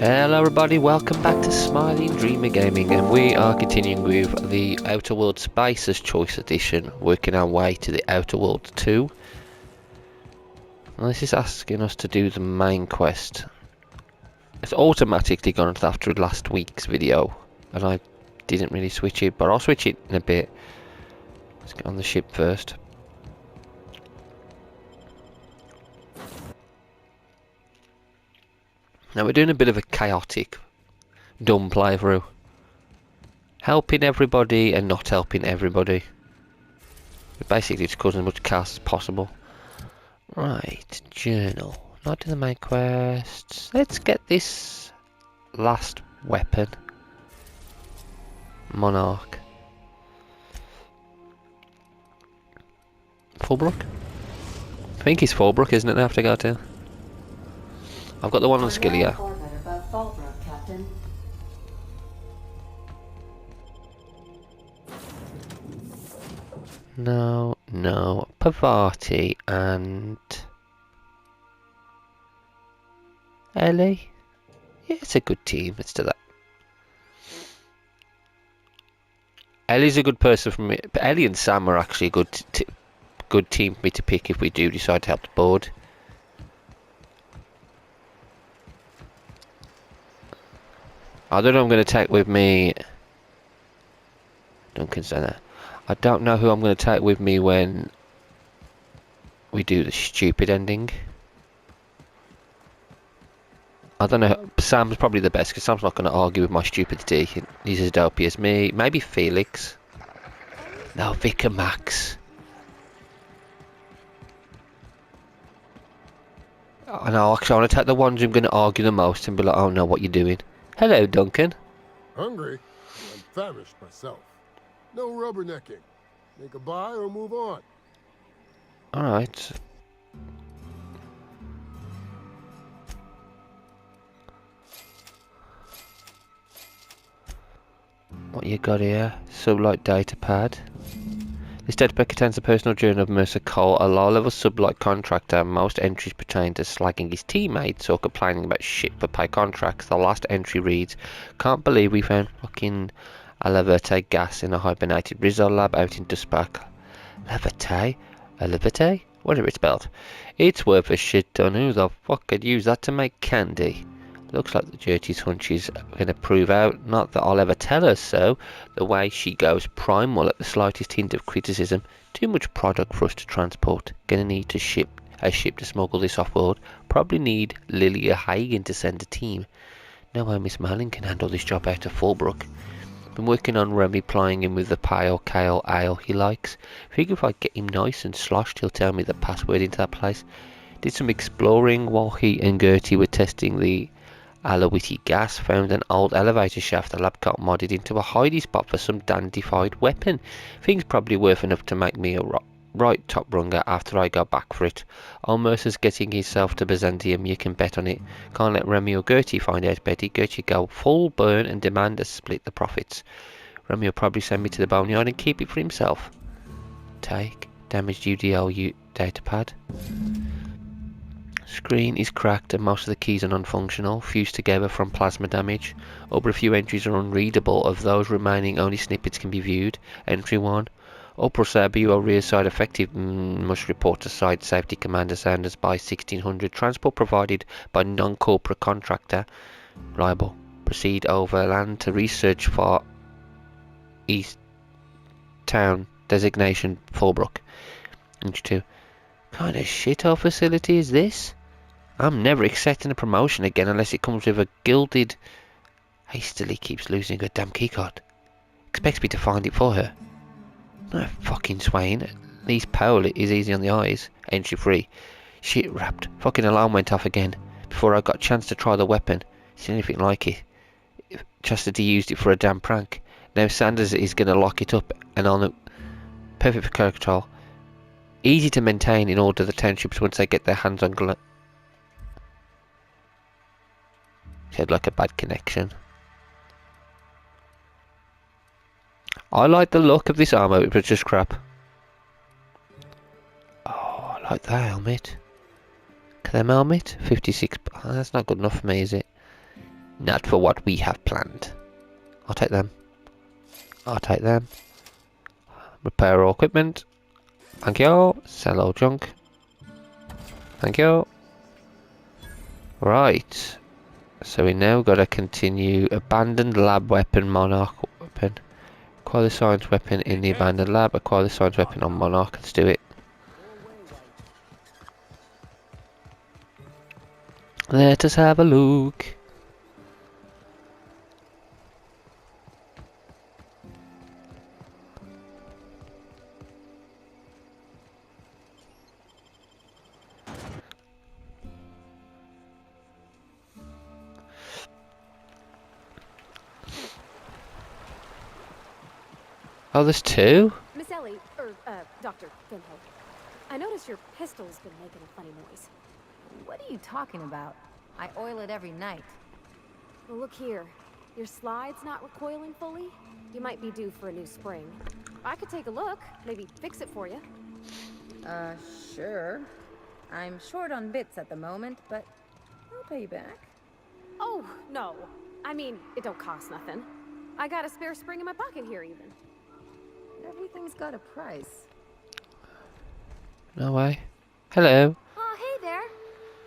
Hello everybody, welcome back to Smiling Dreamer Gaming, and we are continuing with the Outer World Spacer's Choice Edition, working our way to the Outer World 2. And this is asking us to do the main quest. It's automatically gone after last week's video, and I didn't really switch it, but I'll switch it in a bit. Let's get on the ship first. Now we're doing a bit of a chaotic, dumb playthrough. Helping everybody and not helping everybody. We're basically just causing as much chaos as possible. Right, journal. Not do the main quests. Let's get this last weapon. Monarch. Fulbrook? I think it's Fulbrook, isn't it? I have to go to. I've got the one on skill here. No, Pavati and Ellie. Yeah, it's a good team. Let's do that. Ellie's a good person for me. But Ellie and Sam are actually a good team for me to pick if we do decide to help the board. I don't know who I'm going to take with me. Don't consider that. I don't know who I'm going to take with me when we do the stupid ending. I don't know. Sam's probably the best because Sam's not going to argue with my stupidity. He's as dopey as me. Maybe Felix. No, Vic and Max. I know. Actually, I want to take the ones who I'm going to argue the most and be like, "Oh no, what you doing?" Hello, Duncan. Hungry? I'm famished myself. No rubbernecking. Make a buy or move on. Alright. What you got here? Sublight data pad. This datapad contains a personal journal of Mercer Cole, a low-level sublight contractor. Most entries pertain to slagging his teammates or complaining about shit for pay contracts. The last entry reads, "Can't believe we found fucking Aleverte gas in a hibernated Rizzo lab out in Dustback." Aleverte? Whatever it's spelled. It's worth a shit ton. Who the fuck could use that to make candy? Looks like the dirty's hunch is going to prove out. Not that I'll ever tell her so. The way she goes primal at the slightest hint of criticism. Too much product for us to transport. Gonna need to ship a ship to smuggle this off-world. Probably need Lilia Hagen to send a team. No way Miss Malin can handle this job out of Fulbrook. Been working on Remy plying him with the pale kale ale he likes. Figure if I get him nice and sloshed, he'll tell me the password into that place. Did some exploring while he and Gertie were testing the Alawiti gas. Found an old elevator shaft the lab got modded into a hidey spot for some dandified weapon. Thing's probably worth enough to make me a right top runger after I go back for it. Old Mercer's getting himself to Byzantium, you can bet on it. Can't let Remy or Gertie find out, Betty. Gertie go full burn and demand to split the profits. Remy will probably send me to the boneyard and keep it for himself. Take. Damaged UDL datapad. Screen is cracked and most of the keys are non-functional, fused together from plasma damage. Over a few entries are unreadable. Of those remaining, only snippets can be viewed. Entry 1. Upper Sabio rear side effective. Must report to site safety commander Sanders by 1600. Transport provided by non-corporate contractor. Reliable. Proceed overland to research for East Town. Designation Fulbrook. Entry 2. Kind of shithole facility is this? I'm never accepting a promotion again unless it comes with a gilded... Hastily keeps losing her damn keycard. Expects me to find it for her. No fucking Swain. At least Paul is easy on the eyes. Entry 3. Shit wrapped. Fucking alarm went off again. Before I got a chance to try the weapon. It's anything like it. Chastity used it for a damn prank. Now Sanders is going to lock it up and on it. Perfect for character control. Easy to maintain in order the townships once they get their hands on Said like a bad connection. I like the look of this armor, but it's just crap. Oh, I like that helmet. Clem helmet? 56. Oh, that's not good enough for me, is it? Not for what we have planned. I'll take them. I'll take them. Repair all equipment. Thank you. Sell all junk. Thank you. Right. So we now got to continue abandoned lab weapon, monarch weapon. Acquire the science weapon in the abandoned lab. Acquire the science weapon on monarch. Let's do it. Let us have a look. Oh, there's two? Miss Ellie, Dr. Finhoe. I noticed your pistol's been making a funny noise. What are you talking about? I oil it every night. Well, look here. Your slide's not recoiling fully. You might be due for a new spring. I could take a look, maybe fix it for you. Sure. I'm short on bits at the moment, but I'll pay you back. Oh, no. I mean, it don't cost nothing. I got a spare spring in my pocket here, even. Everything's got a price. No way. Hello. Oh, hey there.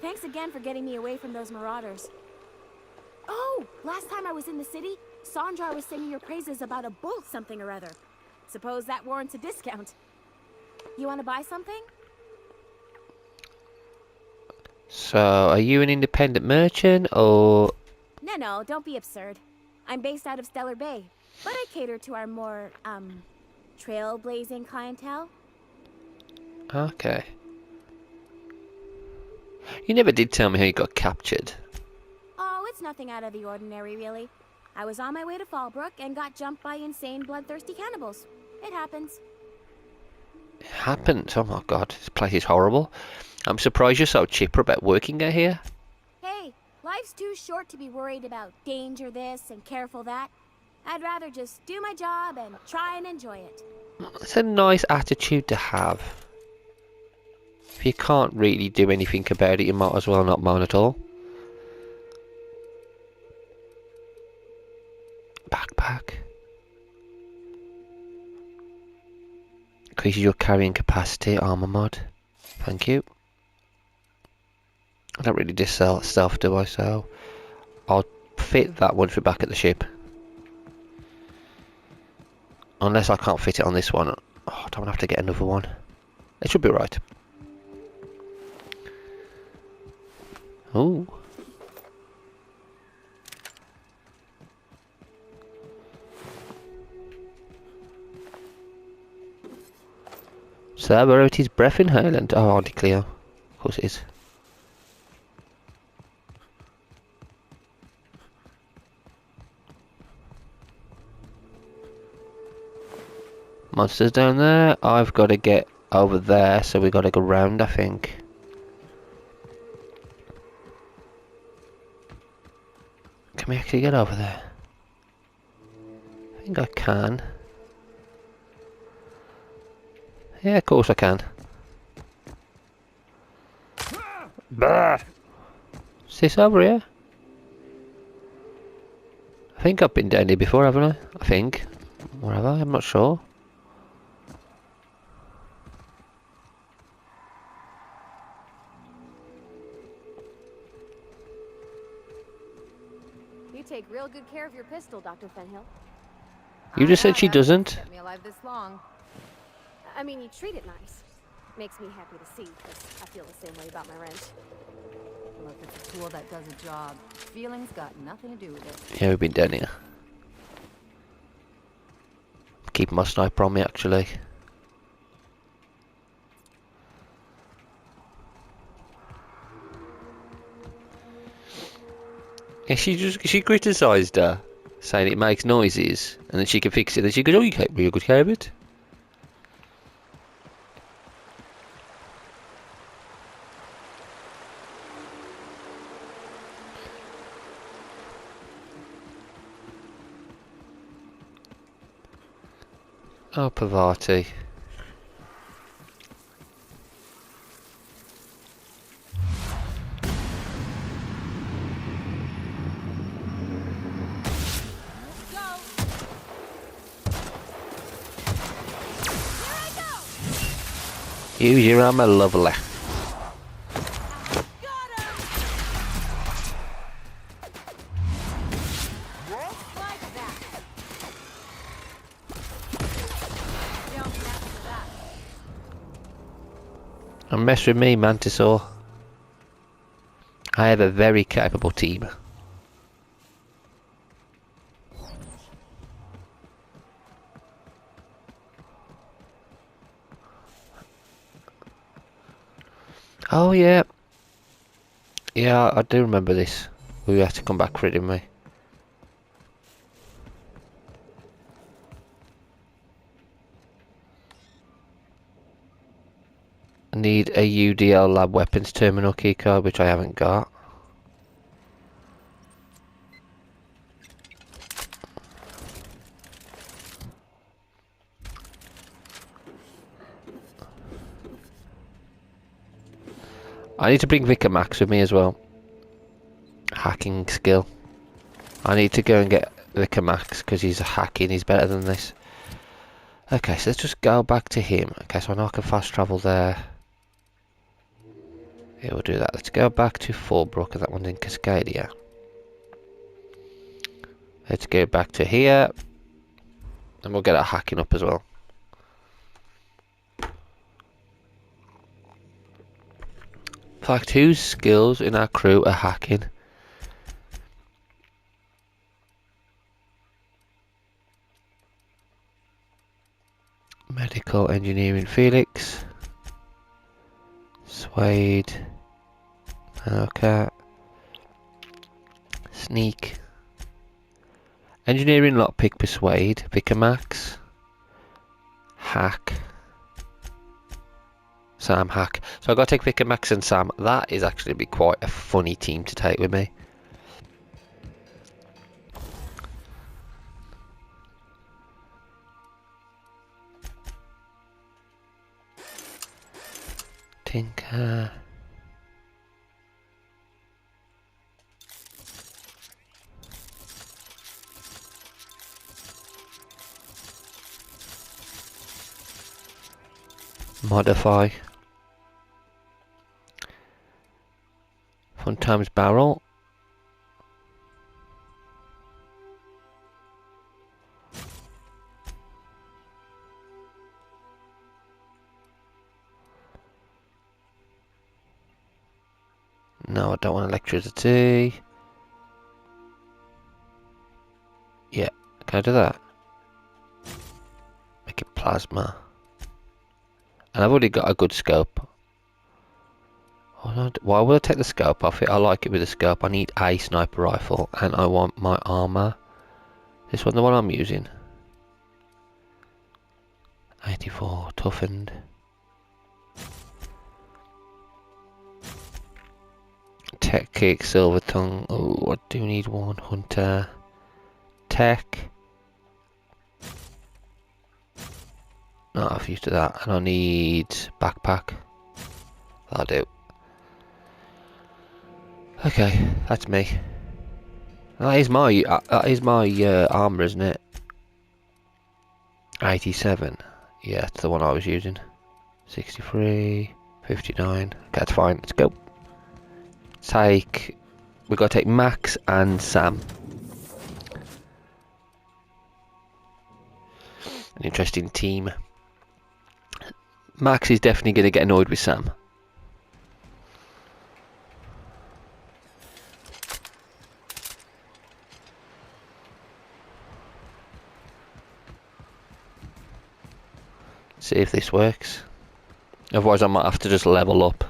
Thanks again for getting me away from those marauders. Oh, last time I was in the city, Sandra was singing your praises about a bolt something or other. Suppose that warrants a discount. You want to buy something? So, are you an independent merchant, or...? No, don't be absurd. I'm based out of Stellar Bay, but I cater to our more, trailblazing clientele. Okay. You never did tell me how you got captured. Oh, it's nothing out of the ordinary, really. I was on my way to Fallbrook and got jumped by insane, bloodthirsty cannibals. It happens. It happened. Oh my god, this place is horrible. I'm surprised you're so chipper about working out here. Hey, life's too short to be worried about danger this and careful that. I'd rather just do my job and try and enjoy it. It's a nice attitude to have. If you can't really do anything about it, you might as well not moan at all. Backpack. Increases your carrying capacity, armor mod. Thank you. I don't really just sell stuff, do I? So I'll fit that once we're back at the ship. Unless I can't fit it on this one. Oh, I don't have to get another one. It should be right. Ooh. So that wrote his breath in Highland. Oh, Auntie Cleo. Of course it is. Monsters down there. I've got to get over there, so we got to go round, I think. Can we actually get over there? I think I can. Yeah, of course I can. Bah! Is this over here? I think I've been down here before, haven't I? I think. Or have I? I'm not sure. You take real good care of your pistol, Dr. Fenhill. You just said she doesn't. Kept me alive this long. I mean, you treat it nice. Makes me happy to see, because I feel the same way about my wrench. Look, it's a tool that does a job. Feelings got nothing to do with it. Yeah, we've been down here. Keep my sniper on me, actually. Yeah, she criticised her, saying it makes noises, and then she can fix it. Then she goes, "Oh, you take real good care of it." Oh, Pavati. Use your armor, lovely. Don't mess with me, Mantisaur. I have a very capable team. Oh yeah. Yeah, I do remember this. We had to come back for it, didn't we? I need a UDL lab weapons terminal keycard, which I haven't got. I need to bring Vicar Max with me as well. Hacking skill. I need to go and get Vicar Max because he's hacking, he's better than this. Okay, so let's just go back to him. Okay, so I know I can fast travel there. Yeah, we'll do that. Let's go back to Fallbrook, and that one's in Cascadia. Let's go back to here. And we'll get our hacking up as well. In fact, whose skills in our crew are hacking? Medical engineering, Felix. Suede. Okay. Sneak. Engineering, lockpick, persuade. Vicar Max. Hack. Sam, hack. So I gotta take Vicar Max and Sam. That is actually be quite a funny team to take with me. Tinker. Modify. Fun times barrel. No, I don't want electricity. Yeah, can I do that? Make it plasma. And I've already got a good scope. Why would I take the scope off it? I like it with the scope. I need a sniper rifle and I want my armor. This one, the one I'm using. 84, toughened. Tech kick, silver tongue. Oh, I do need one. Hunter. Tech. Not I've used to that. And I need backpack. That'll do. Okay, that's me. That is my armor, isn't it? 87. Yeah, that's the one I was using. 63, 59. Okay, that's fine. Let's go. We've got to take Max and Sam. An interesting team. Max is definitely going to get annoyed with Sam. See if this works. Otherwise I might have to just level up.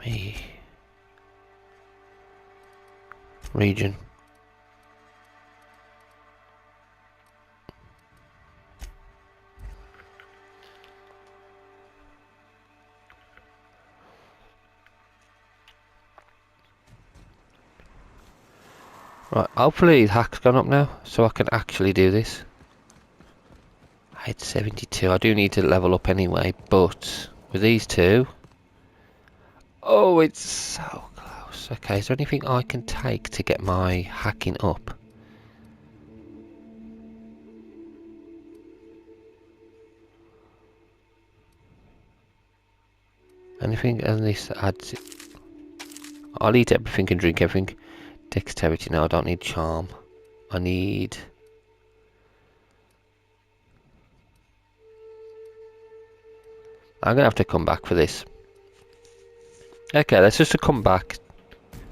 Me. Region. Right, hopefully the hack's gone up now, so I can actually do this. I had 72, I do need to level up anyway, but with these two... Oh, it's so close. Okay, is there anything I can take to get my hacking up? Anything as this adds it. I'll eat everything and drink everything. Dexterity, no, I don't need charm. I need... I'm gonna have to come back for this. Okay, let's just come back.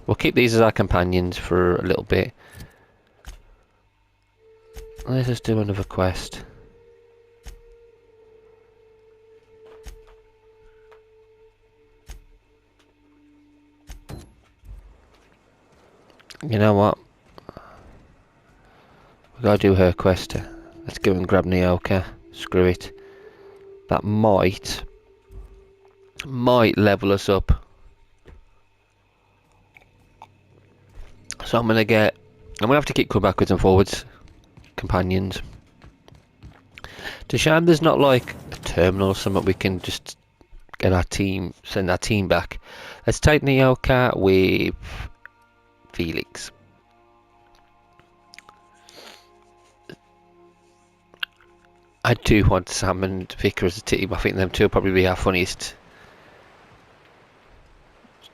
We'll keep these as our companions for a little bit. Let's just do another quest. You know what? We gotta do her quest. Let's go and grab Nyoka. Screw it. That might level us up. So I'm gonna have to keep coming backwards and forwards. Companions. It's a shame there's not like a terminal or something we can just get our team, send our team back. Let's take Nyoka with Felix. I do want Sam and Vicar as a team. I think them two will probably be our funniest.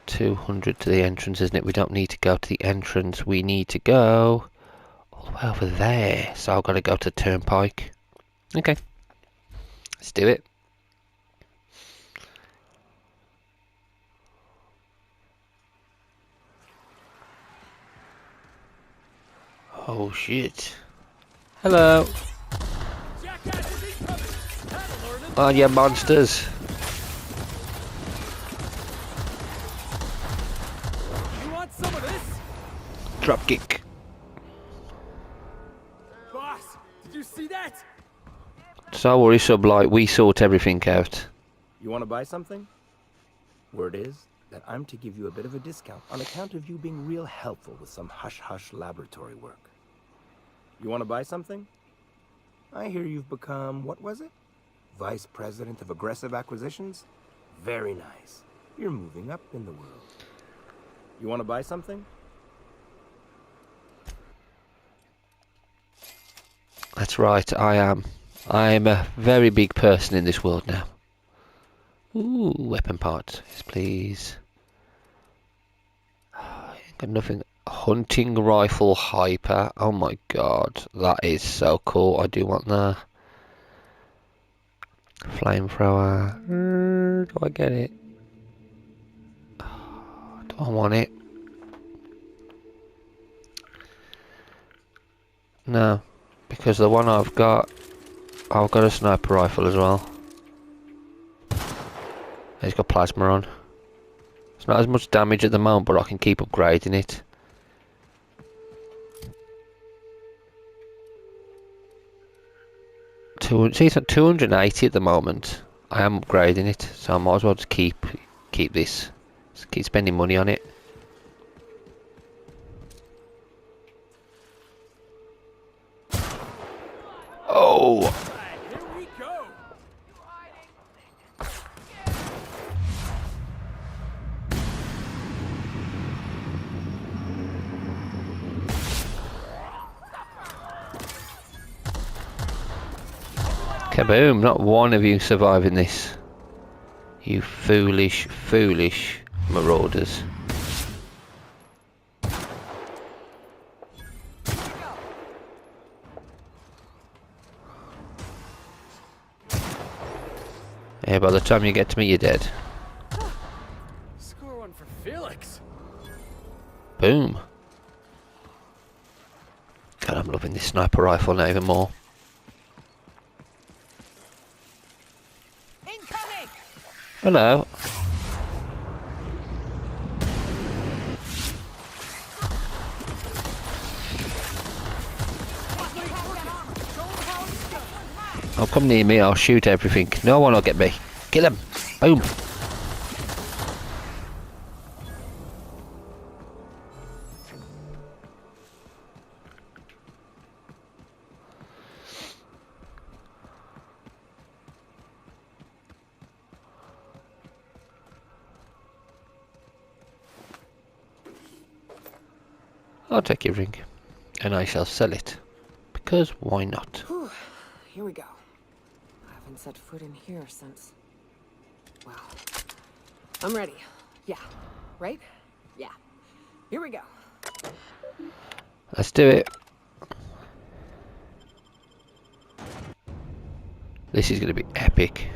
200 to the entrance, isn't it? We don't need to go to the entrance. We need to go all the way over there. So I've got to go to Turnpike. Okay. Let's do it. Oh shit. Hello. Oh yeah, monsters. You want some of this? Drop kick. Boss, did you see that? So worry, Sublight, we sort everything out. You want to buy something? Word is that I'm to give you a bit of a discount on account of you being real helpful with some hush-hush laboratory work. You want to buy something? I hear you've become, what was it? Vice President of Aggressive Acquisitions? Very nice. You're moving up in the world. You want to buy something? That's right, I am. I'm a very big person in this world now. Ooh, weapon parts, yes please. Got nothing. Hunting rifle hyper. Oh my god, that is so cool. I do want that. Flamethrower. Do I get it? Do I want it? No, because the one I've got a sniper rifle as well. It's got plasma on. It's not as much damage at the moment, but I can keep upgrading it. See, it's at 280 at the moment. I am upgrading it, so I might as well just keep this. Just keep spending money on it. Oh! Here we go. Kaboom! Not one of you surviving this. You foolish, foolish marauders. Yeah, by the time you get to me, you're dead. Score one for Felix. Boom. God, I'm loving this sniper rifle now even more. Incoming! Hello. Oh, come near me, I'll shoot everything. No one will get me. Kill him. Boom. I'll take your ring, and I shall sell it. Because why not? Whew. Here we go. I haven't set foot in here since... well, I'm ready. Yeah. Right? Yeah. Here we go. Let's do it. This is going to be epic.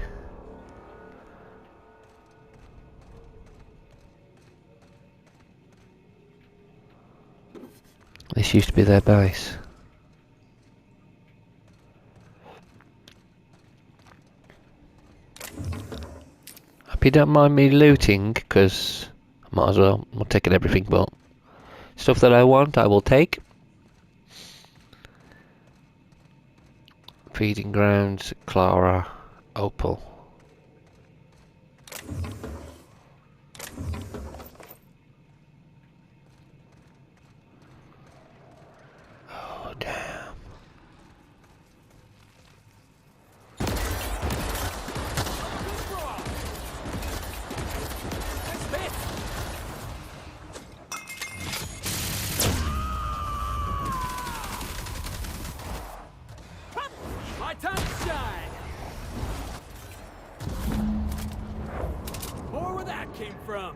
This used to be their base. Hope you don't mind me looting, because I might as well. I'm not taking everything, but stuff that I want, I will take. Feeding grounds, Clara, Opal. Oh, damn. My time to shine! More where that came from.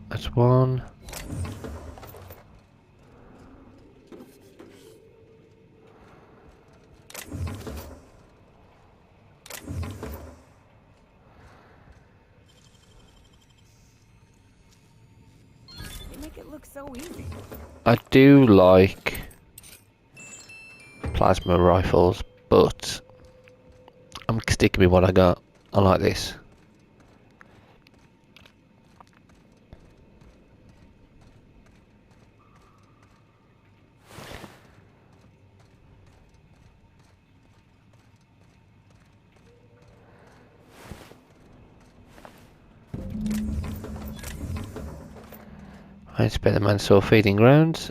That's one. They make it look so easy. I do like plasma rifles, but I'm sticking with what I got. I like this. I spent the man saw feeding grounds.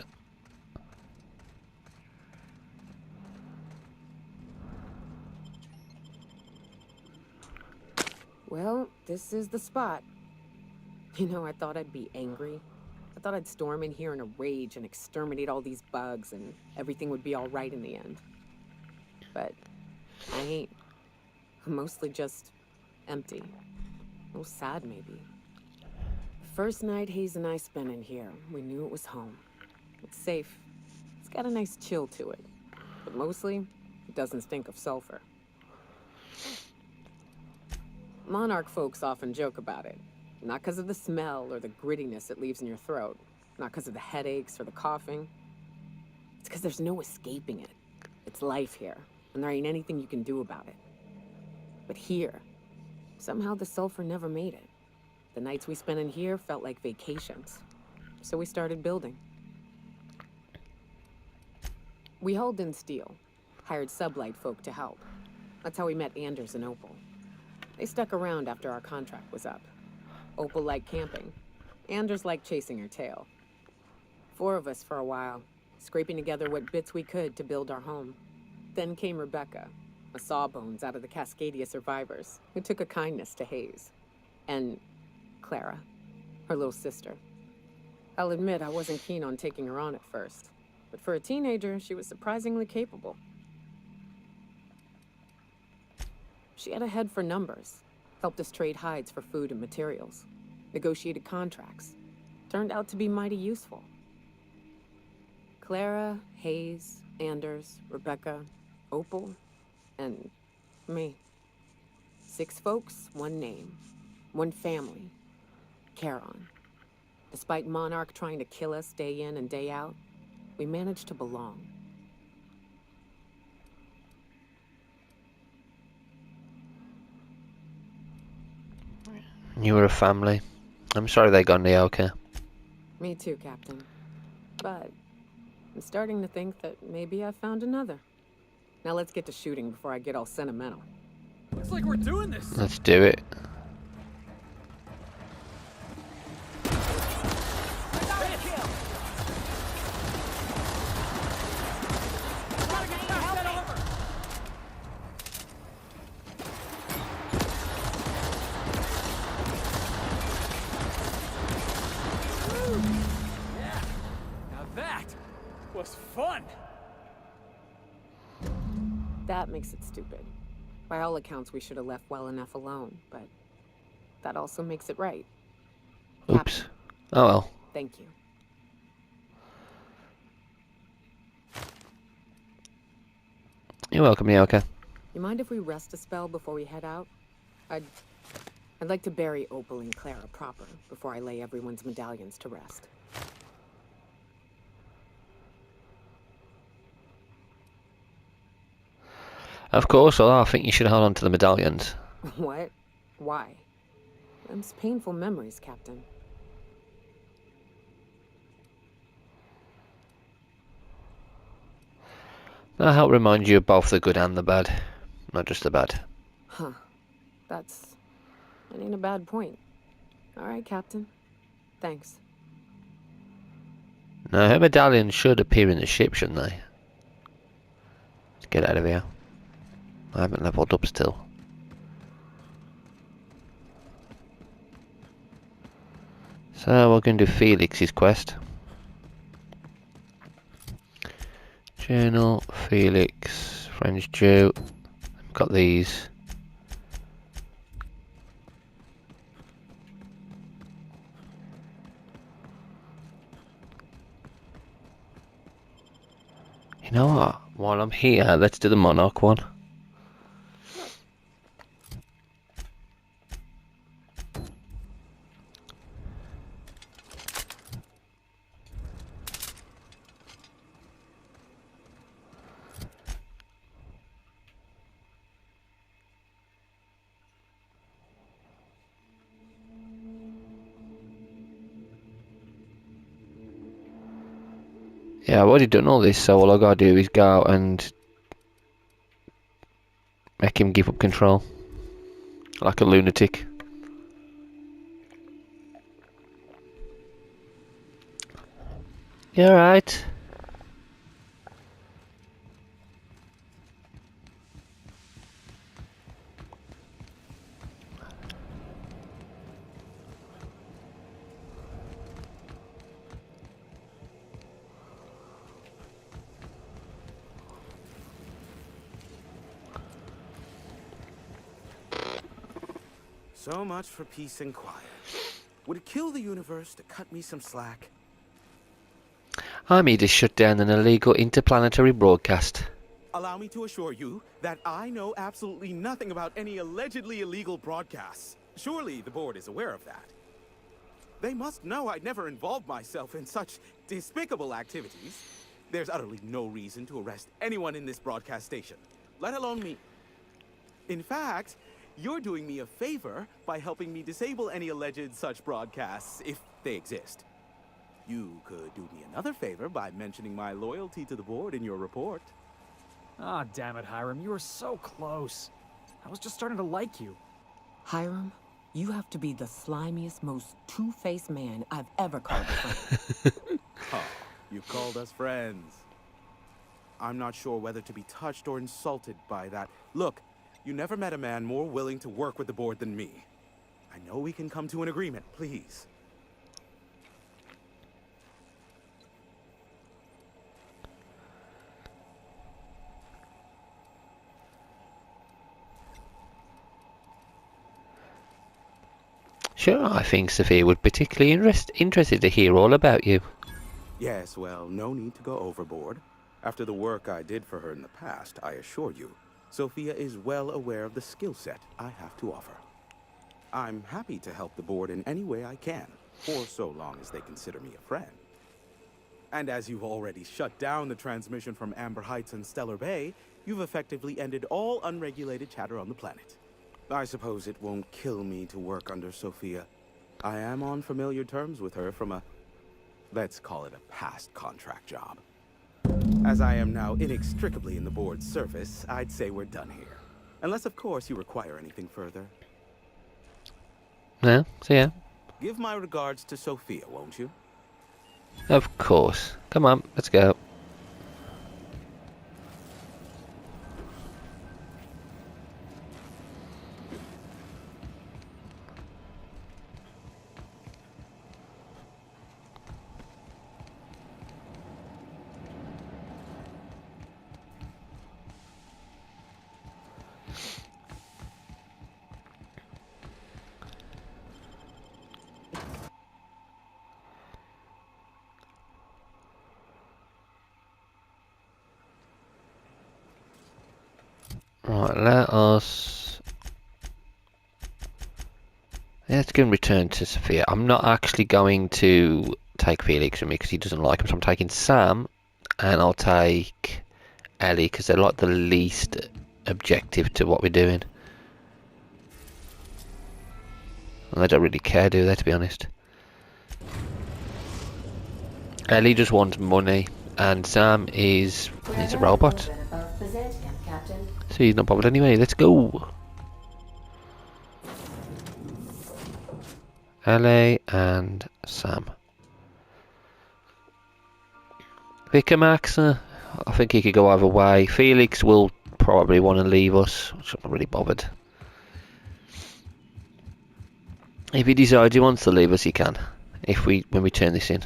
Well, this is the spot. You know, I thought I'd be angry. I thought I'd storm in here in a rage and exterminate all these bugs and everything would be all right in the end. But I ain't. I'm mostly just empty. A little sad, maybe. The first night Hayes and I spent in here, we knew it was home. It's safe. It's got a nice chill to it. But mostly, it doesn't stink of sulfur. Monarch folks often joke about it. Not because of the smell or the grittiness it leaves in your throat. Not because of the headaches or the coughing. It's because there's no escaping it. It's life here, and there ain't anything you can do about it. But here, somehow the sulfur never made it. The nights we spent in here felt like vacations. So we started building. We hauled in steel, hired sublight folk to help. That's how we met Anders and Opal. They stuck around after our contract was up. Opal liked camping. Anders liked chasing her tail. 4 of us for a while, scraping together what bits we could to build our home. Then came Rebecca, a sawbones out of the Cascadia survivors, who took a kindness to Hayes. And Clara, her little sister. I'll admit I wasn't keen on taking her on at first, but for a teenager, she was surprisingly capable. She had a head for numbers, helped us trade hides for food and materials, negotiated contracts. Turned out to be mighty useful. Clara, Hayes, Anders, Rebecca, Opal, and me. 6 folks, 1 name, 1 family, Charon. Despite Monarch trying to kill us day in and day out, we managed to belong. You were a family. I'm sorry they got Nyoka. Me too, Captain. But I'm starting to think that maybe I found another. Now let's get to shooting before I get all sentimental. Looks like we're doing this. Let's do it. that makes it stupid. By all accounts, we should have left well enough alone, but that also makes it right. Oops. Captain, Oh well. thank you. You're welcome, Yoka. You mind if we rest a spell before we head out? I'd like to bury Opal and Clara proper before I lay everyone's medallions to rest. Of course, well, I think you should hold on to the medallions. What? Why? Them's painful memories, Captain. That'll help remind you of both the good and the bad. Not just the bad. Huh. That ain't a bad point. All right, Captain. Thanks. Now, her medallions should appear in the ship, shouldn't they? Let's get out of here. I haven't leveled up still. So we're going to do Felix's quest. Journal, Felix, friends Joe. Got these. You know what? While I'm here, let's do the Monarch one. Yeah, I've already done all this, so all I gotta do is go out and make him give up control. Like a lunatic. You alright? So much for peace and quiet. Would it kill the universe to cut me some slack? I'm here to shut down an illegal interplanetary broadcast. Allow me to assure you that I know absolutely nothing about any allegedly illegal broadcasts. Surely the board is aware of that. They must know I'd never involved myself in such despicable activities. There's utterly no reason to arrest anyone in this broadcast station, let alone me. In fact, you're doing me a favor by helping me disable any alleged such broadcasts, if they exist. You could do me another favor by mentioning my loyalty to the board in your report. Ah, damn it, Hiram. You were so close. I was just starting to like you. Hiram, you have to be the slimiest, most two-faced man I've ever called a friend. Oh, you called us friends. I'm not sure whether to be touched or insulted by that. Look, you never met a man more willing to work with the board than me. I know we can come to an agreement, please. Sure, I think Sophia would particularly interested to hear all about you. Yes, well, no need to go overboard. After the work I did for her in the past, I assure you, Sophia is well aware of the skill set I have to offer. I'm happy to help the board in any way I can, for so long as they consider me a friend. And as you've already shut down the transmission from Amber Heights and Stellar Bay, you've effectively ended all unregulated chatter on the planet. I suppose it won't kill me to work under Sophia. I am on familiar terms with her from a, let's call it a past contract job. As I am now inextricably in the board's service, I'd say we're done here. Unless, of course, you require anything further. No? So yeah. Give my regards to Sophia, won't you? Of course. Come on, let's go. Right, let us... Let's go and return to Sophia. I'm not actually going to take Felix with me because he doesn't like him, so I'm taking Sam, and I'll take Ellie because they're like the least objective to what we're doing. And they don't really care, do they, to be honest? Ellie just wants money, and Sam is a robot. So he's not bothered anyway. Let's go. Ellie and Sam. Vicar Max, I think he could go either way. Felix will probably want to leave us, which I'm not really bothered. If he decides he wants to leave us, he can. When we turn this in.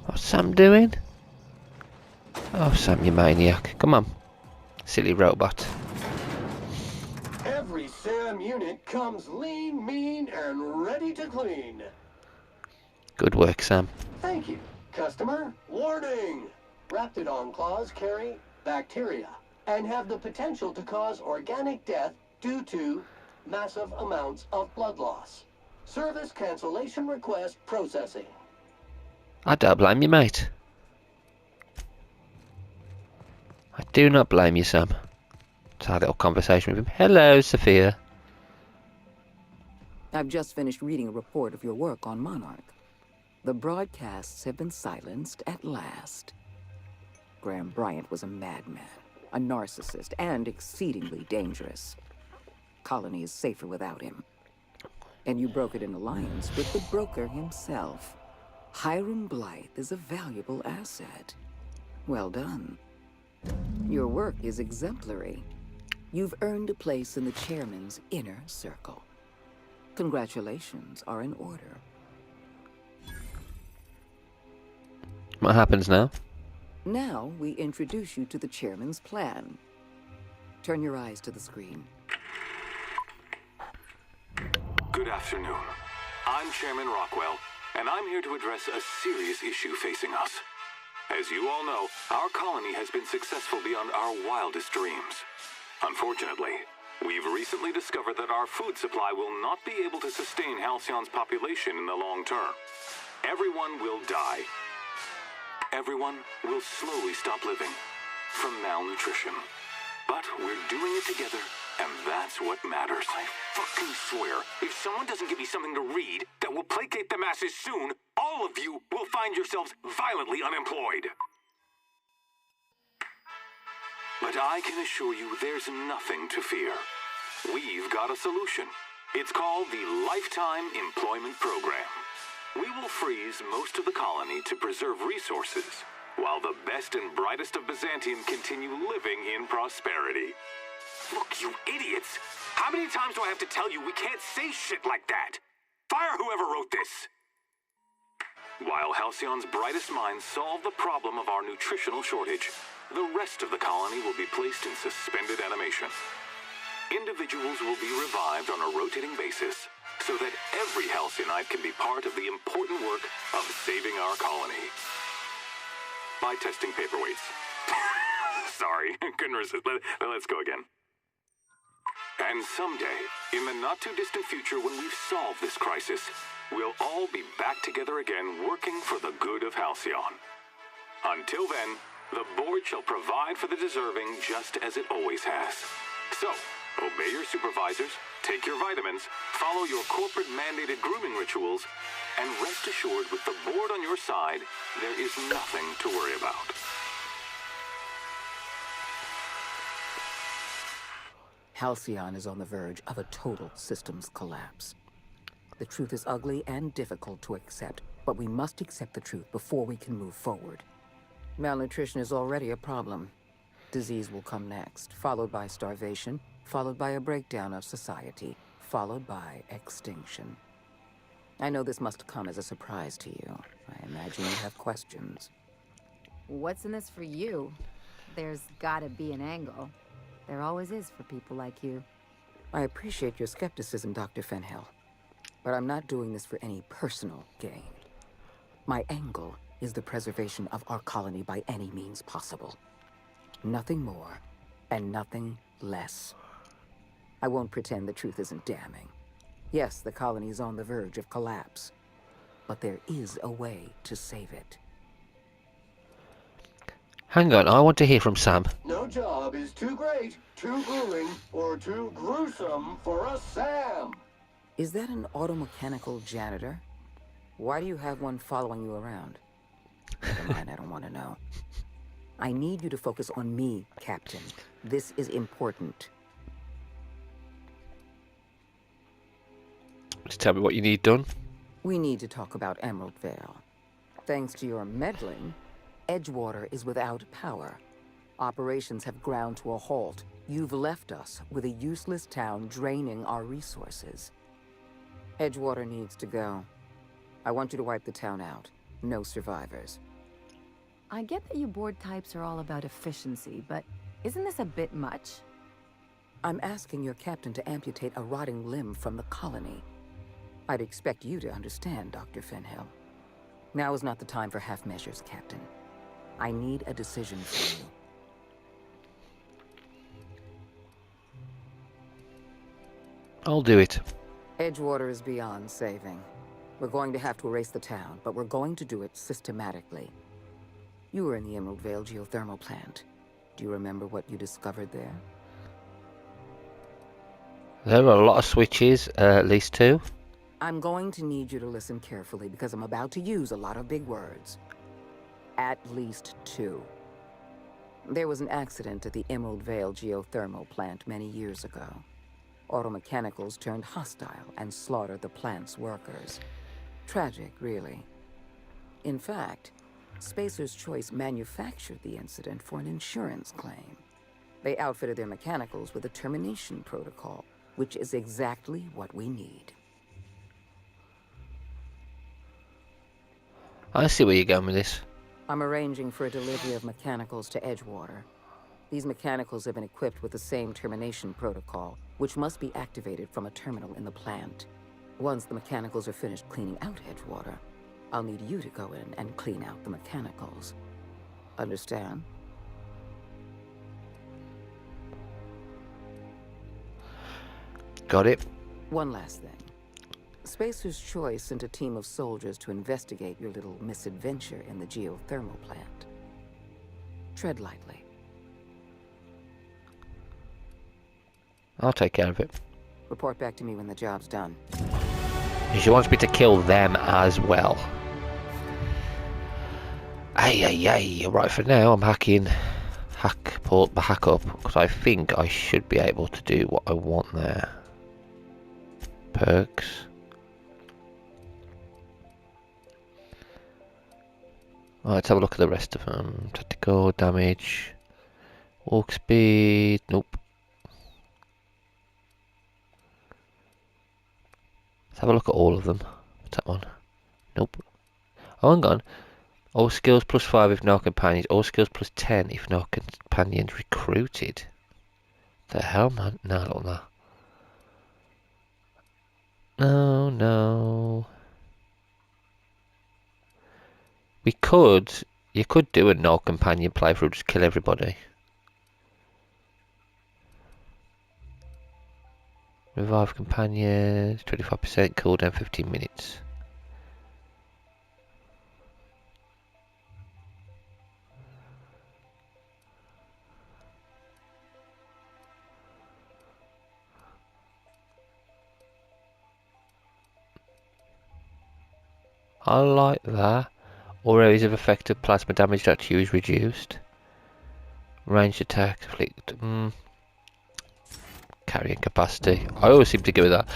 What's Sam doing? Oh, Sam, you maniac. Come on. Silly robot. Every SAM unit comes lean, mean, and ready to clean. Good work, Sam. Thank you, customer. Warning! Raptidon claws carry bacteria and have the potential to cause organic death due to massive amounts of blood loss. Service cancellation request processing. I don't blame you, mate. I do not blame you, Sam. Let's have a little conversation with him. Hello, Sophia. I've just finished reading a report of your work on Monarch. The broadcasts have been silenced at last. Graham Bryant was a madman, a narcissist, and exceedingly dangerous. Colony is safer without him. And you brokered an alliance with the broker himself. Hiram Blythe is a valuable asset. Well done. Your work is exemplary. You've earned a place in the chairman's inner circle. Congratulations are in order. What happens now? Now we introduce you to the chairman's plan. Turn your eyes to the screen. Good afternoon. I'm Chairman Rockwell, and I'm here to address a serious issue facing us. As you all know, our colony has been successful beyond our wildest dreams. Unfortunately, we've recently discovered that our food supply will not be able to sustain Halcyon's population in the long term. Everyone will die. Everyone will slowly stop living from malnutrition. But we're doing it together, and that's what matters. I fucking swear, if someone doesn't give me something to read that will placate the masses soon, all of you will find yourselves violently unemployed. But I can assure you there's nothing to fear. We've got a solution. It's called the Lifetime Employment Program. We will freeze most of the colony to preserve resources, while the best and brightest of Byzantium continue living in prosperity. Look, you idiots! How many times do I have to tell you we can't say shit like that? Fire whoever wrote this! While Halcyon's brightest minds solve the problem of our nutritional shortage, the rest of the colony will be placed in suspended animation. Individuals will be revived on a rotating basis, so that every Halcyonite can be part of the important work of saving our colony. By testing paperweights. Sorry, couldn't resist. Let's go again. And someday, in the not-too-distant future when we've solved this crisis, we'll all be back together again working for the good of Halcyon. Until then, the board shall provide for the deserving just as it always has. So, obey your supervisors, take your vitamins, follow your corporate-mandated grooming rituals, and rest assured with the board on your side, there is nothing to worry about. Halcyon is on the verge of a total systems collapse. The truth is ugly and difficult to accept, but we must accept the truth before we can move forward. Malnutrition is already a problem. Disease will come next, followed by starvation, followed by a breakdown of society, followed by extinction. I know this must come as a surprise to you. I imagine you have questions. What's in this for you? There's gotta be an angle. There always is for people like you. I appreciate your skepticism, Dr. Fenhill. But I'm not doing this for any personal gain. My angle is the preservation of our colony by any means possible. Nothing more, and nothing less. I won't pretend the truth isn't damning. Yes, the colony is on the verge of collapse, but there is a way to save it. Hang on, I want to hear from Sam. No job is too great, too grueling, or too gruesome for a Sam. Is that an automechanical janitor? Why do you have one following you around? Never mind, I don't want to know. I need you to focus on me, Captain. This is important. Just tell me what you need done. We need to talk about Emerald Vale. Thanks to your meddling, Edgewater is without power. Operations have ground to a halt. You've left us with a useless town draining our resources. Edgewater needs to go. I want you to wipe the town out. No survivors. I get that you board types are all about efficiency, but isn't this a bit much? I'm asking your captain to amputate a rotting limb from the colony. I'd expect you to understand, Dr. Fenhill. Now is not the time for half measures, Captain. I need a decision from you. I'll do it. Edgewater is beyond saving. We're going to have to erase the town, but we're going to do it systematically. You were in the Emerald Vale geothermal plant. Do you remember what you discovered there? There are a lot of switches, at least 2. I'm going to need you to listen carefully because I'm about to use a lot of big words. At least 2. There was an accident at the Emerald Vale geothermal plant many years ago. Automechanicals turned hostile and slaughtered the plant's workers. Tragic, really. In fact, Spacer's Choice manufactured the incident for an insurance claim. They outfitted their mechanicals with a termination protocol, which is exactly what we need. I see where you're going with this. I'm arranging for a delivery of mechanicals to Edgewater. These mechanicals have been equipped with the same termination protocol, which must be activated from a terminal in the plant. Once the mechanicals are finished cleaning out Edgewater, I'll need you to go in and clean out the mechanicals. Understand? Got it. One last thing. Spacer's Choice sent a team of soldiers to investigate your little misadventure in the geothermal plant. Tread lightly. I'll take care of it. Report back to me when the job's done. She wants me to kill them as well. Ay. Right, for now I'm pull the hack up, because I think I should be able to do what I want there. Perks. Right, let's have a look at the rest of them. Tactical damage. Walk speed. Nope. Let's have a look at all of them. What's that one? Nope. Oh, hang on. All skills plus 5 if no companions. All skills plus 10 if no companions recruited. The hell, man? No, I don't know. No. You could do a no companion playthrough, just kill everybody. Revive companions, 25% cooldown, 15 minutes. I like that. All areas of effective plasma damage that you is reduced. Ranged attack, inflict. Carrying capacity. I always seem to go with that.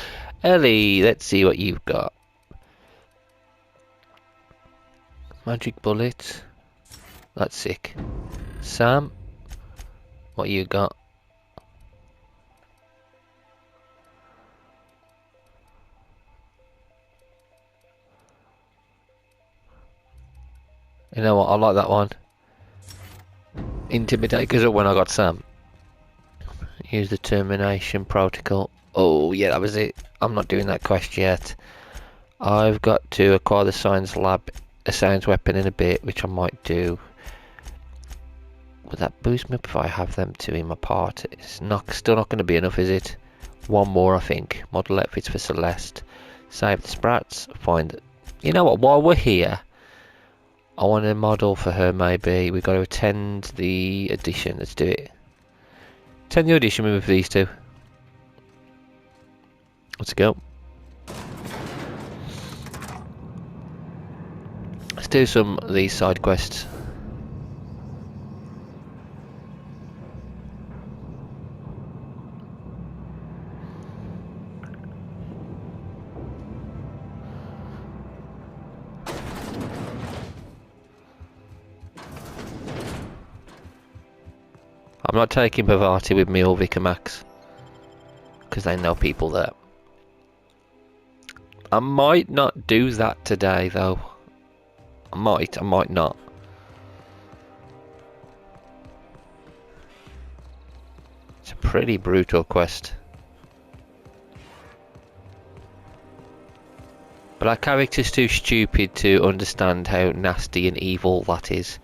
Ellie, let's see what you've got. Magic bullet. That's sick. Sam, what you got? You know what? I like that one. Intimidate, because when I got Sam. Use the termination protocol. Oh yeah, that was it. I'm not doing that quest yet. I've got to acquire the science lab, a science weapon in a bit, which I might do. Would that boost me up if I have them two in my part? It's still not going to be enough, is it? One more, I think. Model outfits for Celeste. Save the sprats. Find. You know what? While we're here, I want a model for her. Maybe we got to attend the audition. Let's do it. Attend the audition with these two. Let's go. Let's do some of these side quests. I'm not taking Bavati with me or Vicamax, because they know people there. I might not do that today though. I might not. It's a pretty brutal quest. But our character's too stupid to understand how nasty and evil that is.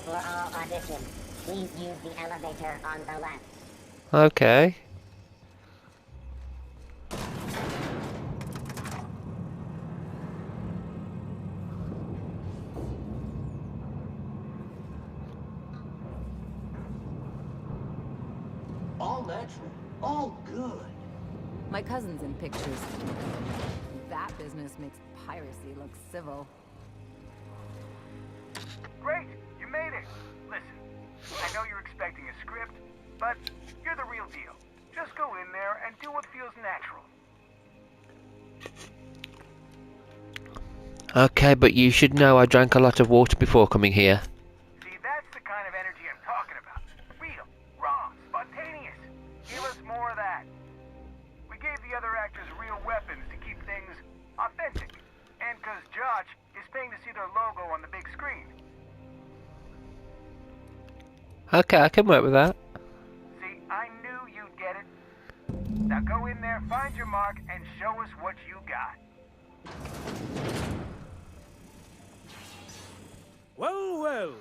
For all auditions, please use the elevator on the left. Okay. All natural, all good. My cousin's in pictures. That business makes piracy look civil. Great, you made it. Listen, I know you're expecting a script, but you're the real deal. Just go in there and do what feels natural. Okay, but you should know I drank a lot of water before coming here. See, that's the kind of energy I'm talking about. Real, raw, spontaneous. Give us more of that. We gave the other actors real weapons to keep things authentic. And because Josh is paying to see their logo on the big screen. Okay, I can work with that. See, I knew you'd get it. Now go in there, find your mark, and show us what you got. Well, well.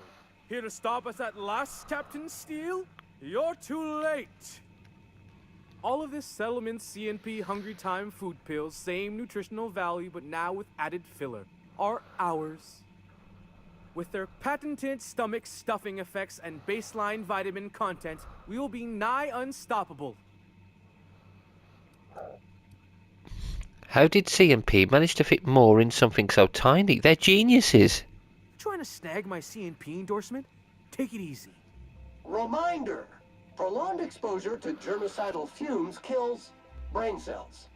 Here to stop us at last, Captain Steele? You're too late. All of this settlement CNP Hungry Time food pills, same nutritional value, but now with added filler, are ours. With their patented stomach stuffing effects and baseline vitamin content, we will be nigh unstoppable. How did CMP manage to fit more in something so tiny? They're geniuses. Trying to snag my CNP endorsement? Take it easy. Reminder, prolonged exposure to germicidal fumes kills brain cells.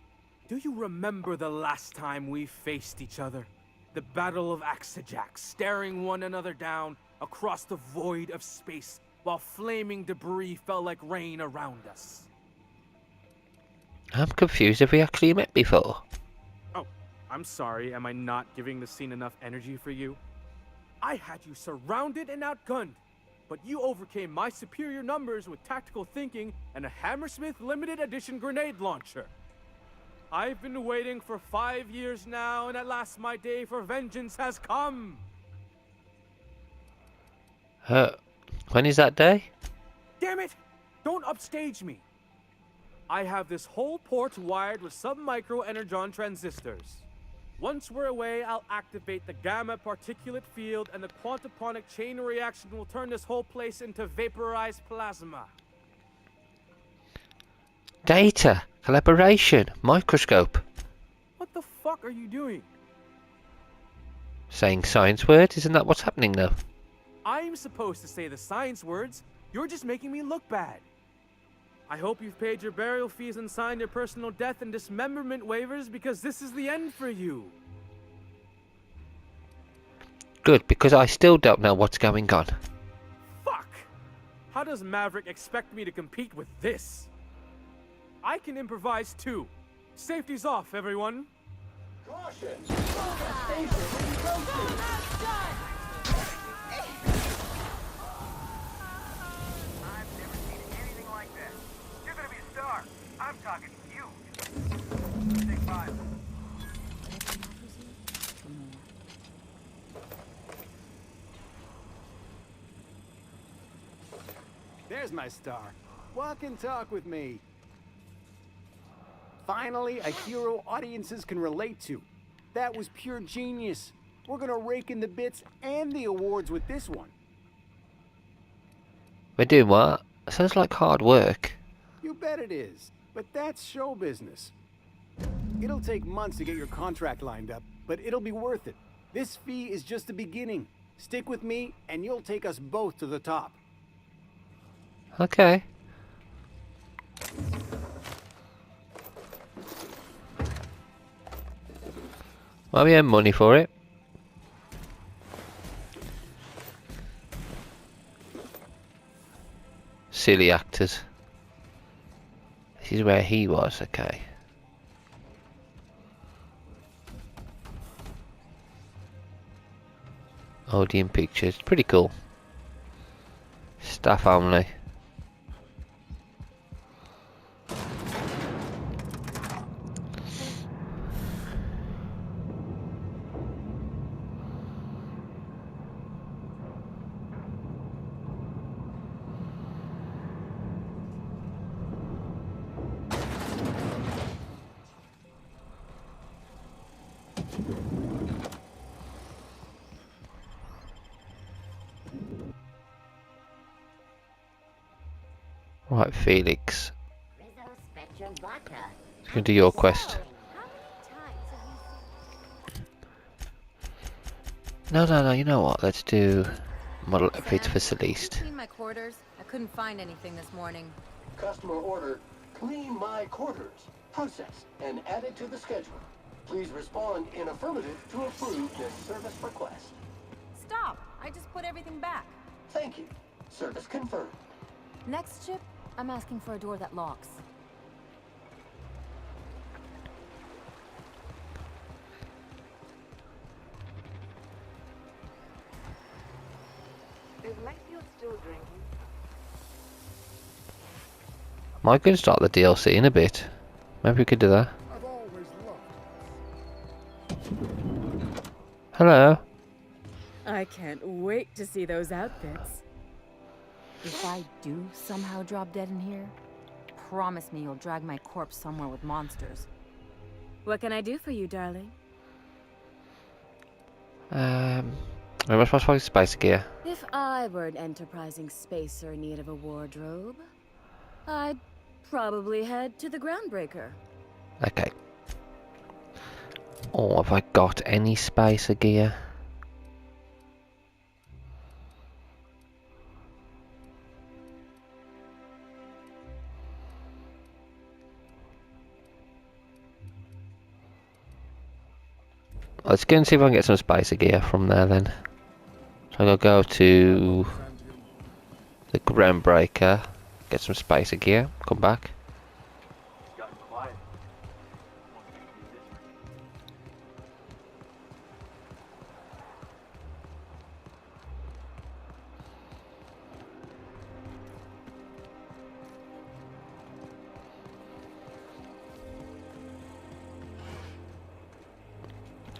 Do you remember the last time we faced each other? The Battle of Axajax, staring one another down across the void of space while flaming debris fell like rain around us. I'm confused if we actually met before. Oh, I'm sorry, am I not giving the scene enough energy for you? I had you surrounded and outgunned, but you overcame my superior numbers with tactical thinking and a Hammersmith limited edition grenade launcher. I've been waiting for 5 years now, and at last my day for vengeance has come. When is that day? Damn it! Don't upstage me. I have this whole port wired with sub-micro energon transistors. Once we're away, I'll activate the gamma particulate field, and the quantaponic chain reaction will turn this whole place into vaporized plasma. Data, collaboration, microscope. What the fuck are you doing? Saying science words? Isn't that what's happening now? I'm supposed to say the science words. You're just making me look bad. I hope you've paid your burial fees and signed your personal death and dismemberment waivers, because this is the end for you. Good, because I still don't know what's going on. Fuck! How does Maverick expect me to compete with this? I can improvise too. Safety's off, everyone. Caution! Station is roasting! I've never seen anything like this. You're gonna be a star. I'm talking huge. Take 5. There's my star. Walk and talk with me. Finally, a hero audiences can relate to. That was pure genius. We're gonna rake in the bits and the awards with this one. We're doing what? Sounds like hard work. You bet it is. But that's show business. It'll take months to get your contract lined up, but it'll be worth it. This fee is just the beginning. Stick with me, and you'll take us both to the top. Okay. Well, we have money for it. Silly actors. This is where he was, okay. Odeon pictures, pretty cool. Staff only. Right, Felix. Let's go do your quest. No, you know what? Let's do model outfits for Celeste. Clean my quarters. I couldn't find anything this morning. Customer order, clean my quarters. Processed and added to the schedule. Please respond in affirmative to approve this service request. Stop! I just put everything back. Thank you. Service confirmed. Next ship, I'm asking for a door that locks. Is Mayfield still drinking? Might go and start the DLC in a bit. Maybe we could do that. I've always loved. Hello. I can't wait to see those outfits. If I do somehow drop dead in here, promise me you'll drag my corpse somewhere with monsters. What can I do for you, darling? What's probably space gear? If I were an enterprising spacer in need of a wardrobe, I'd probably head to the Groundbreaker. Okay. Oh, have I got any spacer gear? Let's go and see if I can get some spacer gear from there then. So I'll go to the Groundbreaker, get some spacer gear, come back.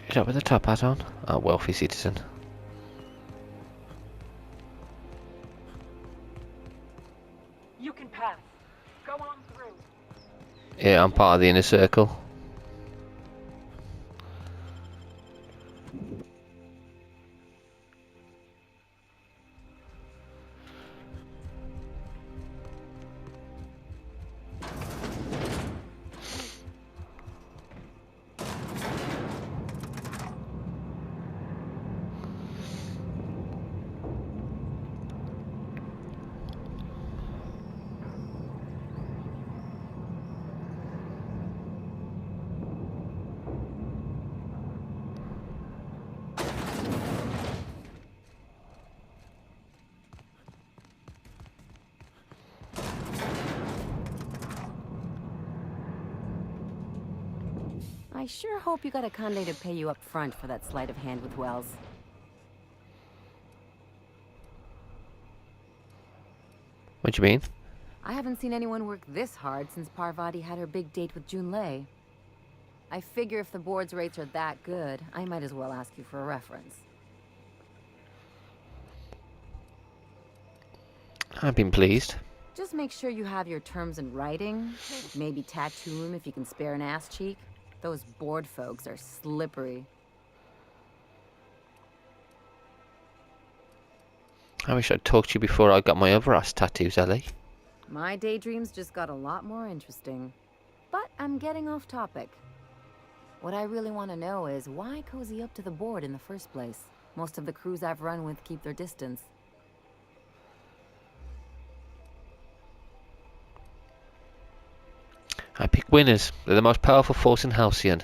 Is that with the top hat on? Oh, wealthy citizen. You can pass. Go on through. Yeah, I'm part of the inner circle. I sure hope you got a Conde to pay you up front for that sleight of hand with Wells. What do you mean? I haven't seen anyone work this hard since Parvati had her big date with Junlei. I figure if the board's rates are that good, I might as well ask you for a reference. I've been pleased. Just make sure you have your terms in writing. Maybe tattoo them if you can spare an ass cheek. Those board folks are slippery. I wish I'd talked to you before I got my other ass tattoos, Ellie. My daydreams just got a lot more interesting. But I'm getting off topic. What I really want to know is why cozy up to the board in the first place? Most of the crews I've run with keep their distance. I pick winners. They're the most powerful force in Halcyon.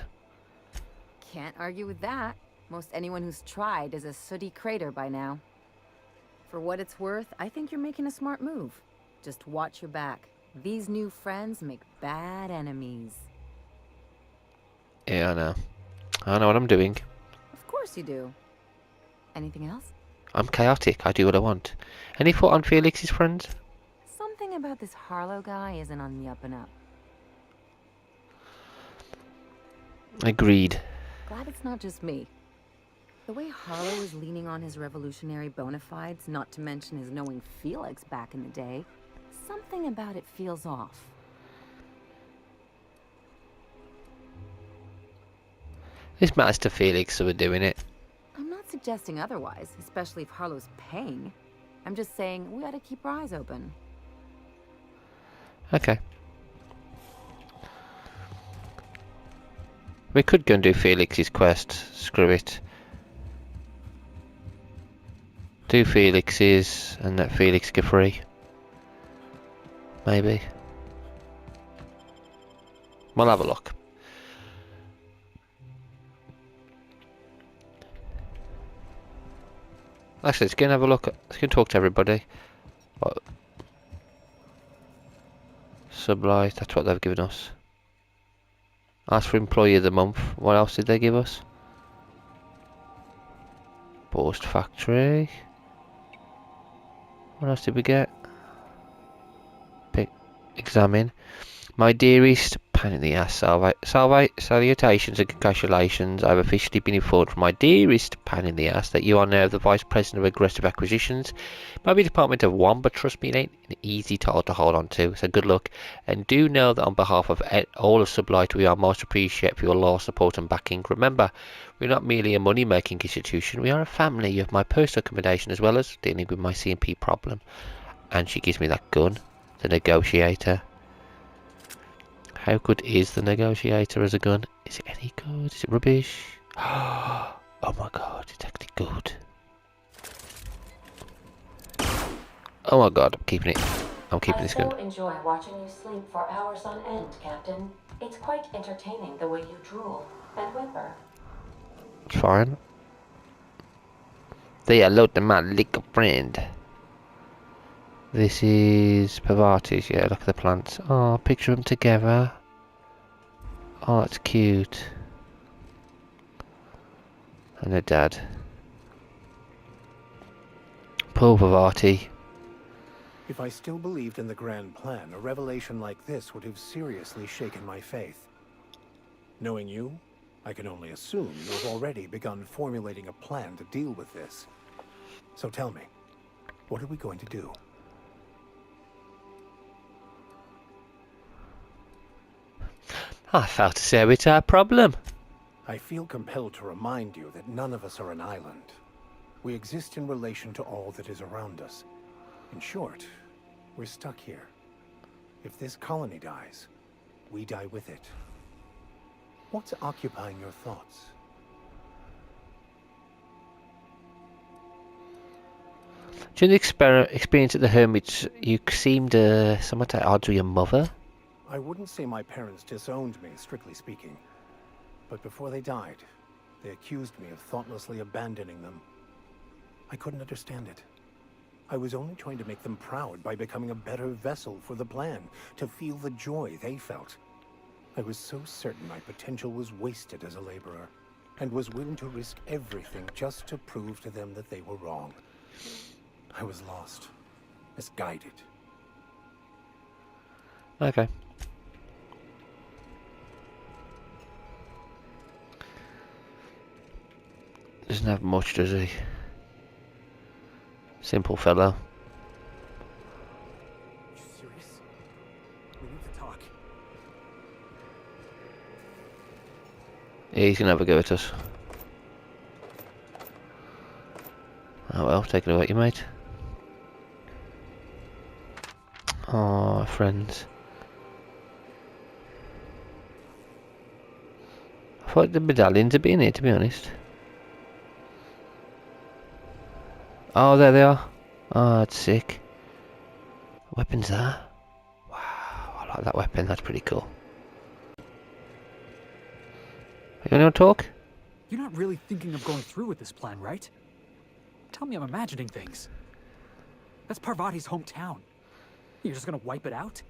Can't argue with that. Most anyone who's tried is a sooty crater by now. For what it's worth, I think you're making a smart move. Just watch your back. These new friends make bad enemies. Yeah, I know. I know what I'm doing. Of course you do. Anything else? I'm chaotic. I do what I want. Any thought on Felix's friends? Something about this Harlow guy isn't on the up and up. Agreed. Glad it's not just me. The way Harlow is leaning on his revolutionary bona fides, not to mention his knowing Felix back in the day, something about it feels off. This matters to Felix, so we're doing it. I'm not suggesting otherwise, especially if Harlow's paying. I'm just saying we ought to keep our eyes open. Okay. We could go and do Felix's quest. Screw it. Do Felix's and let Felix get free. Maybe. We'll have a look. Actually, let's go and have a look. Let's go and talk to everybody. What? Sublight, that's what they've given us. Ask for Employee of the Month. What else did they give us? Post Factory. What else did we get? Pick, examine. My dearest, pain in the ass, salutations and congratulations. I've officially been informed from my dearest pain in the ass that you are now the Vice President of Aggressive Acquisitions. Maybe Department of One, but trust me, it ain't an easy title to hold on to, so good luck. And do know that on behalf of all of Sublight, we are most appreciative for your loyal support and backing. Remember, we're not merely a money-making institution, we are a family. You have my personal accommodation as well as dealing with my CMP problem. And she gives me that gun, the Negotiator. How good is the Negotiator as a gun? Is it any good? Is it rubbish? Oh my god, it's actually good. Oh my god, I'm keeping it. I'm keeping this gun. I so enjoy watching you sleep for hours on end, Captain. It's quite entertaining the way you drool and whimper. It's fine. Say hello to my little friend. This is Parvati's, yeah, look at the plants. Oh, picture them together. Oh, that's cute. And her dad. Poor Parvati. If I still believed in the grand plan, a revelation like this would have seriously shaken my faith. Knowing you, I can only assume you have already begun formulating a plan to deal with this. So tell me, what are we going to do? I felt to say it's our problem. I feel compelled to remind you that none of us are an island. We exist in relation to all that is around us. In short, we're stuck here. If this colony dies, we die with it. What's occupying your thoughts? During the experience at the Hermits, you seemed somewhat at odds with your mother. I wouldn't say my parents disowned me, strictly speaking. But before they died, they accused me of thoughtlessly abandoning them. I couldn't understand it. I was only trying to make them proud by becoming a better vessel for the plan, to feel the joy they felt. I was so certain my potential was wasted as a laborer, and was willing to risk everything just to prove to them that they were wrong. I was lost, misguided. Okay. Doesn't have much, does he? Simple fellow. You serious? We need to talk. Yeah, he's gonna have a go at us. Oh well, take it away, you mate. Oh, friends. I thought the medallions would be in here, to be honest. Oh, there they are. Oh, that's sick. What weapon's that? Wow, I like that weapon. That's pretty cool. You want to talk? You're not really thinking of going through with this plan, right? Tell me I'm imagining things. That's Parvati's hometown. You're just gonna wipe it out?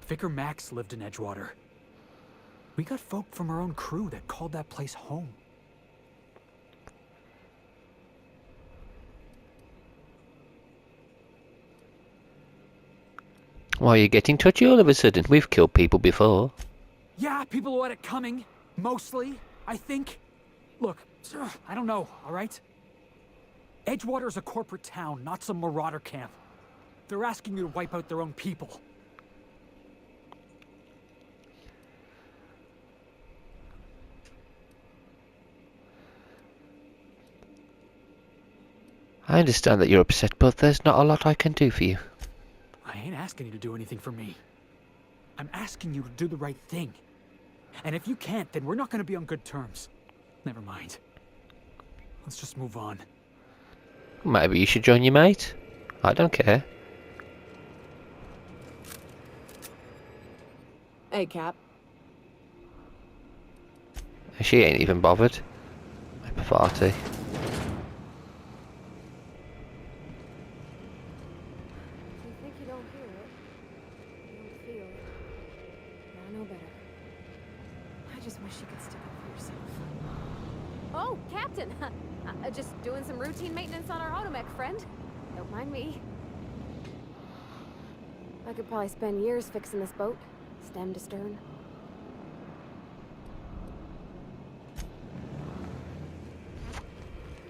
Vicar Max lived in Edgewater. We got folk from our own crew that called that place home. Why are you getting touchy all of a sudden? We've killed people before. Yeah, people who had it coming. Mostly, I think. Look, I don't know, alright? Edgewater's a corporate town, not some marauder camp. They're asking you to wipe out their own people. I understand that you're upset, but there's not a lot I can do for you. I ain't asking you to do anything for me. I'm asking you to do the right thing. And if you can't, then we're not going to be on good terms. Never mind. Let's just move on. Maybe you should join your mate. I don't care. Hey, Cap. She ain't even bothered. Parvati. You think you don't hear it? You don't feel it. I know better. I just wish you could stick up for yourself. Oh, Captain! Just doing some routine maintenance on our automech, friend. Don't mind me. I could probably spend years fixing this boat, stem to stern.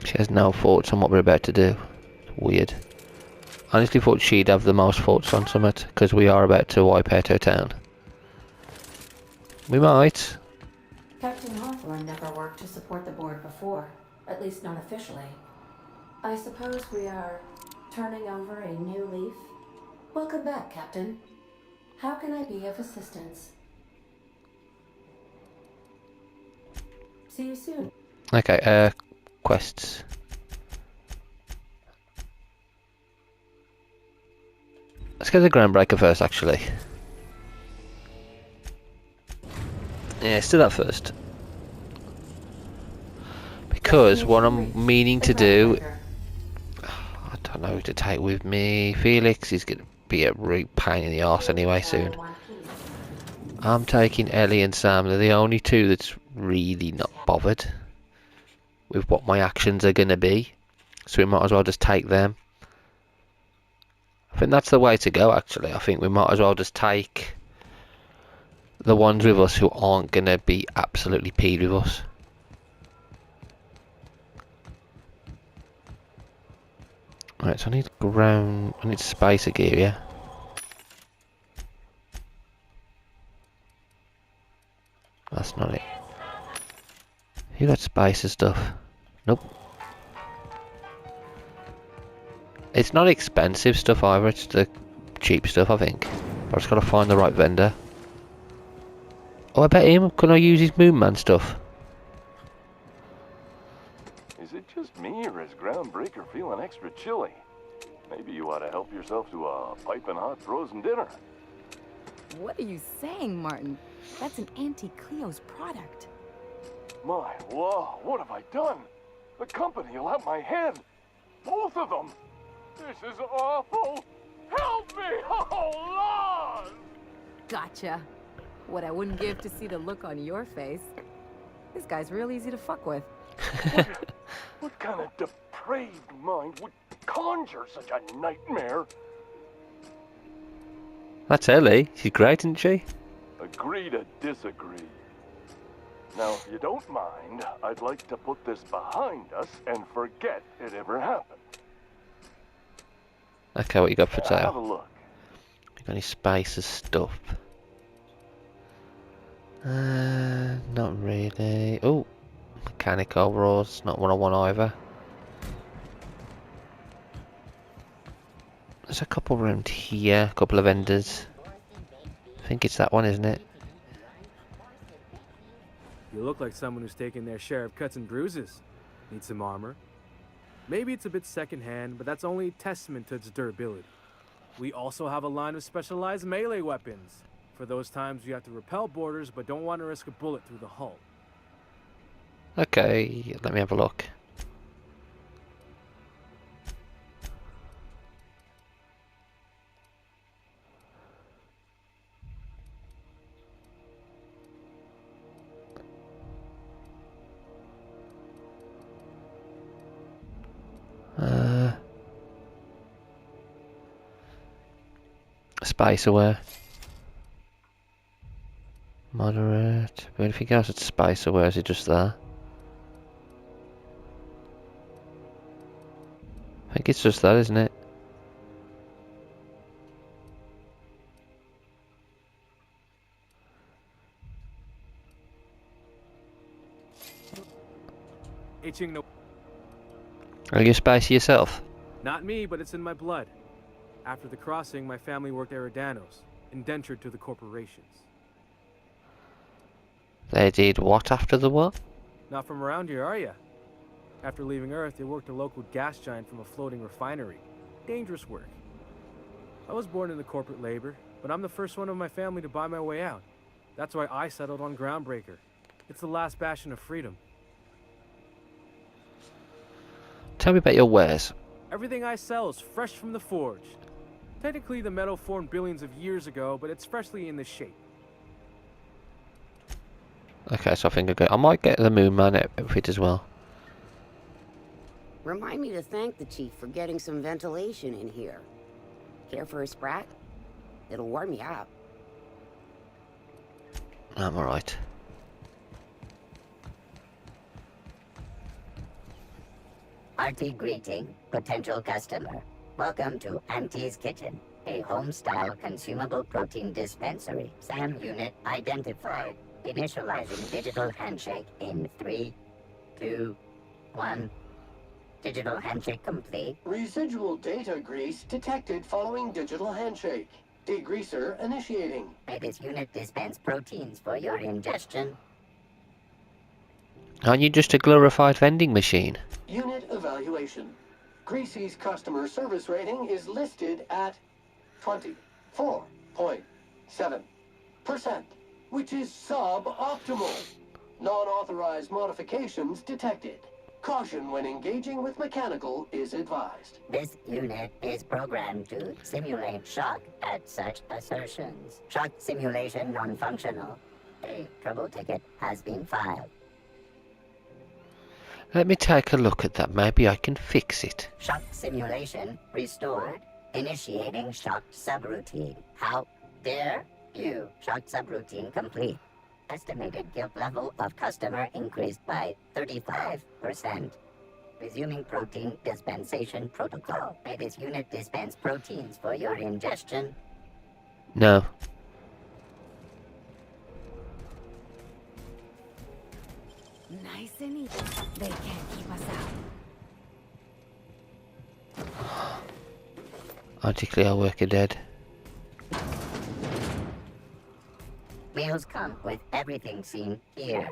She has no thoughts on what we're about to do. It's weird. I honestly thought she'd have the most thoughts on something, because we are about to wipe out her town. We might. Captain Hawthorne never worked to support the board before, at least not officially. I suppose we are turning over a new leaf? Welcome back, Captain. How can I be of assistance? See you soon. Okay, quests. Let's go to the Groundbreaker first, actually. Yeah, let's do that first. Because what I'm meaning to do... I don't know who to take with me. Felix is going to be a real pain in the arse anyway soon. I'm taking Ellie and Sam. They're the only two that's really not bothered with what my actions are going to be. So we might as well just take them. I think that's the way to go, actually. I think we might as well just take the ones with us who aren't going to be absolutely peed with us. Right, so I need spacer gear, yeah? That's not it. You got spacer stuff? Nope. It's not expensive stuff either, it's the cheap stuff, I think. But I just gotta find the right vendor. Oh, I bet him. Can I use his Moonman stuff? Is it just me, or is Groundbreaker feeling extra chilly? Maybe you ought to help yourself to a piping hot frozen dinner. What are you saying, Martin? That's an Auntie Cleo's product. My law, what have I done? The company will have my head. Both of them. This is awful. Help me, oh Lord! Gotcha. What I wouldn't give to see the look on your face. This guy's real easy to fuck with. What kind of depraved mind would conjure such a nightmare? That's Ellie. She's great, isn't she? Agree to disagree. Now, if you don't mind, I'd like to put this behind us and forget it ever happened. Okay, what you got for Have a sale? look. You got any spices stuff? Not really. Oh, mechanic overalls. Not what I want either. There's a couple around here. A couple of vendors. I think it's that one, isn't it? You look like someone who's taken their share of cuts and bruises. Need some armor? Maybe it's a bit secondhand, but that's only a testament to its durability. We also have a line of specialized melee weapons, for those times you have to repel boarders but don't want to risk a bullet through the hull. Okay, let me have a look. Spice aware. Moderate. Anything else that's spice aware? Is it just that? I think it's just that, isn't it? Itching no. Are you spicy yourself? Not me, but it's in my blood. After the crossing, my family worked Eridanos, indentured to the corporations. They did what after the war? Not from around here, are ya? After leaving Earth, they worked a local gas giant from a floating refinery. Dangerous work. I was born into corporate labor, but I'm the first one of my family to buy my way out. That's why I settled on Groundbreaker. It's the last bastion of freedom. Tell me about your wares. Everything I sell is fresh from the forge. Technically, the metal formed billions of years ago, but it's freshly in this shape. Okay, so I think I might get the Moon Man outfit as well. Remind me to thank the chief for getting some ventilation in here. Care for a sprat? It'll warm me up. I'm alright. Hearty greeting, potential customer. Welcome to Auntie's Kitchen, a home-style consumable protein dispensary. SAM unit identified. Initializing digital handshake in 3, 2, 1. Digital handshake complete. Residual data grease detected following digital handshake. Degreaser initiating. May this unit dispense proteins for your ingestion. Aren't you just a glorified vending machine? Unit evaluation. Greasy's customer service rating is listed at 24.7%, which is suboptimal. Non-authorized modifications detected. Caution when engaging with mechanical is advised. This unit is programmed to simulate shock at such assertions. Shock simulation non-functional. A trouble ticket has been filed. Let me take a look at that. Maybe I can fix it. Shock simulation restored. Initiating shock subroutine. How dare you? Shock subroutine complete. Estimated guilt level of customer increased by 35%. Resuming protein dispensation protocol. May this unit dispense proteins for your ingestion. No. Nice and easy. They can't keep us out. I declare our worker dead. Meals come with everything seen here.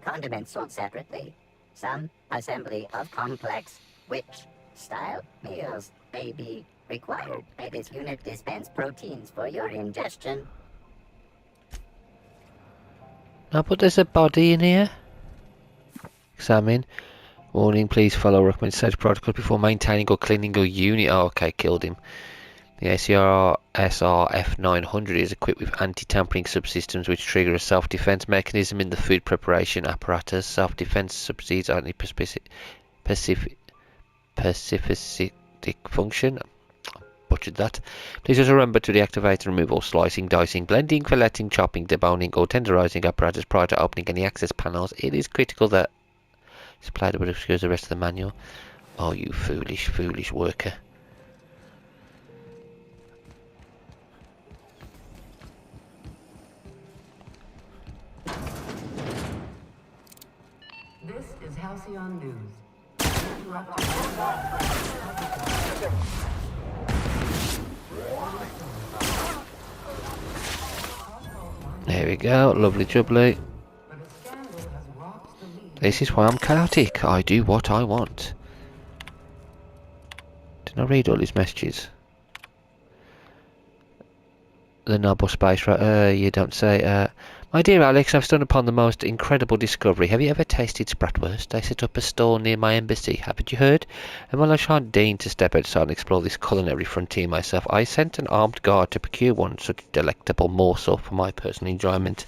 Condiments sold separately. Some assembly of complex witch-style meals may be required. May this unit dispense proteins for your ingestion. No, but there's a body in here. Examine. Warning, please follow recommended safety protocol before maintaining or cleaning your unit. Oh, okay, killed him. The ACR SRF-900 is equipped with anti-tampering subsystems which trigger a self-defense mechanism in the food preparation apparatus. Self-defense subsides only specific function. Butchered that. Please just remember to deactivate and remove all slicing, dicing, blending, filleting, chopping, deboning or tenderizing apparatus prior to opening any access panels. It is critical that it's played but obscures the rest of the manual. Oh, you foolish, foolish worker. This is Halcyon News. There we go, lovely jubbly. This is why I'm chaotic. I do what I want. Did I read all these messages? The noble space, right? You don't say. My dear Alex, I've stumbled upon the most incredible discovery. Have you ever tasted Spratwurst? They set up a stall near my embassy. Haven't you heard? And while I shan't deign to step outside and explore this culinary frontier myself, I sent an armed guard to procure one such delectable morsel for my personal enjoyment.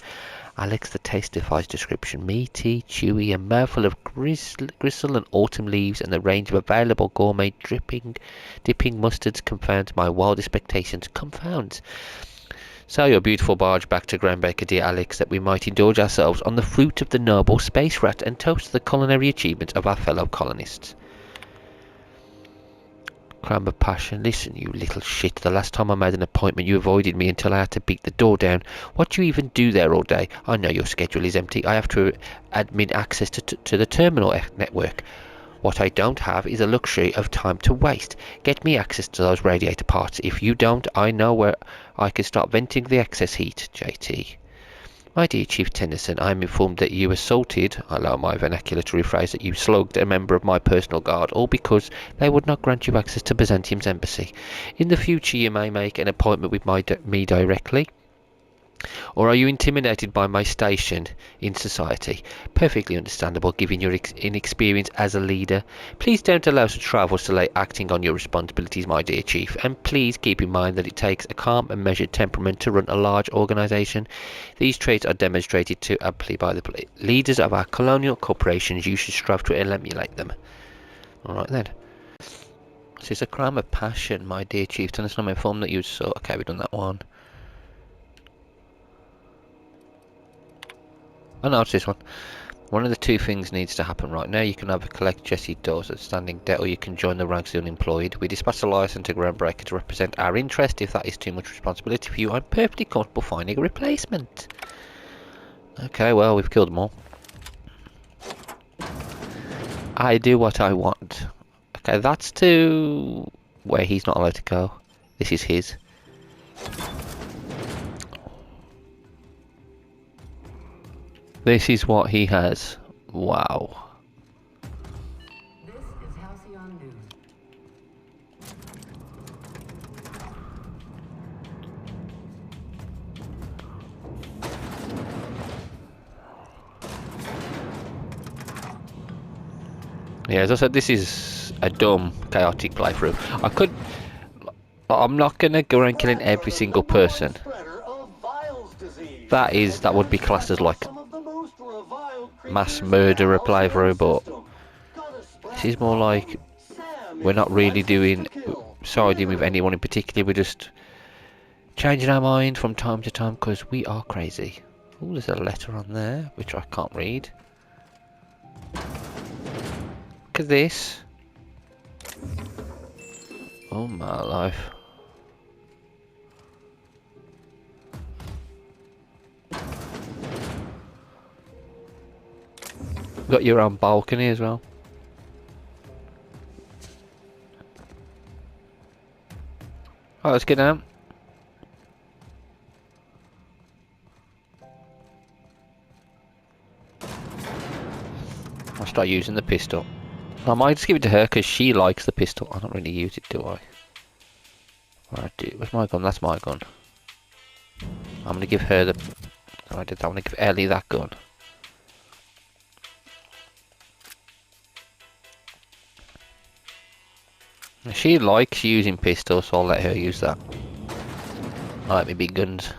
Alex, the taste defies description. Meaty, chewy, a mouthful of gristle and autumn leaves, and the range of available gourmet dipping mustards confounds my wild expectations. Confounds. Sail your beautiful barge back to Groundbreaker, dear Alex, that we might indulge ourselves on the fruit of the noble space rat and toast the culinary achievements of our fellow colonists. Crime of passion. Listen, you little shit. The last time I made an appointment, you avoided me until I had to beat the door down. What do you even do there all day? I know your schedule is empty. I have to admin access to the terminal network. What I don't have is a luxury of time to waste. Get me access to those radiator parts. If you don't, I know where I can start venting the excess heat. JT. My dear Chief Tennyson, I am informed that you assaulted, I allow my vernacular to rephrase, that you slugged a member of my personal guard, all because they would not grant you access to Byzantium's embassy. In the future you may make an appointment with me directly. Or are you intimidated by my station in society? Perfectly understandable, given your inexperience as a leader. Please don't allow such travels to delay acting on your responsibilities, my dear Chief. And please keep in mind that it takes a calm and measured temperament to run a large organisation. These traits are demonstrated too amply by the leaders of our colonial corporations. You should strive to emulate them. Alright then. This is a crime of passion, my dear Chief. I'm informed that you saw... Okay, we've done that one. Oh no, it's this one. One of the two things needs to happen right now. You can either collect Jesse Dawes' outstanding debt, or you can join the ranks of the unemployed. We dispatched a license to Groundbreaker to represent our interest. If that is too much responsibility for you, I'm perfectly comfortable finding a replacement. Okay, well, we've killed them all. I do what I want. Okay, that's to where he's not allowed to go. This is his. This is what he has. Wow. This is Halcyon News. Yeah, as I said, this is a dumb, chaotic playthrough. I'm not gonna go around killing every single person. That would be classed as like mass murderer playthrough, but this is more like we're not really siding with anyone in particular. We're just changing our mind from time to time because we are crazy. Oh, there's a letter on there which I can't read. Look at this. Oh my life. Got your own balcony as well. Alright, let's get down. I'll start using the pistol. I might just give it to her because she likes the pistol. I don't really use it, do I? Where's my gun? That's my gun. I'm gonna give her the... Oh, I did that. I'm gonna give Ellie that gun. She likes using pistols, so I'll let her use that. I like me big guns.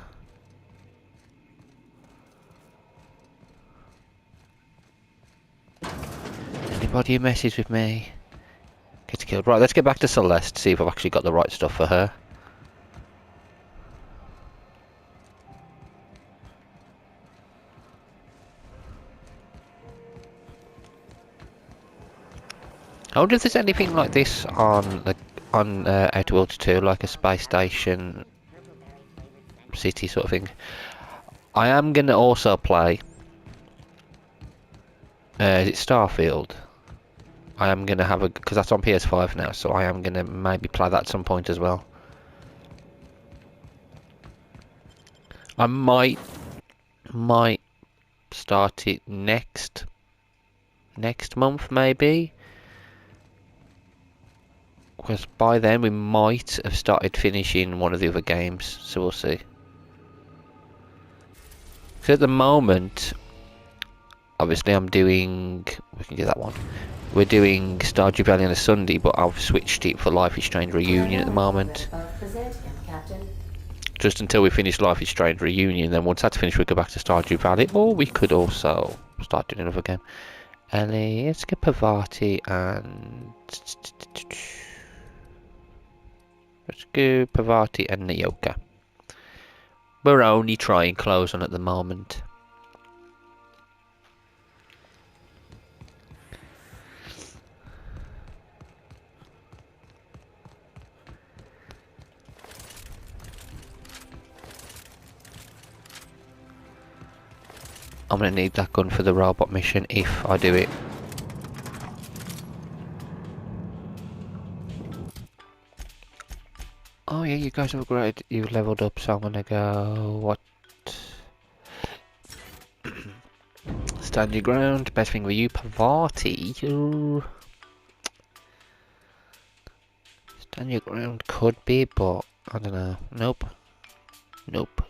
Anybody who messes with me gets killed. Right, let's get back to Celeste, see if I've actually got the right stuff for her. I wonder if there's anything like this on Outer Worlds 2, like a space station city sort of thing. I am going to also play is it Starfield? I am going to have a, because that's on PS5 now, so I am going to maybe play that at some point as well. I might start it next month maybe, because by then we might have started finishing one of the other games, so we'll see. So at the moment, obviously I'm doing, we can do that one. We're doing Stardew Valley on a Sunday, but I've switched it for Life is Strange Reunion at the moment. Just until we finish Life is Strange Reunion, then once that's finished we go back to Stardew Valley, or we could also start doing another game. Ellie, let's get Parvati and... let's go Parvati and Nyoka. We're only trying clothes on at the moment. I'm going to need that gun for the robot mission if I do it. Oh yeah, you guys have upgraded, you've leveled up, so I'm going to go... what? Stand your ground, best thing with you, Parvati. Stand your ground could be, but I don't know. Nope. Nope.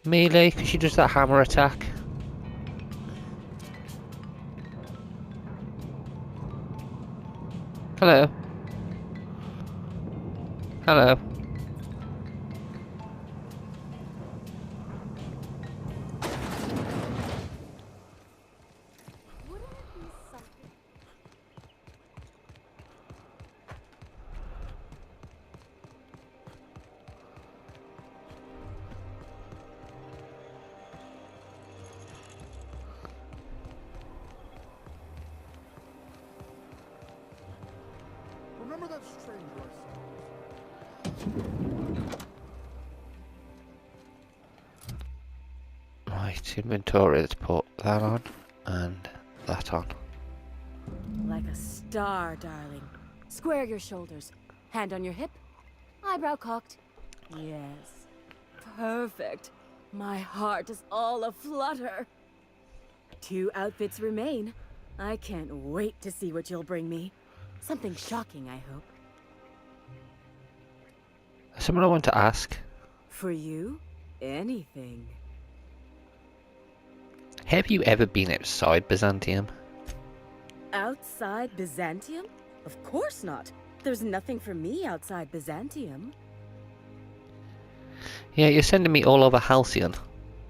Melee, because she does that hammer attack. Hello. Hello. Remember that stranger I saw? Right, inventory, let's put that on and that on. Like a star, darling. Square your shoulders. Hand on your hip. Eyebrow cocked. Yes. Perfect. My heart is all aflutter. 2 outfits remain. I can't wait to see what you'll bring me. Something shocking, I hope. Someone I want to ask. For you? Anything. Have you ever been outside Byzantium? Outside Byzantium? Of course not. There's nothing for me outside Byzantium. Yeah, you're sending me all over Halcyon.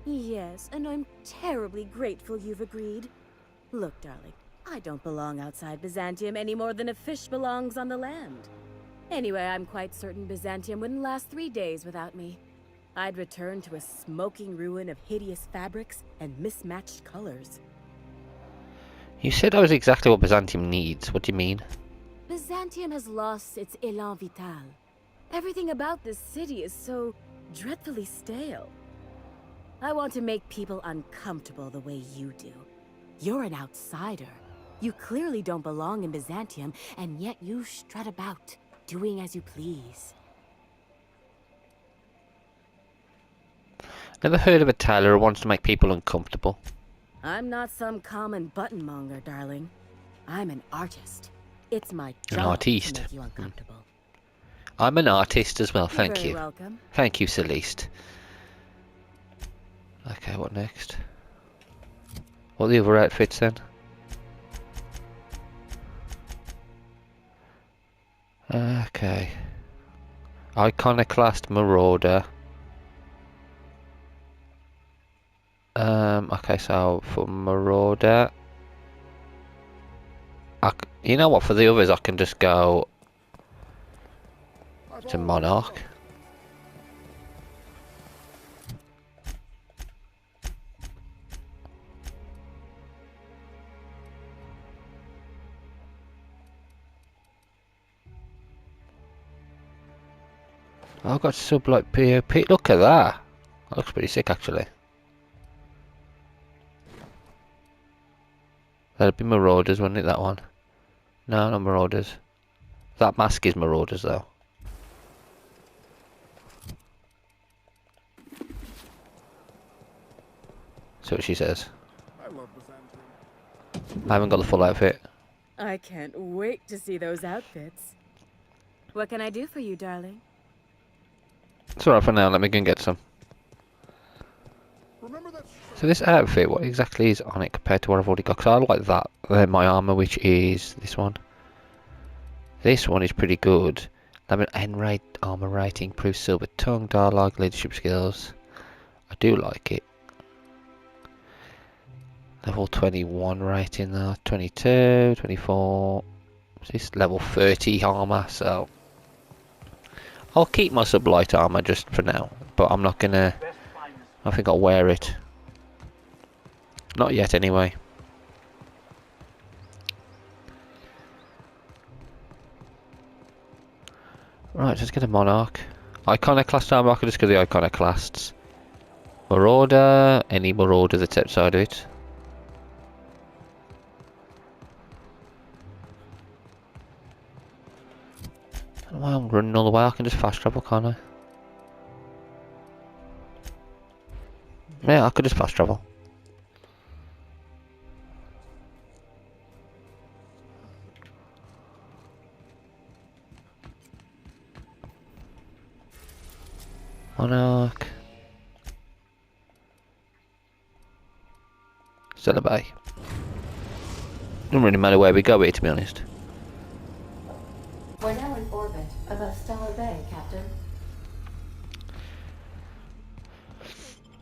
Yes, and I'm terribly grateful you've agreed. Look, darling, I don't belong outside Byzantium any more than a fish belongs on the land. Anyway, I'm quite certain Byzantium wouldn't last 3 days without me. I'd return to a smoking ruin of hideous fabrics and mismatched colors. You said that was exactly what Byzantium needs. What do you mean? Byzantium has lost its élan vital. Everything about this city is so dreadfully stale. I want to make people uncomfortable the way you do. You're an outsider. You clearly don't belong in Byzantium, and yet you strut about, doing as you please. Never heard of a tailor who wants to make people uncomfortable. I'm not some common buttonmonger, darling. I'm an artist. It's my job An artiste. to make you uncomfortable. I'm an artist as well, You're thank very you. welcome. Thank you, Celeste. Okay, what next? What are the other outfits then? Okay. Iconoclast Marauder. Okay, so for Marauder, you know what? For the others, I can just go to Monarch. I've got Sublight POP. Look at that. That looks pretty sick, actually. That'd be Marauders, wouldn't it, that one? No, not Marauders. That mask is Marauders, though. See what she says. I haven't got the full outfit. I can't wait to see those outfits. What can I do for you, darling? It's alright for now, let me go and get some. So this outfit, what exactly is on it compared to what I've already got? Because I like that, my armour, which is this one. This one is pretty good. Lemon N-rate armour rating, improves silver tongue, dialogue, leadership skills. I do like it. Level 21 rating though, 22, 24. This is level 30 armour, so I'll keep my sublight armour just for now, but I'm not gonna. I think I'll wear it. Not yet, anyway. Right, let's get a Monarch. Iconoclast armour, I could just get the Iconoclasts. Marauder, any Marauder that's outside of it. Well, I'm running all the way, I can just fast travel, can't I? Yeah, I could just fast travel. Monarch. Stellar Bay. Doesn't really matter where we go here, to be honest. We're now in orbit above Stellar Bay, Captain.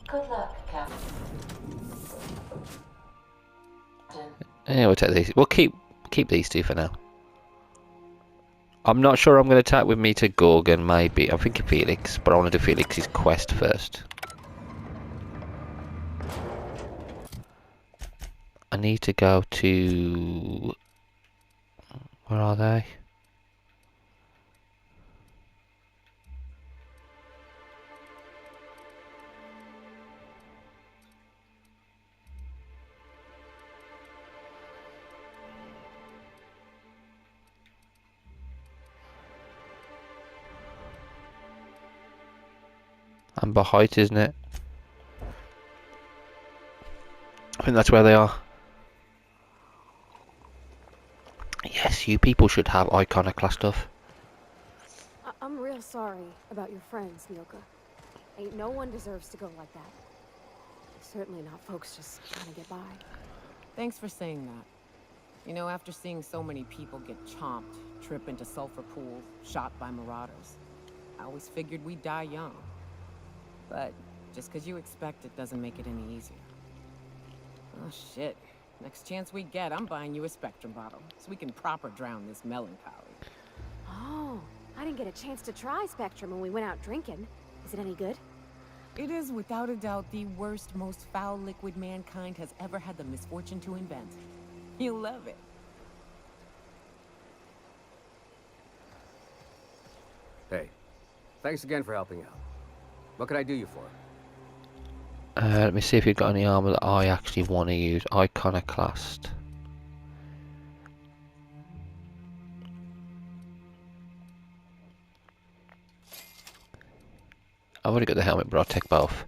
Good luck, Captain. Yeah, we'll take these. We'll keep these two for now. I'm not sure I'm going to attack with me to Gorgon, maybe. I'm thinking Felix, but I want to do Felix's quest first. I need to go to... Where are they? Amber Height, isn't it? I think that's where they are. Yes, you people should have Iconoclast stuff. I'm real sorry about your friends, Milka. Ain't no one deserves to go like that. Certainly not folks just trying to get by. Thanks for saying that. You know, after seeing so many people get chomped, trip into sulfur pools, shot by marauders, I always figured we'd die young. But just because you expect it doesn't make it any easier. Oh shit. Next chance we get, I'm buying you a Spectrum bottle, so we can proper drown this melancholy. Oh, I didn't get a chance to try Spectrum when we went out drinking. Is it any good? It is without a doubt the worst, most foul liquid mankind has ever had the misfortune to invent. You'll love it. Hey, thanks again for helping out. What can I do you for? Let me see if you've got any armour that I actually want to use. Iconoclast. I've already got the helmet, but I'll take both.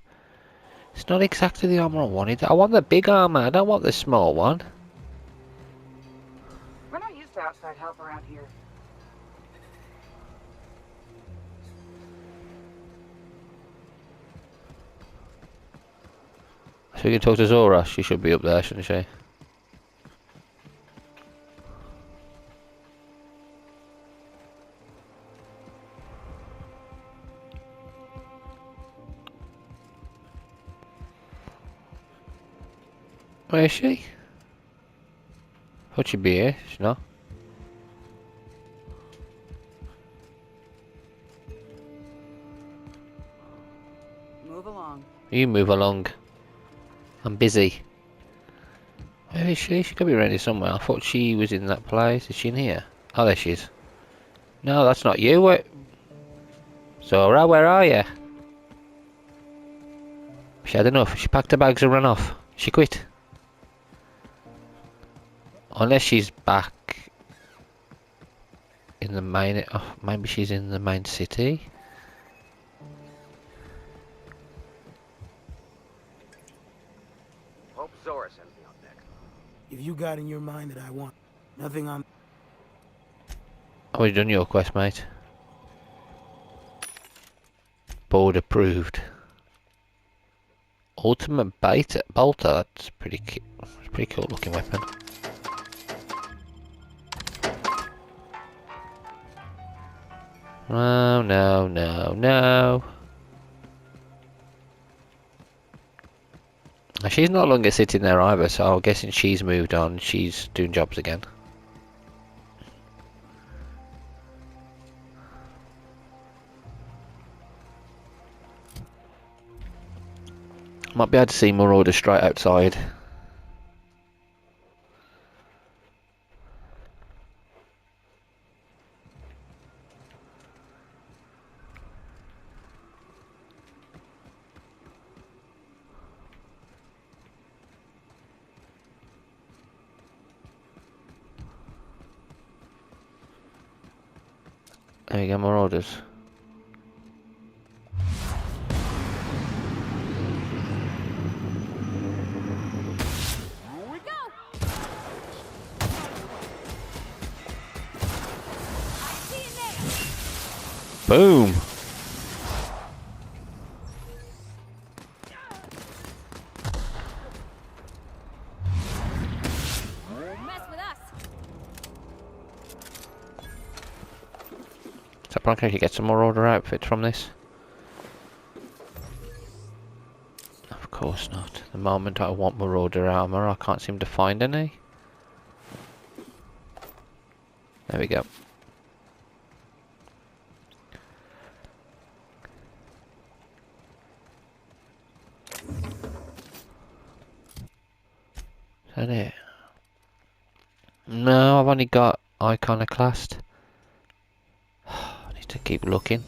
It's not exactly the armour I wanted. I want the big armour. I don't want the small one. We're not used to outside help around here. So we can talk to Zora. She should be up there, shouldn't she? Where is she? Thought she'd be here. She's not. Move along. You move along. I'm busy. Where is she? She could be around here somewhere. I thought she was in that place. Is she in here? Oh, there she is. No, that's not you. Where? Zora, where are you? She had enough. She packed her bags and ran off. She quit. Unless she's back in the main... Oh, maybe she's in the main city. Hope Zora sends me on next. If you got in your mind that I want nothing on... Oh, you done your quest, mate. Board approved. Ultimate beta bolter. That's pretty cool looking weapon. No, no, no, no. Now, she's no longer sitting there either, so I'm guessing she's moved on. She's doing jobs again. Might be able to see more orders straight outside. There you go, more orders. Boom! So Bronco, you get some more order outfits from this? Of course not. The moment I want more order armor, I can't seem to find any. There we go. Is that it? No, I've only got iconoclast. I need to keep looking.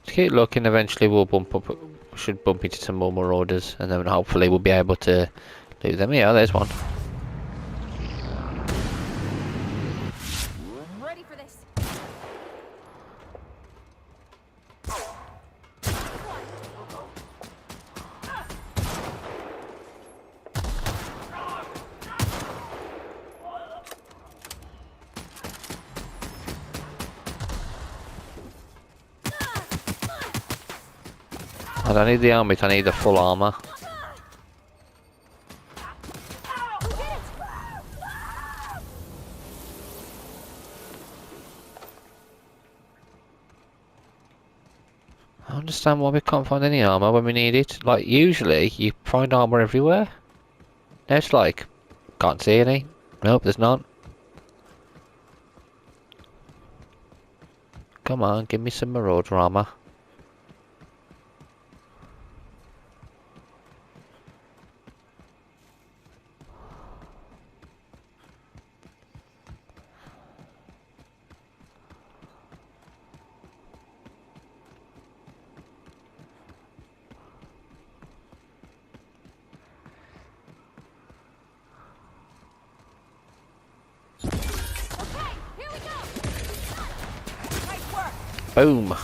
Keep looking, eventually we'll should bump into some more orders, and then hopefully we'll be able to do them. Yeah, there's one. Ready for this. I don't need the helmet, I need the full armor. I understand why we can't find any armor when we need it. Like, usually you find armor everywhere. Now it's like, can't see any. Nope, there's none. Come on, give me some marauder armor. Boom.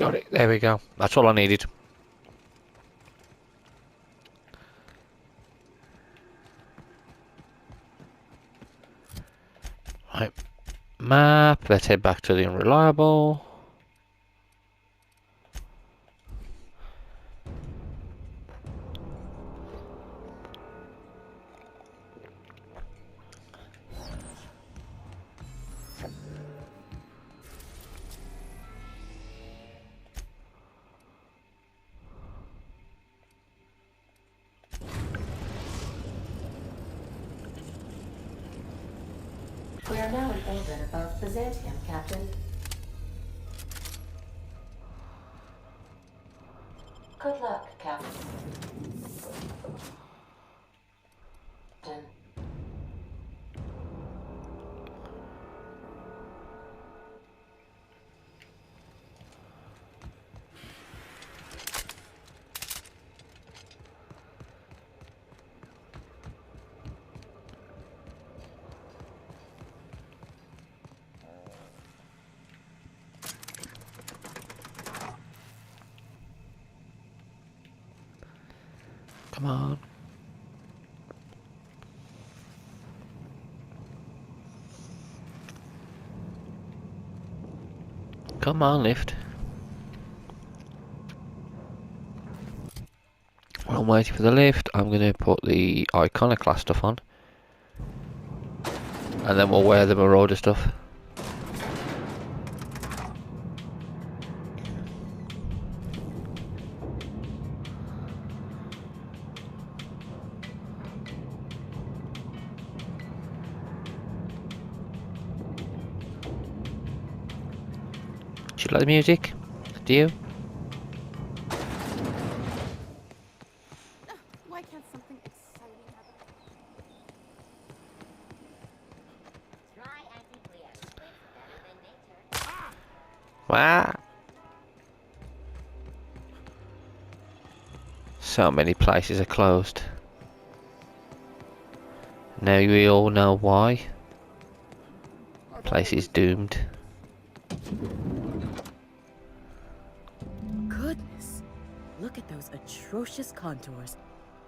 Got it. There we go. That's all I needed. Right. Map. Let's head back to the Unreliable. We are now in orbit above Byzantium, Captain. Good luck, Captain. Come on. Come on, lift. While I'm waiting for the lift, I'm going to put the Iconoclast stuff on. And then we'll wear the Marauder stuff. Do you like the music? Do you? Why can't something exciting happen? Wow. So many places are closed. Now we all know why. Place is doomed. Goodness, look at those atrocious contours.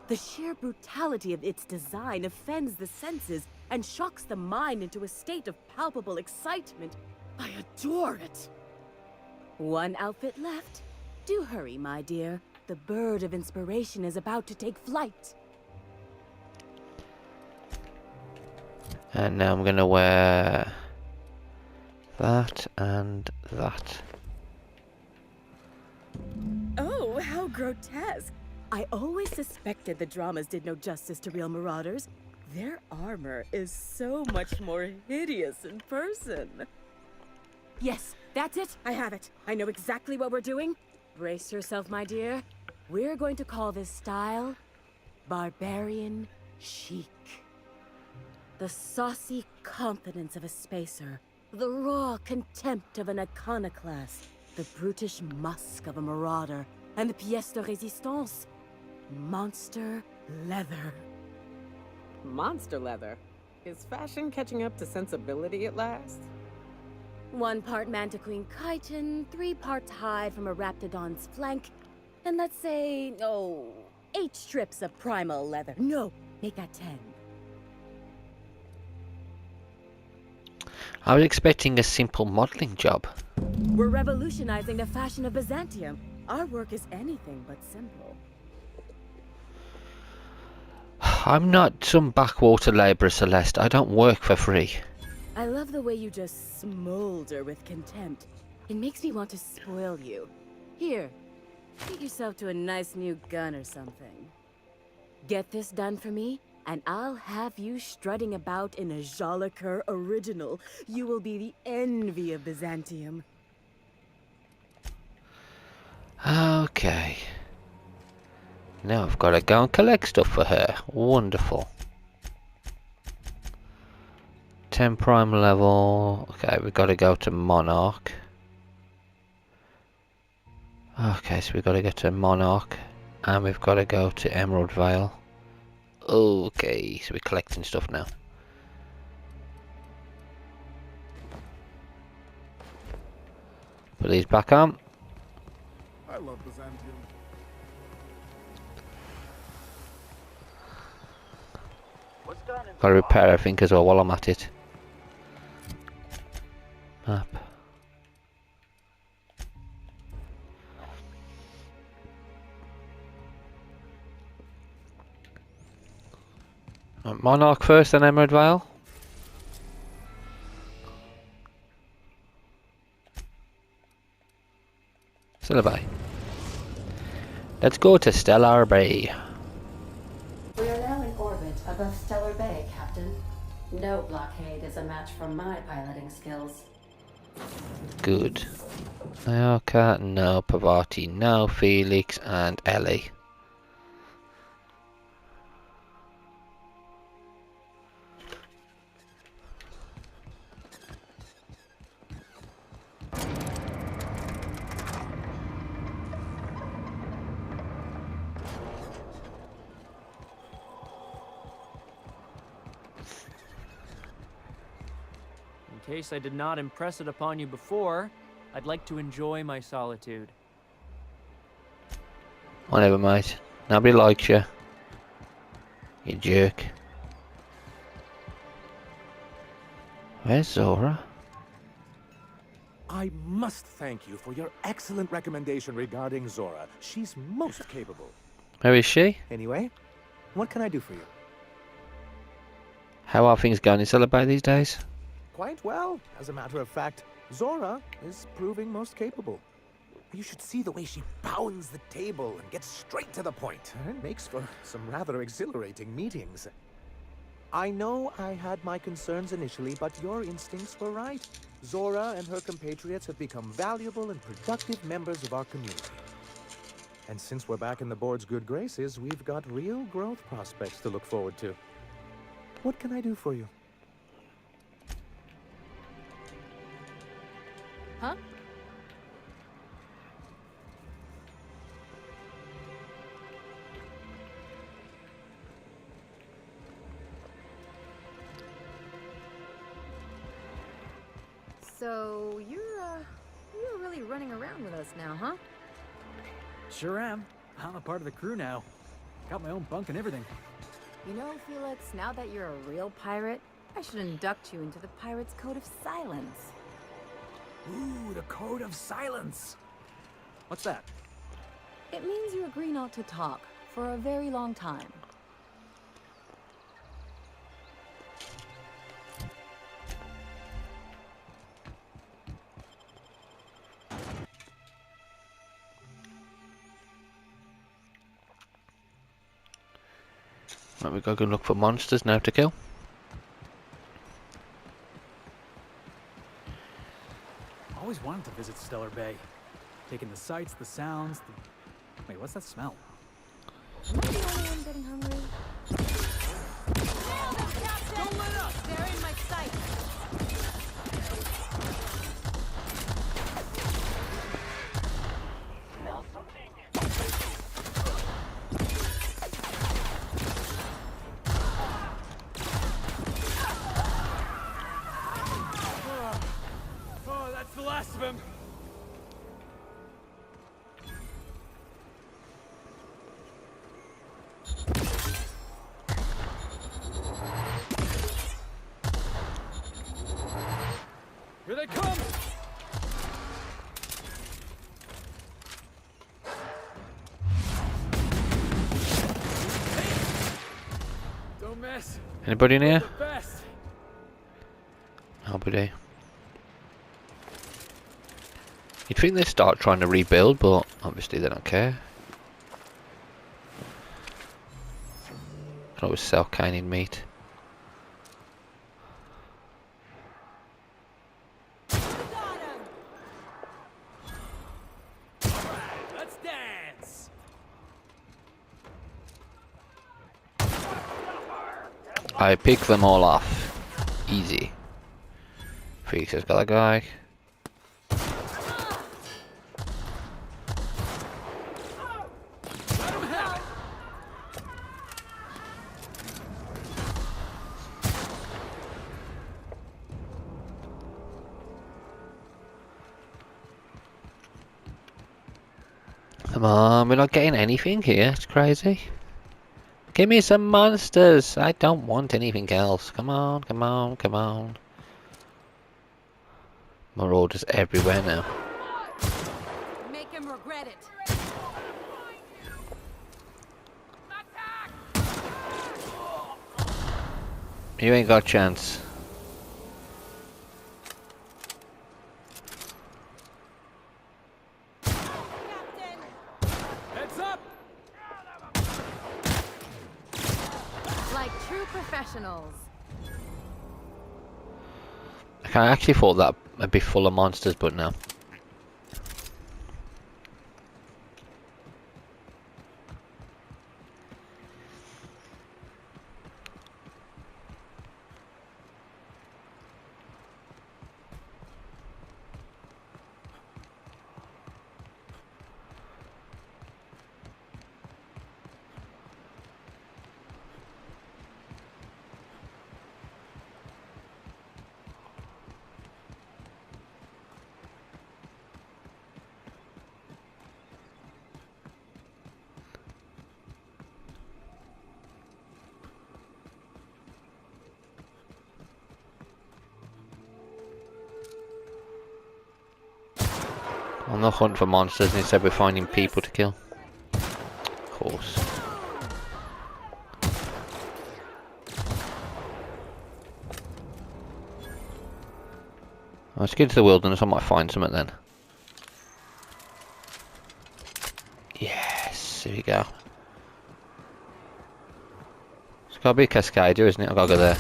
The sheer brutality of its design offends the senses and shocks the mind into a state of palpable excitement. I adore it. One outfit left. Do hurry, my dear. The bird of inspiration is about to take flight. And now I'm gonna wear that and that. Oh, how grotesque. I always suspected the dramas did no justice to real marauders. Their armor is so much more hideous in person. Yes, that's it. I have it. I know exactly what we're doing. Brace yourself, my dear. We're going to call this style Barbarian Chic. The saucy confidence of a spacer. The raw contempt of an iconoclast. The brutish musk of a marauder. And the pièce de résistance. Monster leather. Monster leather? Is fashion catching up to sensibility at last? 1 part Mantiqueen chitin, 3 parts hide from a raptidon's flank, and let's say, 8 strips of primal leather. No, make that 10. I was expecting a simple modelling job. We're revolutionizing the fashion of Byzantium. Our work is anything but simple. I'm not some backwater labourer, Celeste. I don't work for free. I love the way you just smolder with contempt. It makes me want to spoil you. Here, treat yourself to a nice new gun or something. Get this done for me, and I'll have you strutting about in a Jolicoeur original. You will be the envy of Byzantium. Okay. Now I've got to go and collect stuff for her. Wonderful. 10 prime level. Okay, we've got to go to Monarch. Okay, so we've got to go to Monarch. And we've got to go to Emerald Vale. Okay, so we're collecting stuff now. Put these back on. I love Byzantium. Gotta repair everything as well while I'm at it. Map. Monarch first, then Emerald Vale. Stellar Bay. Let's go to Stellar Bay. We are now in orbit above Stellar Bay, Captain. No blockade is a match for my piloting skills. Good. Iorca, no. Parvati, no. Felix and Ellie. In case I did not impress it upon you before, I'd like to enjoy my solitude. Whatever, mate. Nobody likes you. You jerk. Where's Zora? I must thank you for your excellent recommendation regarding Zora. She's most capable. Where is she? Anyway, what can I do for you? How are things going in Stellar Bay these days? Quite well. As a matter of fact, Zora is proving most capable. You should see the way she pounds the table and gets straight to the point. It makes for some rather exhilarating meetings. I know I had my concerns initially, but your instincts were right. Zora and her compatriots have become valuable and productive members of our community. And since we're back in the board's good graces, we've got real growth prospects to look forward to. What can I do for you? Huh? So, you're really running around with us now, huh? Sure am. I'm a part of the crew now. Got my own bunk and everything. You know, Felix, now that you're a real pirate, I should induct you into the Pirates' Code of Silence. Ooh, the Code of Silence. What's that? It means you agree not to talk for a very long time. Right, we gotta go look for monsters now to kill. Always wanted to visit Stellar Bay. Taking the sights, the sounds, Wait, what's that smell? Am I the only one getting hungry? Don't let up! They're in my sight! Smell something. Oh, that's the last of him. Here they come! Don't miss. Anybody in here? The best. Nobody. You'd think they'd start trying to rebuild, but obviously they don't care. Can always sell canid meat. Let's dance. I pick them all off. Easy. Felix has got a guy. Come on, we're not getting anything here. It's crazy. Give me some monsters. I don't want anything else. Come on, come on, come on. Marauders everywhere now. Make him regret it. You ain't got a chance. Heads up! Like true professionals. I actually thought that would be full of monsters, but no. I'm not hunting for monsters, instead we're finding people to kill. Of course. Let's get to the wilderness, I might find something then. Yes, here we go. It's gotta be a cascader, isn't it? I've gotta go there.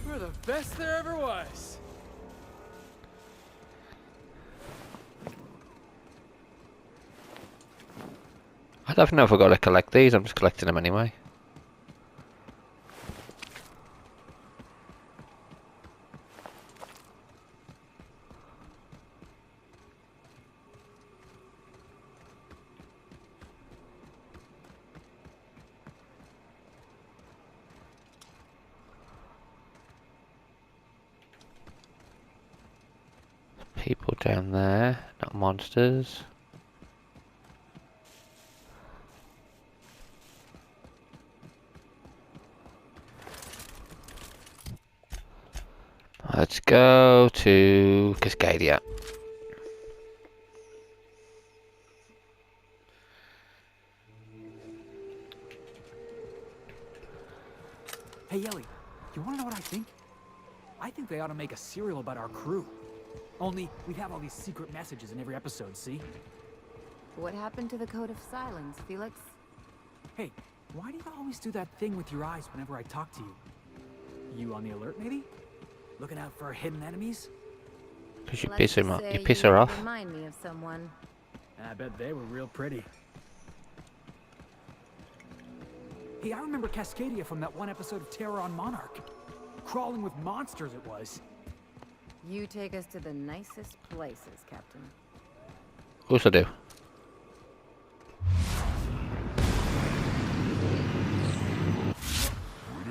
We're the best there ever was. I don't know if I've got to collect these, I'm just collecting them anyway. People down there, not monsters. Let's go to Cascadia. Hey, Ellie, you wanna know what I think? I think they ought to make a serial about our crew. Only, we'd have all these secret messages in every episode, see? What happened to the Code of Silence, Felix? Hey, why do you always do that thing with your eyes whenever I talk to you? You on the alert, maybe? Looking out for hidden enemies? Because you Let's piss him just off. say You piss her off. Remind me of someone. I bet they were real pretty. Hey, I remember Cascadia from that one episode of Terror on Monarch. Crawling with monsters it was. You take us to the nicest places, Captain. Of course I do.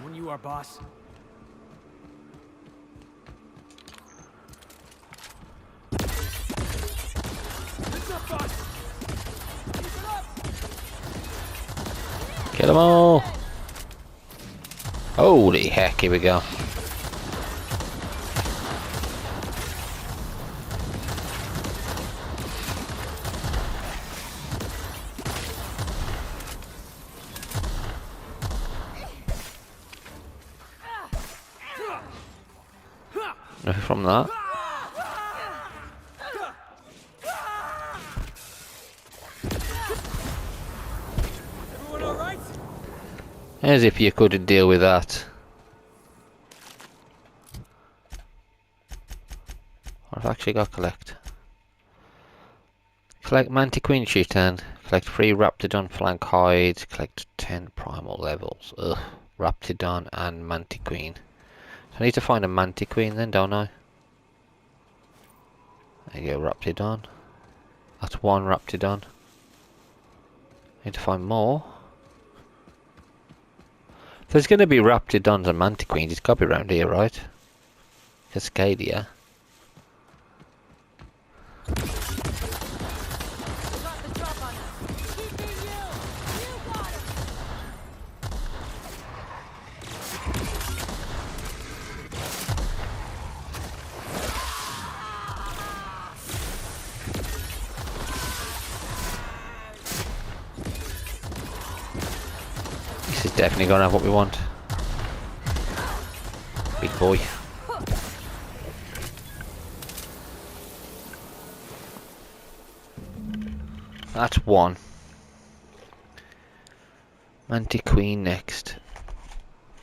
When you are boss. Kill them all! Holy heck, here we go. Nothing from that. Everyone all right? As if you couldn't deal with that. I've actually got collect. Collect Mantiqueen Chitin. Collect 3 Raptidon flank hides. Collect 10 primal levels. Ugh. Raptidon and Mantiqueen. So I need to find a Mantiqueen then, don't I? There you go, Raptidon. That's 1 Raptidon. Need to find more. If there's going to be Raptidons and Mantiqueens, it's got to be around here, right? Cascadia. This is definitely going to have what we want. Big boy. That's one. Mantiqueen next.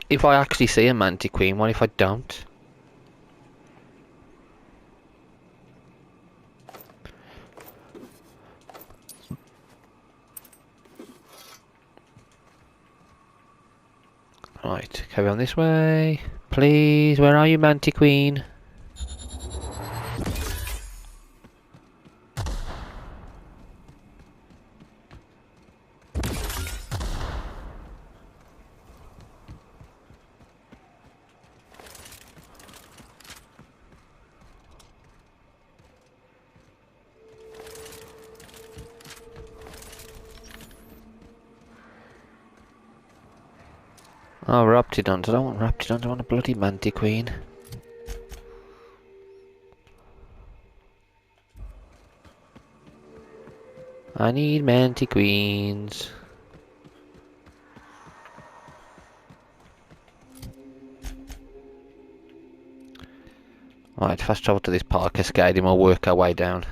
If I actually see a Mantiqueen, what if I don't? Right, carry on this way. Please, where are you, Mantiqueen? Oh, Raptidons. I don't want Raptidons, I want a bloody Mantiqueen. I need Mantiqueens. Right, fast travel to this park cascade and we'll work our way down.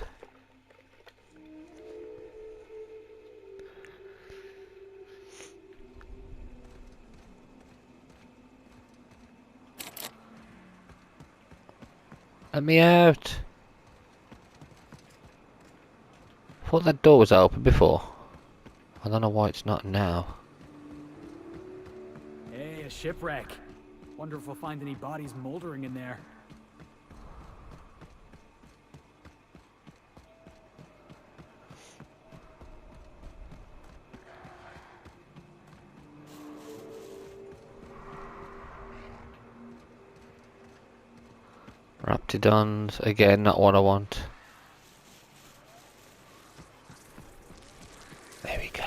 Let me out! I thought that door was open before. I don't know why it's not now. Hey, a shipwreck. Wonder if we'll find any bodies moldering in there. Raptidons, again, not what I want. There we go.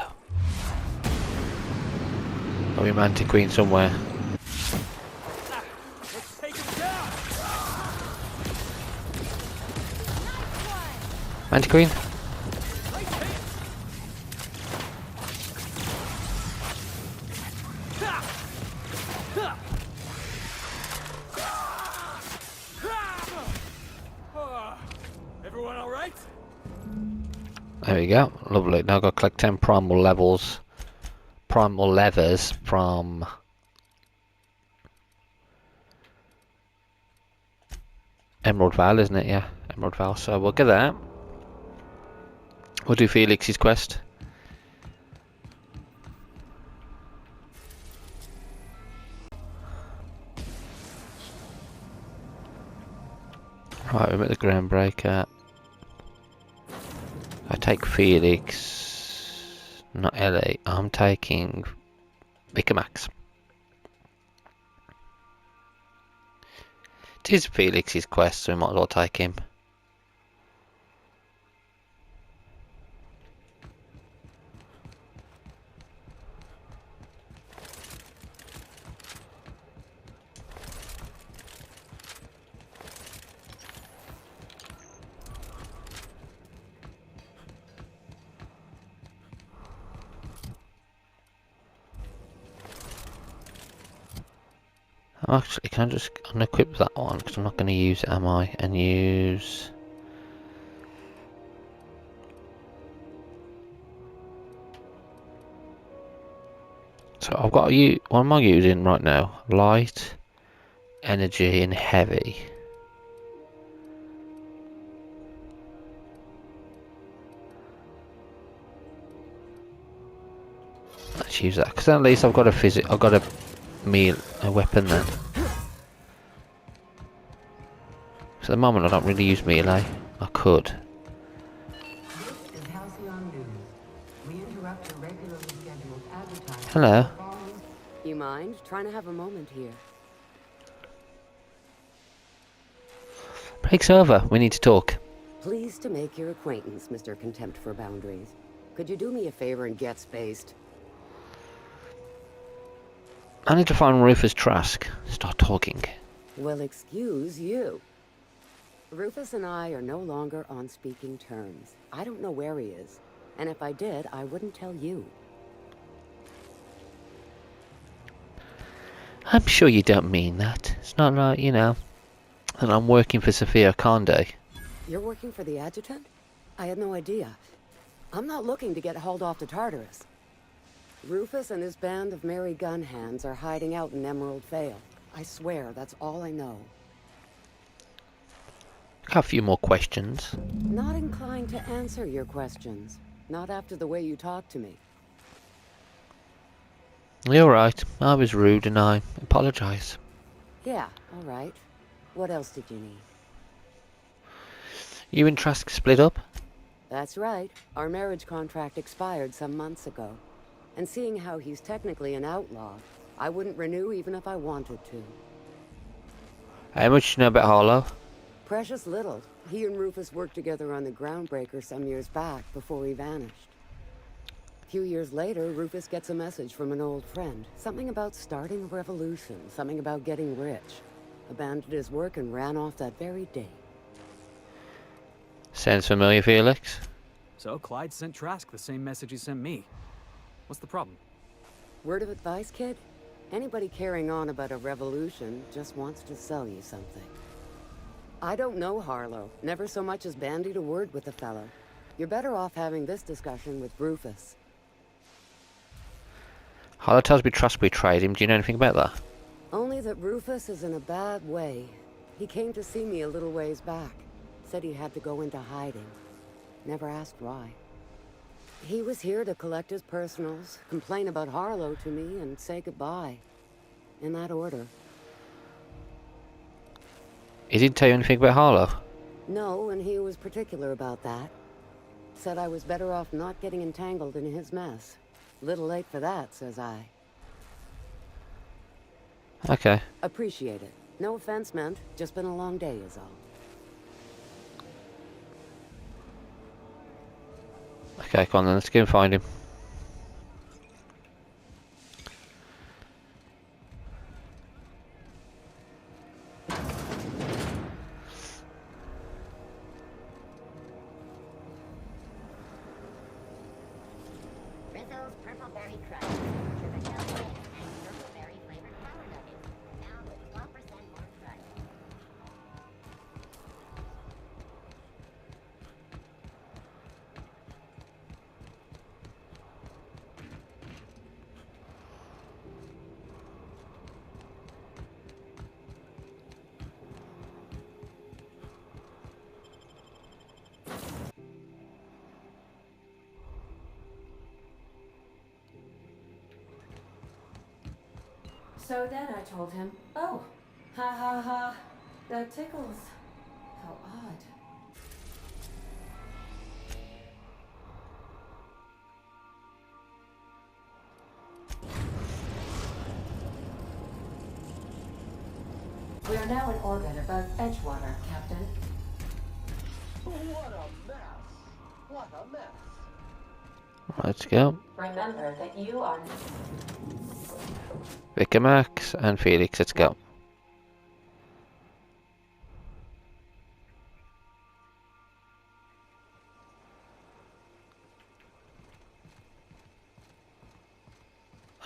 Got a Mantiqueen somewhere. Mantiqueen? Everyone all right? There we go. Lovely. Now I've got to collect 10 primal levels. Primal levers from... Emerald Vale, isn't it? Yeah, Emerald Vale. So we'll get that. We'll do Felix's quest. Right, we're at the Groundbreaker. I take Felix, not Ellie. I'm taking Vicar Max. It is Felix's quest, so we might as well take him. Actually, can I just unequip that one because I'm not going to use it, am I? And use... So I've got what am I using right now? Light, energy, and heavy. Let's use that because at least I've got a weapon then. So at the moment I don't really use melee. I could. This is Halcyon News. We interrupt your regular Hello. You mind? Trying to have a moment here. Break's over. We need to talk. Pleased to make your acquaintance, Mr. Contempt for Boundaries. Could you do me a favor and get spaced? I need to find Rufus Trask. Start talking. Well, excuse you. Rufus and I are no longer on speaking terms. I don't know where he is. And if I did, I wouldn't tell you. I'm sure you don't mean that. It's not like, you know, that I'm working for Sophia Conde. You're working for the adjutant? I had no idea. I'm not looking to get hauled off to Tartarus. Rufus and his band of merry gun hands are hiding out in Emerald Vale. I swear, that's all I know. Got a few more questions. Not inclined to answer your questions. Not after the way you talk to me. You're right. I was rude and I apologise. Yeah, all right. What else did you need? You and Trask split up? That's right. Our marriage contract expired some months ago. And seeing how he's technically an outlaw, I wouldn't renew even if I wanted to. How much do you know about Harlow? Precious little. He and Rufus worked together on the Groundbreaker some years back before he vanished. A few years later, Rufus gets a message from an old friend. Something about starting a revolution, something about getting rich. Abandoned his work and ran off that very day. Sounds familiar, Felix? So Clyde sent Trask the same message he sent me. What's the problem? Word of advice, kid? Anybody carrying on about a revolution just wants to sell you something. I don't know Harlow. Never so much as bandied a word with the fellow. You're better off having this discussion with Rufus. Harlow tells me Trask betrayed him. Do you know anything about that? Only that Rufus is in a bad way. He came to see me a little ways back. Said he had to go into hiding. Never asked why. He was here to collect his personals, complain about Harlow to me, and say goodbye. In that order. He didn't tell you anything about Harlow? No, and he was particular about that. Said I was better off not getting entangled in his mess. Little late for that, says I. Okay. Appreciate it. No offense meant. Just been a long day is all. Okay, come on then. Let's go and find him. Rizzo's Purple Berry Crunch. Sugar Jelly and Purple Berry flavored power nuggets. Now with 12% more crunch. So then I told him, oh, ha ha ha, that tickles. How odd. We are now in orbit above Edgewater, Captain. What a mess! What a mess! Let's go. Remember that you are... Vicar Max and Felix, let's go.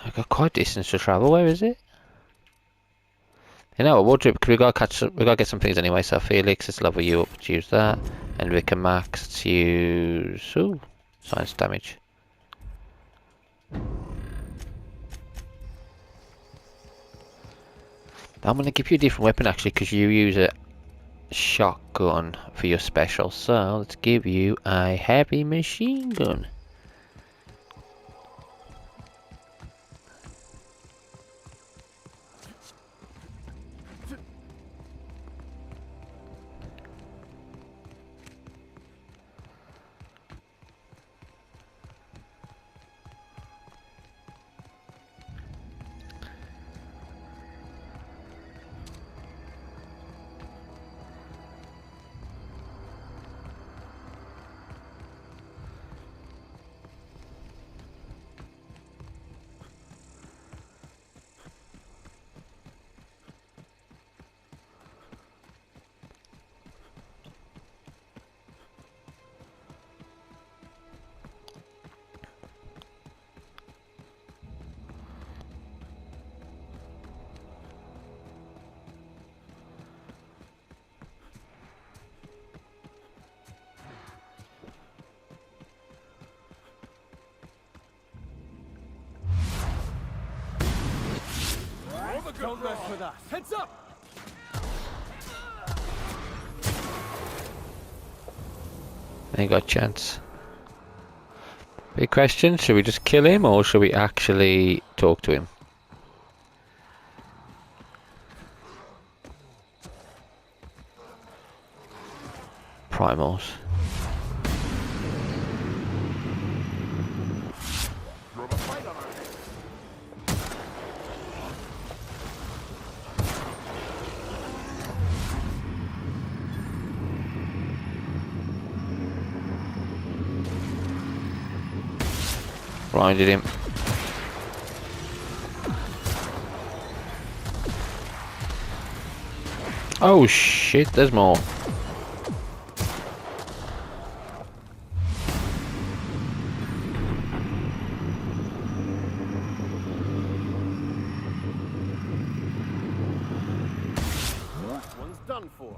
I've got quite a distance to travel. Where is it? You know what, we'll we gotta get some things anyway. So Felix, let's level you up. Let's use that. And Vicar Max, let's use science damage. I'm going to give you a different weapon actually because you use a shotgun for your special. So let's give you a heavy machine gun. Don't mess with us. Heads up! Ain't got a chance. Big question, should we just kill him or should we actually talk to him? Primals. Blinded him. Oh shit, there's more. One's done for.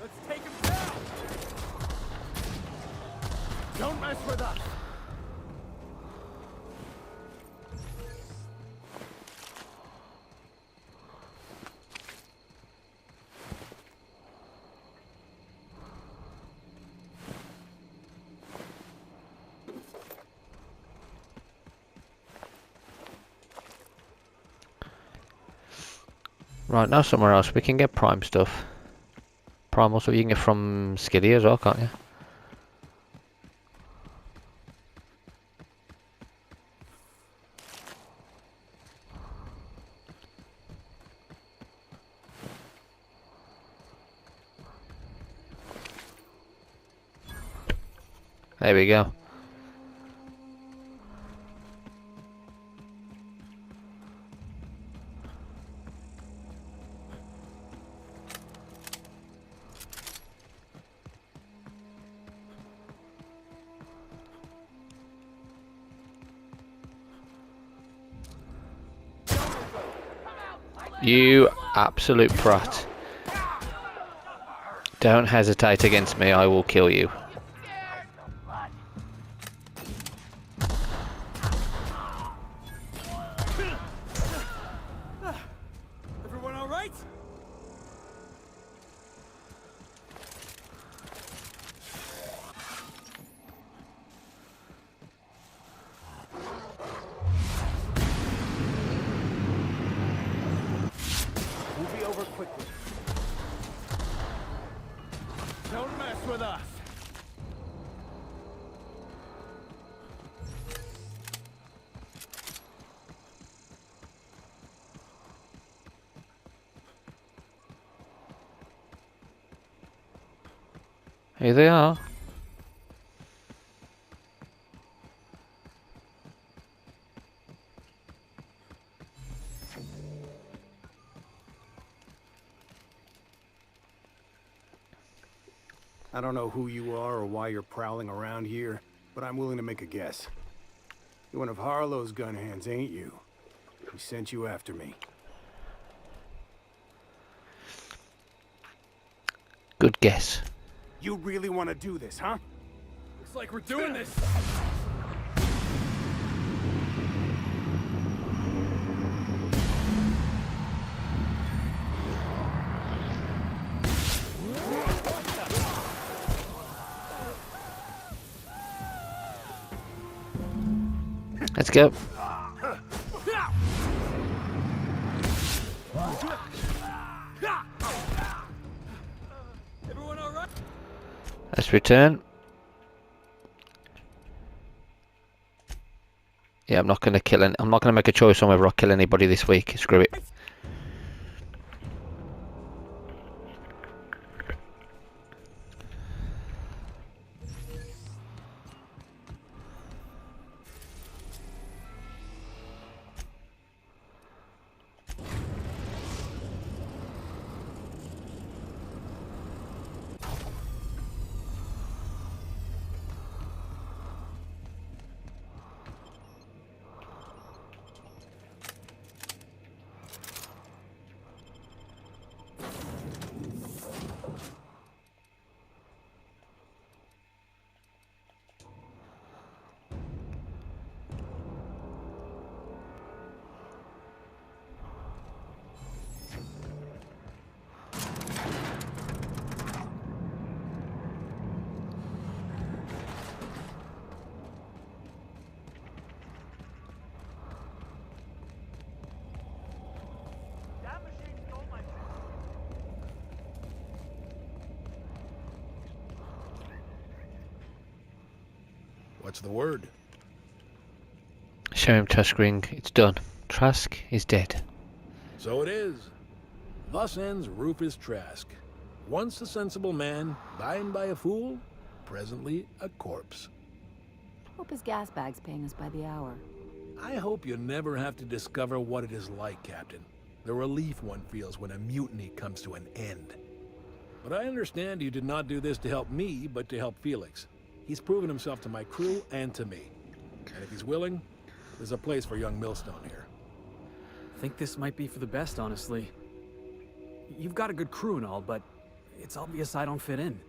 Let's take him down! Don't mess with us! Right, now somewhere else we can get prime stuff. Primal stuff you can get from Skiddy as well, can't you? There we go. You absolute prat. Don't hesitate against me, I will kill you. Everyone all right? We'll be over quickly. Don't mess with us. Here they are. I don't know who you are or why you're prowling around here, but I'm willing to make a guess. You're one of Harlow's gun hands, ain't you? He sent you after me. Good guess. You really want to do this, huh? Looks like we're doing this. Let's go. Everyone all right? Let's return. Yeah, I'm not going to kill I'm not going to make a choice on whether I kill anybody this week. Screw it. What's the word? Show him Trask ring. It's done. Trask is dead. So it is. Thus ends Rufus Trask. Once a sensible man, by and by a fool, presently a corpse. Hope his gas bag's paying us by the hour. I hope you never have to discover what it is like, Captain. The relief one feels when a mutiny comes to an end. But I understand you did not do this to help me, but to help Felix. He's proven himself to my crew and to me. And if he's willing, there's a place for young Millstone here. I think this might be for the best, honestly. You've got a good crew and all, but it's obvious I don't fit in.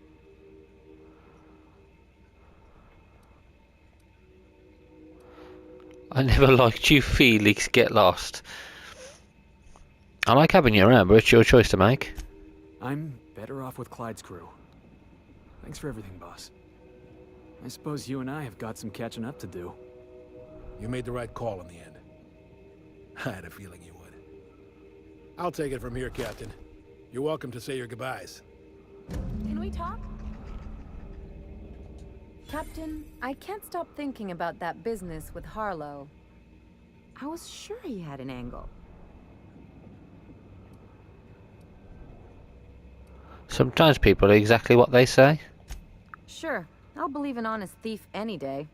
I never liked you, Felix. Get lost. I like having you around, but it's your choice to make. I'm better off with Clyde's crew. Thanks for everything, boss. I suppose you and I have got some catching up to do. You made the right call in the end. I had a feeling you would. I'll take it from here, Captain. You're welcome to say your goodbyes. Can we talk? Captain, I can't stop thinking about that business with Harlow. I was sure he had an angle. Sometimes people are exactly what they say. Sure, I'll believe an honest thief any day.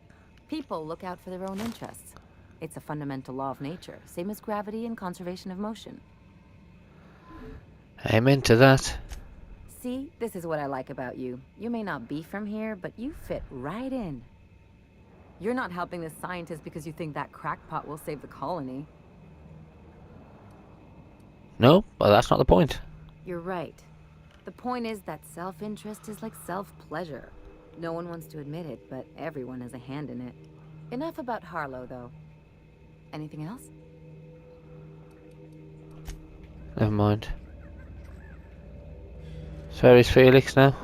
People look out for their own interests. It's a fundamental law of nature, same as gravity and conservation of motion. Amen to that. See, this is what I like about you. You may not be from here, but you fit right in. You're not helping this scientist because you think that crackpot will save the colony. No, well, that's not the point. You're right. The point is that self-interest is like self-pleasure. No one wants to admit it, but everyone has a hand in it. Enough about Harlow, though. Anything else? Never mind. So where is Felix now?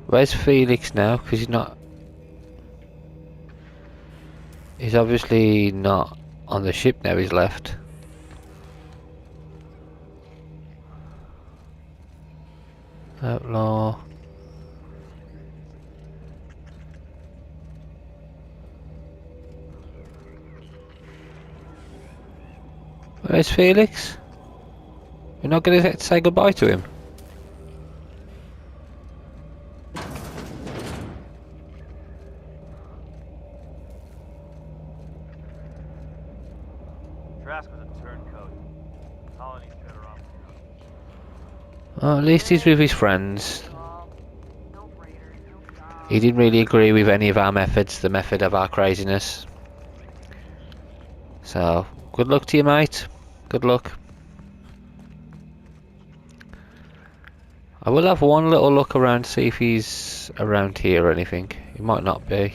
Where's Felix now? Because he's not... He's obviously not on the ship now, he's left. Outlaw. Where's Felix? You're not going to say goodbye to him? Trask was a turncoat. Colony's better off. Well, at least he's with his friends. He didn't really agree with any of our methods, the method of our craziness. So, good luck to you, mate. Good luck. I will have one little look around, see if he's around here or anything. He might not be.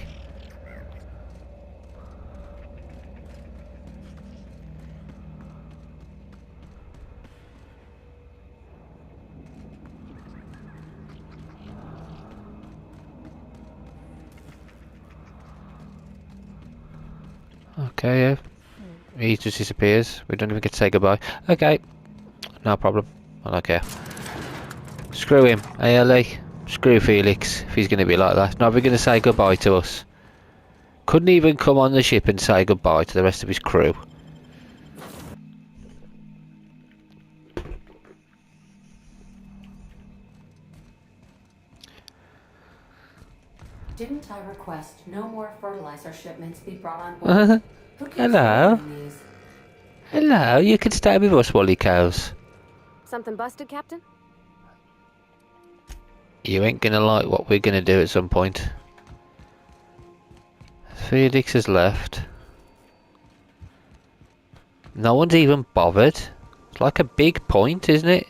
Okay, yeah. He just disappears. We don't even get to say goodbye. Okay. No problem. I don't care. Screw him. Hey, Ellie. Screw Felix, if he's going to be like that. Not even going to say goodbye to us. Couldn't even come on the ship and say goodbye to the rest of his crew. Didn't I request no more fertilizer shipments be brought on board? Who keeps Hello. ordering these? Hello, you can stay with us, Wally Cows. Something busted, Captain? You ain't gonna like what we're gonna do at some point. Felix has left. No one's even bothered. It's like a big point, isn't it?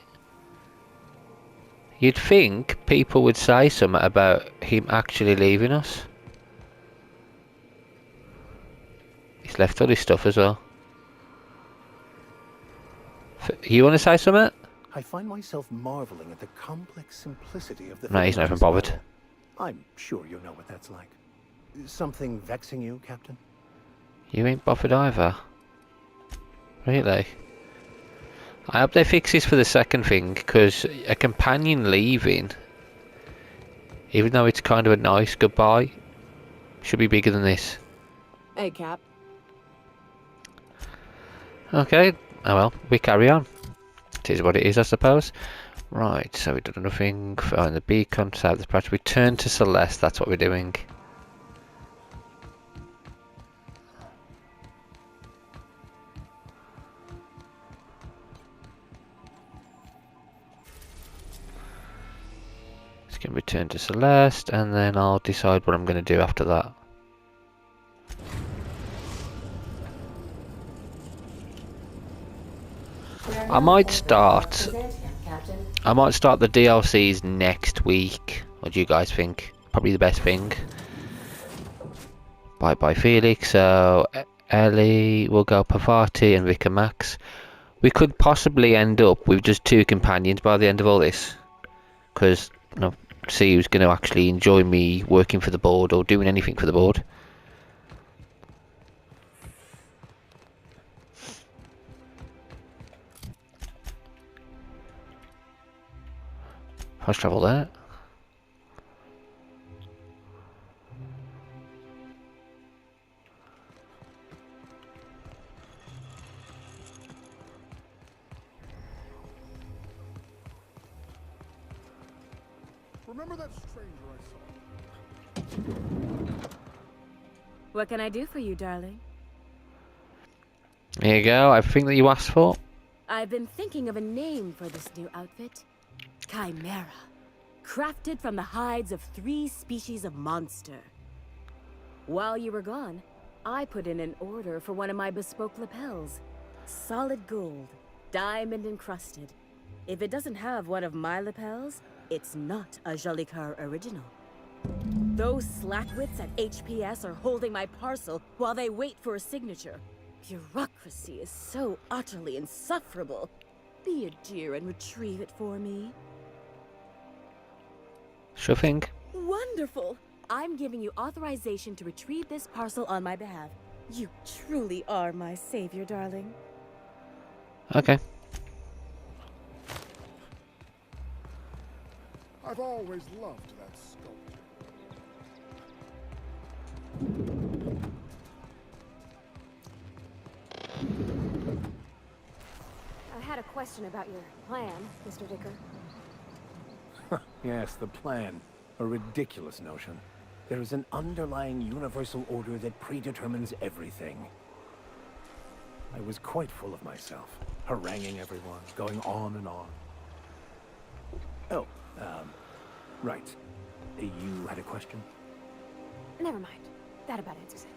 You'd think people would say something about him actually leaving us. He's left all his stuff as well. You want to say something? I find myself marveling at the complex simplicity of the... No, he's not even bothered. I'm sure you know what that's like. Something vexing you, Captain? You ain't bothered either. Really? I hope they fix this for the second thing, because a companion leaving Even though it's kind of a nice goodbye, should be bigger than this. Hey, Cap. Okay, oh well, we carry on. It is what it is, I suppose. Right, so we've done nothing. Find the beacon, save the patch. Return to Celeste, that's what we're doing. It's going to return to Celeste, and then I'll decide what I'm going to do after that. I might start the DLCs next week. What do you guys think? Probably the best thing. Bye Felix. So Ellie will go Pavati and Vicar Max. We could possibly end up with just 2 companions by the end of all this, because you know, see who's going to actually enjoy me working for the board or doing anything for the board. Fast travel there. Remember that stranger I saw? What can I do for you, darling? Here you go, everything that you asked for. I've been thinking of a name for this new outfit. Chimera. Crafted from the hides of 3 species of monster. While you were gone, I put in an order for one of my bespoke lapels. Solid gold, diamond encrusted. If it doesn't have one of my lapels, it's not a Jolicoeur original. Those slackwits at HPS are holding my parcel while they wait for a signature. Bureaucracy is so utterly insufferable. Be a dear and retrieve it for me. Sure thing. Wonderful! I'm giving you authorization to retrieve this parcel on my behalf. You truly are my savior, darling. Okay. I've always loved that sculpture. I had a question about your plan, Mr. Dicker. Yes, the plan. A ridiculous notion. There is an underlying universal order that predetermines everything. I was quite full of myself, haranguing everyone, going on and on. Oh, right. You had a question? Never mind. That about answers it.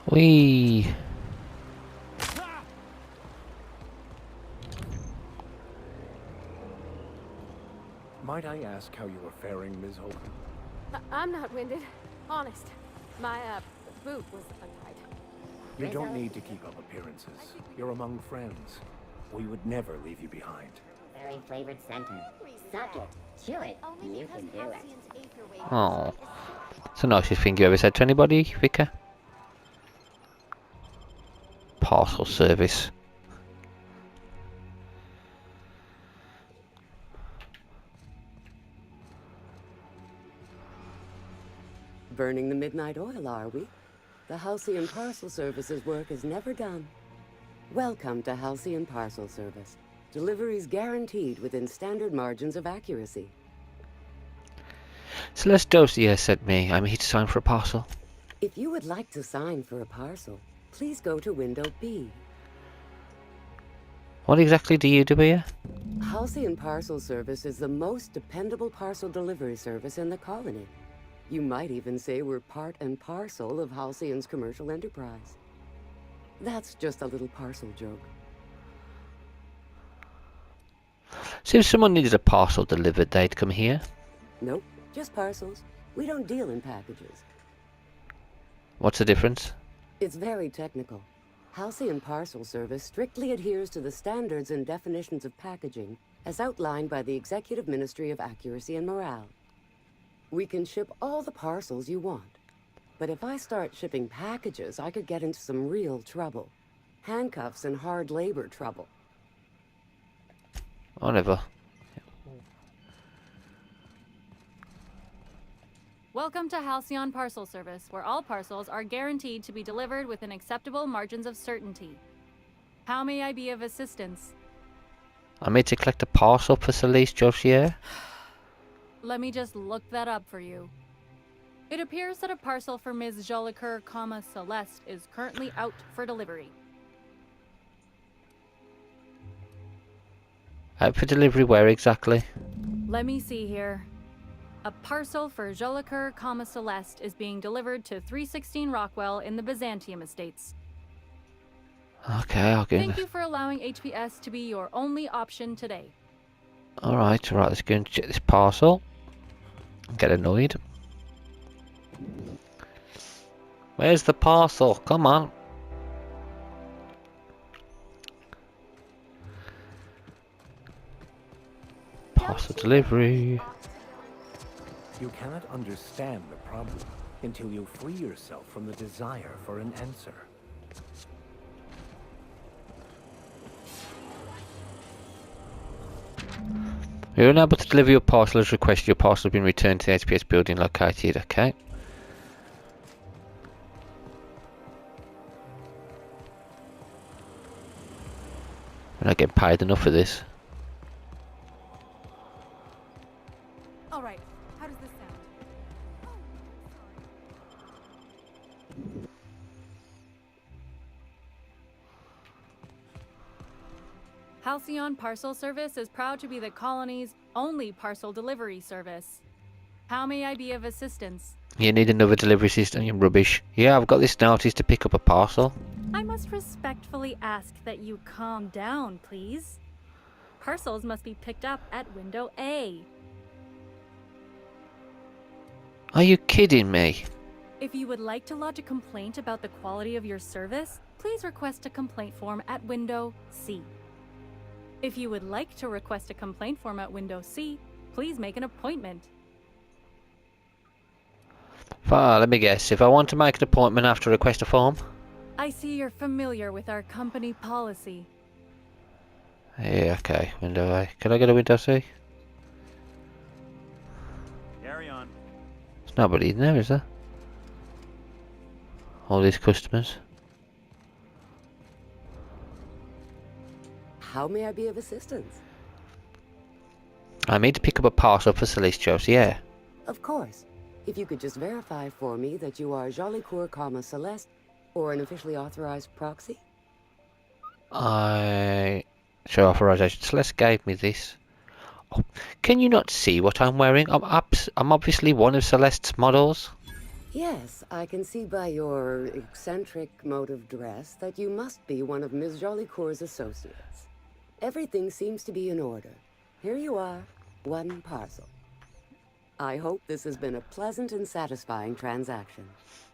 Whee! Might I ask how you are faring, Ms. Hogan? I'm not winded. Honest. My, boot was untied. You don't need to keep up appearances. You're among friends. We would never leave you behind. Very flavored center. Suck it. Chew it. You can do it. Oh, it's the nicest thing you ever said to anybody, Vicar. Parcel service. Burning the midnight oil, are we? The Halcyon Parcel Service's work is never done. Welcome to Halcyon Parcel Service. Deliveries guaranteed within standard margins of accuracy. Celeste Dozier sent me. I'm here to sign for a parcel. If you would like to sign for a parcel, please go to window B. What exactly do you do here? Halcyon Parcel Service is the most dependable parcel delivery service in the colony. You might even say we're part and parcel of Halcyon's commercial enterprise. That's just a little parcel joke. So if someone needed a parcel delivered, they'd come here? Nope, just parcels. We don't deal in packages. What's the difference? It's very technical. Halcyon Parcel Service strictly adheres to the standards and definitions of packaging as outlined by the Executive Ministry of Accuracy and Morale. We can ship all the parcels you want, but if I start shipping packages, I could get into some real trouble. Handcuffs and hard labor trouble. Whatever. Welcome to Halcyon Parcel Service, where all parcels are guaranteed to be delivered within acceptable margins of certainty. How may I be of assistance? I'm here to collect a parcel for Celeste Josier. Let me just look that up for you. It appears that a parcel for Ms. Jolicoeur, Celeste is currently out for delivery. Out for delivery where exactly? Let me see here. A parcel for Jolicoeur, Celeste is being delivered to 316 Rockwell in the Byzantium Estates. Okay, I'll go. Thank you for allowing HPS to be your only option today. Alright, let's go and check this parcel. Get annoyed. Where's the parcel? Come on. Parcel delivery. You cannot understand the problem until you free yourself from the desire for an answer. You're unable to deliver your parcel as requested. Your parcel has been returned to the HPS building located. Okay. We're not getting paid enough for this. All right. How does this sound? Halcyon Parcel Service is proud to be the colony's only parcel delivery service. How may I be of assistance? You need another delivery system, you rubbish. Yeah, I've got this notice to pick up a parcel. I must respectfully ask that you calm down, please. Parcels must be picked up at window A. Are you kidding me? If you would like to lodge a complaint about the quality of your service, please request a complaint form at window C. If you would like to request a complaint form at window C, please make an appointment. Let me guess. If I want to make an appointment, I have to request a form? I see you're familiar with our company policy. Yeah, okay. Window A. Can I go to window C? Carry on. There's nobody in there, is there? All these customers. How may I be of assistance? I need to pick up a parcel for Celeste Josier. Of course. If you could just verify for me that you are Jolicoeur, Celeste, or an officially authorized proxy? Show authorization. Celeste gave me this. Oh, can you not see what I'm wearing? I'm obviously one of Celeste's models. Yes, I can see by your eccentric mode of dress that you must be one of Ms. Jolicoeur's associates. Everything seems to be in order. Here you are, one parcel. I hope this has been a pleasant and satisfying transaction.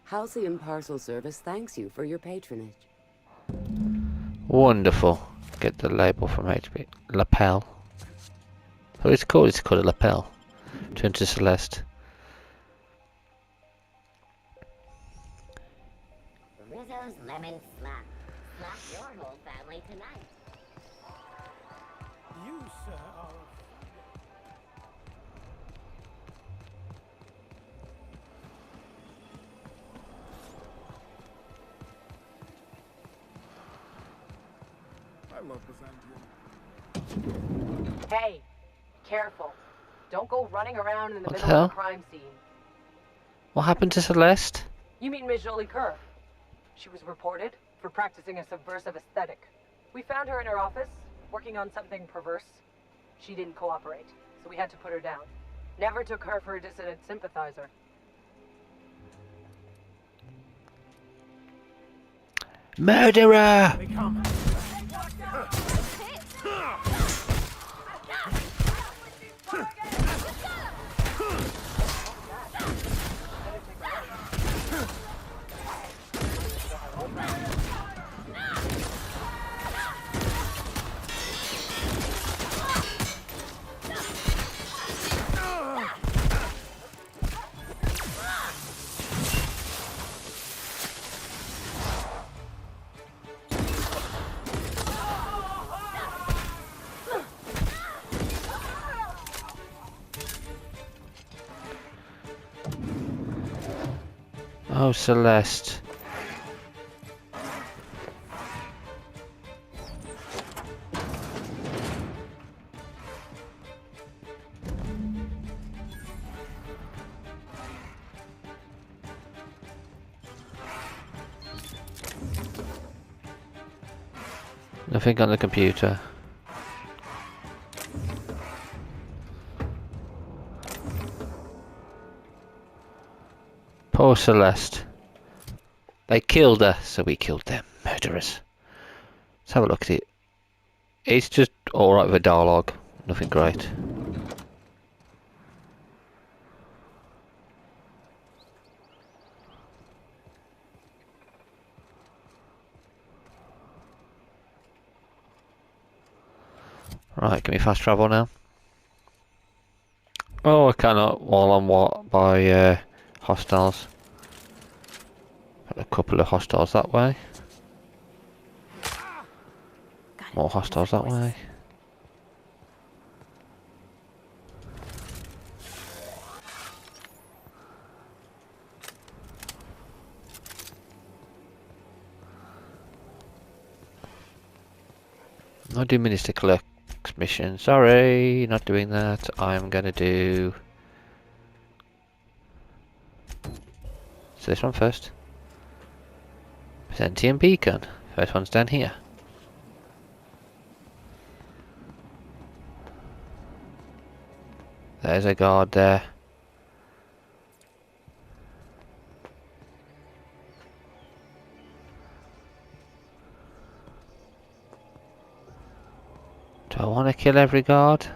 Halcyon Parcel Service thanks you for your patronage. Wonderful. Get the label from HP. Lapel. Oh, it's called a lapel. Turn to Celeste. Rizzo's Lemon Slap. Slap your whole family tonight. You, sir, are... I love Byzantium. Hey, careful. Don't go running around in the What the middle of hell? a crime scene. What happened to Celeste? You mean Ms. Jolicoeur? She was reported for practicing a subversive aesthetic. We found her in her office, working on something perverse. She didn't cooperate, so we had to put her down. Never took her for a dissident sympathizer. Murderer! They come. Oh, Celeste. Nothing on the computer. Poor Celeste. They killed her, so we killed them. Murderers. Let's have a look at it. It's just alright with the dialogue. Nothing great. Right, can we fast travel now? Oh, I cannot while I'm by hostiles. Put a couple of hostiles that way. More hostiles that way. Not doing Minister Clerk's mission. Sorry, not doing that. I'm gonna do... So this one first. Sentient beacon. First one's down here. There's a guard there. Do I want to kill every guard?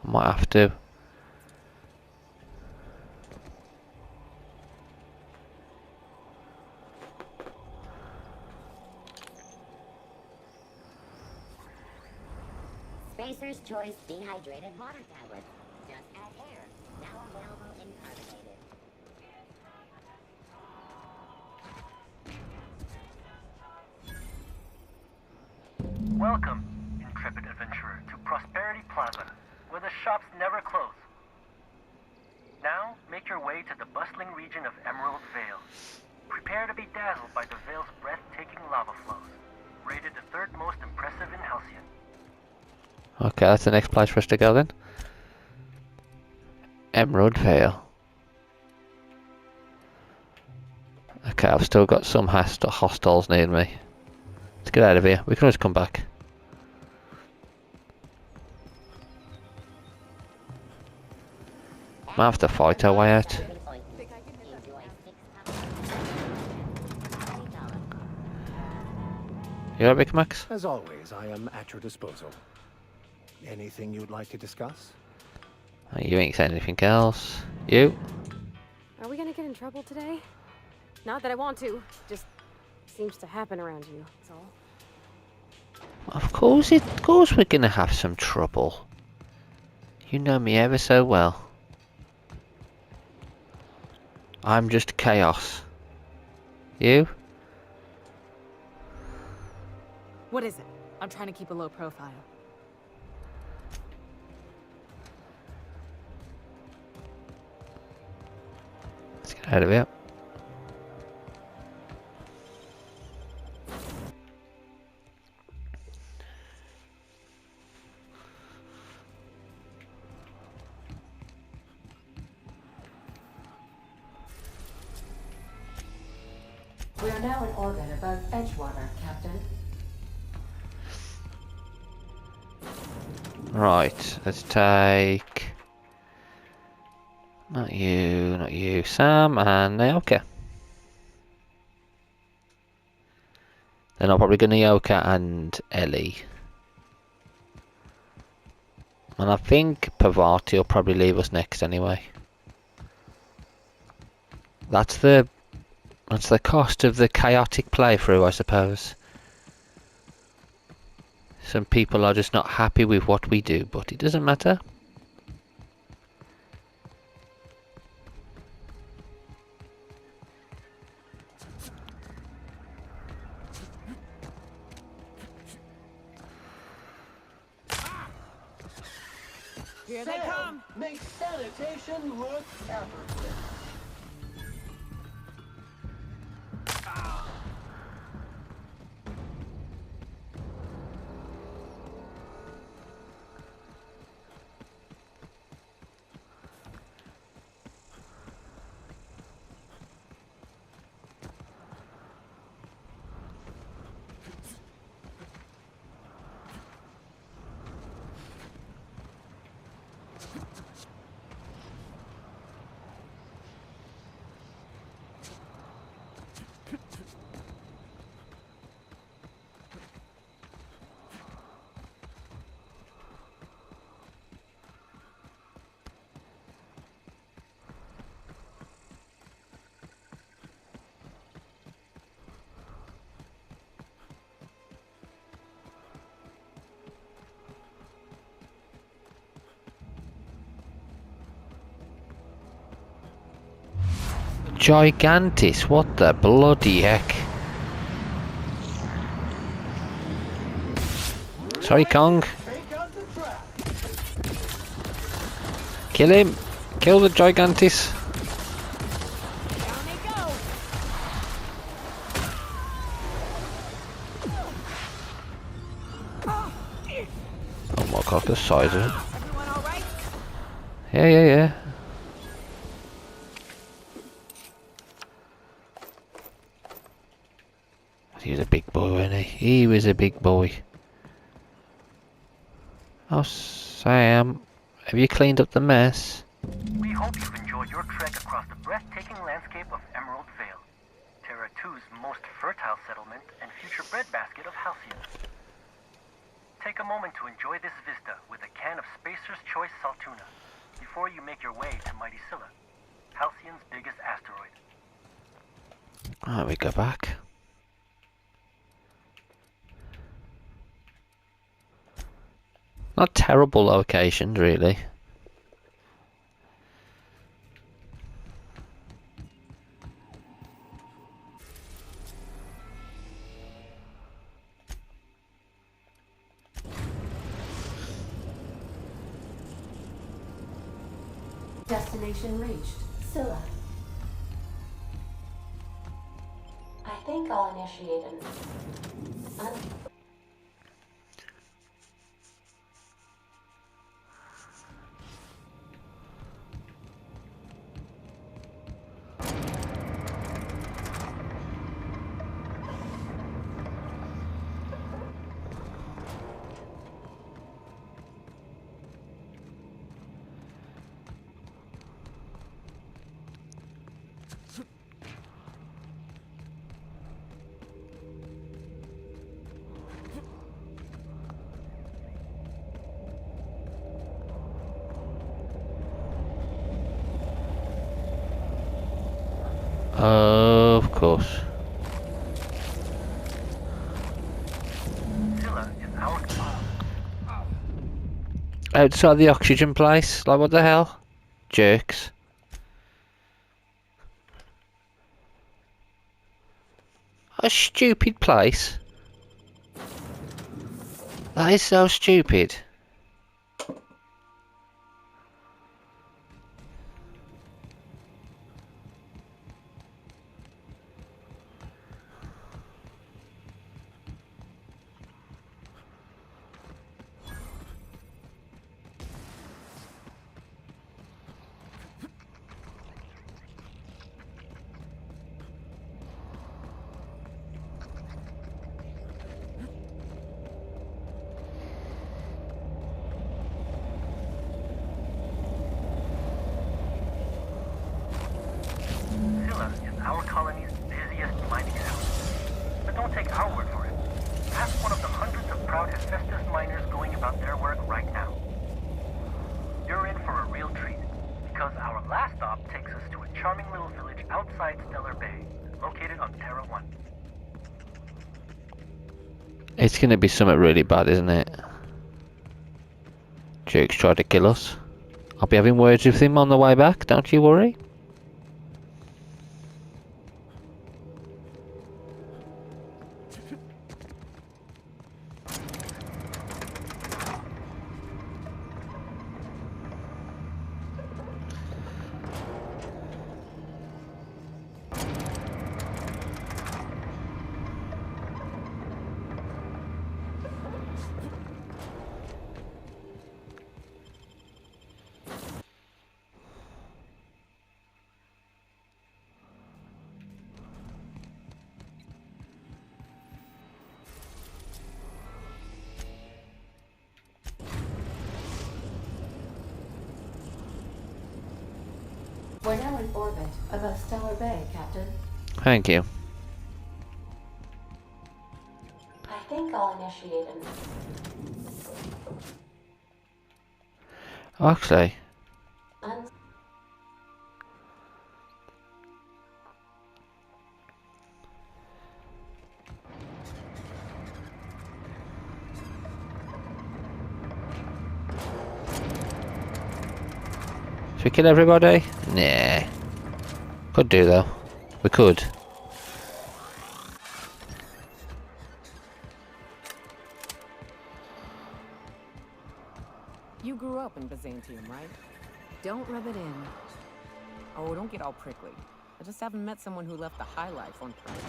I might have to. Spacer's Choice Dehydrated Water Tablet. Just add air. Now available in carbonated. Welcome, intrepid adventurer, to Prosperity Plaza, where the shops never close. Now, make your way to the bustling region of Emerald Vale. Prepare to be dazzled by the Vale's breathtaking lava flows, rated the third most impressive in Halcyon. Okay, that's the next place for us to go then. Emerald Vale. Okay, I've still got some hostiles near me. Let's get out of here. We can always come back. Might have to fight our way out. You alright, Big Max? As always, I am at your disposal. Anything you'd like to discuss? You ain't saying anything else. You? Are we gonna get in trouble today? Not that I want to, just seems to happen around you, that's all. Of course we're gonna have some trouble. You know me ever so well. I'm just chaos. You? What is it? I'm trying to keep a low profile. Let's get out of here. We are now in orbit above Edgewater, Captain. Right, let's take... Not you, Sam and Naoka. Then I'm probably going to Naoka and Ellie. And I think Pavati will probably leave us next anyway. That's the cost of the chaotic playthrough, I suppose. Some people are just not happy with what we do, but it doesn't matter. Here they Sam come. makes sanitation look effortless. Gigantis, what the bloody heck? Sorry, Kong. Kill him. Kill the Gigantis. Oh my god, the size of it. Yeah. He was a big boy, wasn't he? He was a big boy. Oh, Sam, have you cleaned up the mess? We hope you've enjoyed your trek across the breathtaking landscape of Emerald Vale, Terra 2's most fertile settlement and future breadbasket of Halcyon. Take a moment to enjoy this vista with a can of Spacer's Choice Saltuna before you make your way to Mighty Scylla, Halcyon's biggest asteroid. Alright, we go back. Not terrible locations, really. Destination reached. Scylla. I think I'll initiate an... Of course. Outside the oxygen place? Like, what the hell? Jerks. A stupid place. That is so stupid. Scylla is our colony's busiest mining town. But don't take our word for it. Ask one of the hundreds of proud Hephaestus miners going about their work right now. You're in for a real treat, because our last stop takes us to a charming little village outside Stellar Bay, located on Terra 1. It's gonna be something really bad, isn't it? Jerks tried to kill us. I'll be having words with him on the way back, don't you worry. We're now in orbit above Stellar Bay, Captain. Thank you. I think I'll initiate an... Actually, should we kill everybody? Nah. Could do though. We could. You grew up in Byzantium, right? Don't rub it in. Oh, don't get all prickly. I just haven't met someone who left the high life on purpose.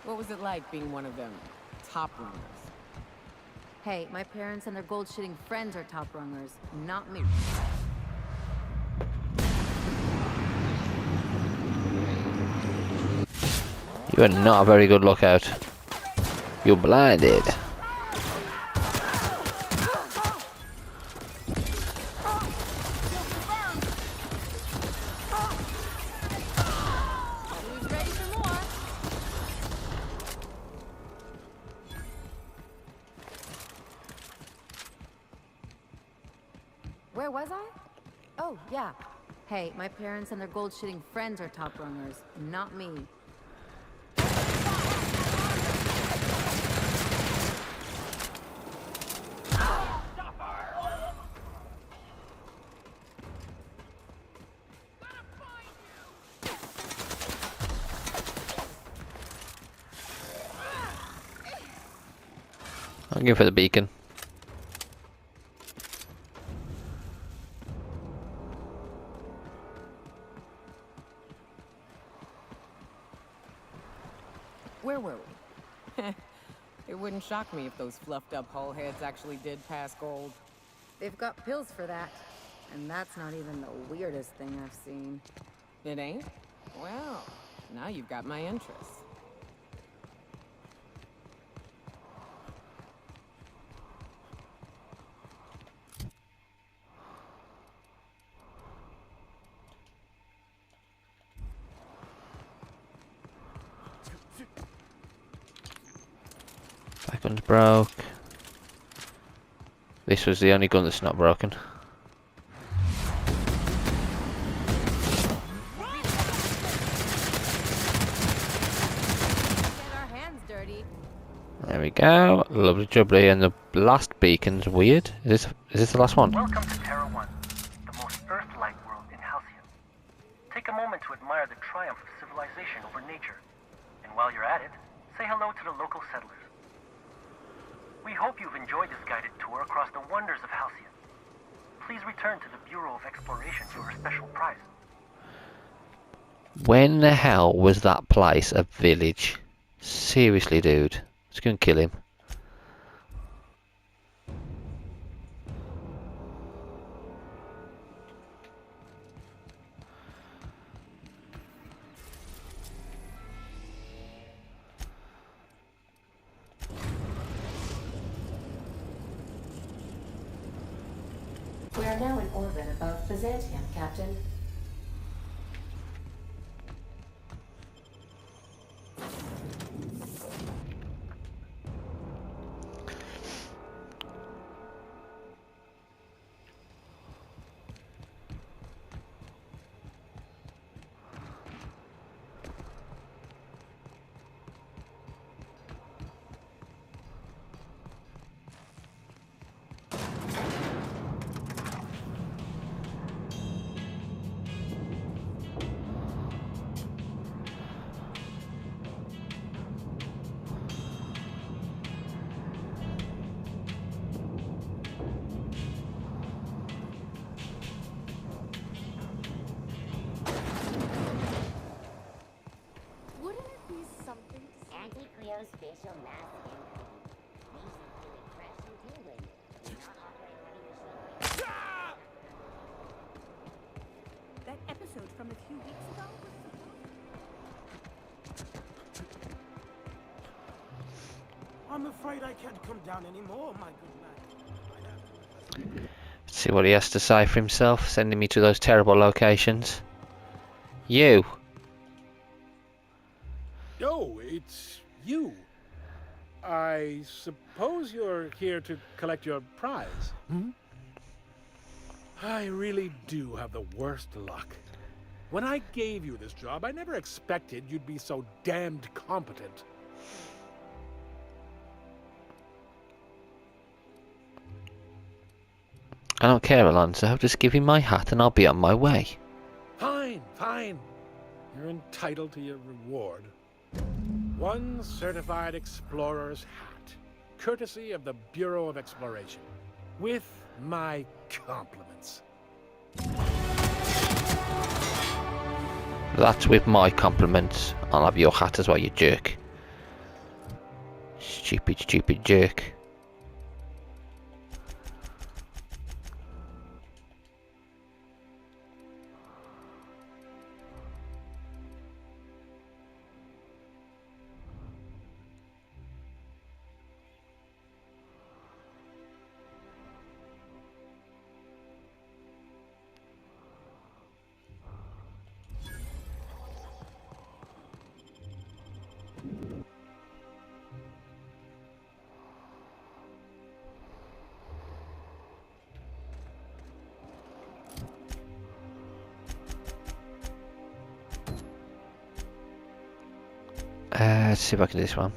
What was it like being one of them top runners? Hey, my parents and their gold-shitting friends are top rungers, not me. You are not a very good lookout. You're blinded. Who's ready for more? Where was I? Oh, yeah. Hey, my parents and their gold-shitting friends are top rungers, not me. I'll go for the beacon. Where were we? It wouldn't shock me if those fluffed up hull heads actually did pass gold. They've got pills for that. And that's not even the weirdest thing I've seen. It ain't? Well, now you've got my interest. That gun's broke. This was the only gun that's not broken. Get our hands dirty. There we go. Lovely jubbly. And the last beacon's weird. Is this the last one? Welcome to Terra 1, the most Earth-like world in Halcyon. Take a moment to admire the triumph of civilization over nature. And while you're at it, say hello to the local settlers. We hope you've enjoyed this guided tour across the wonders of Halcyon. Please return to the Bureau of Exploration for a special prize. When the hell was that place a village? Seriously, dude. Let's go and kill him. We are now in orbit above Byzantium, Captain. real nasty and clean. Makes you feeling fresh and tingling. Do not operate heavy machinery. That episode from a few weeks ago was I'm afraid I can't come down anymore, my good man. Let's see what he has to say for himself, sending me to those terrible locations. You! Oh, it's you. I suppose you're here to collect your prize. Hmm? I really do have the worst luck. When I gave you this job, I never expected you'd be so damned competent. I don't care, Alonso. Just give him my hat and I'll be on my way. Fine, fine. You're entitled to your reward. One certified explorer's hat, courtesy of the Bureau of Exploration, with my compliments. That's with my compliments. I'll have your hat as well, you jerk. Stupid, stupid jerk. Let's see if I can do this one.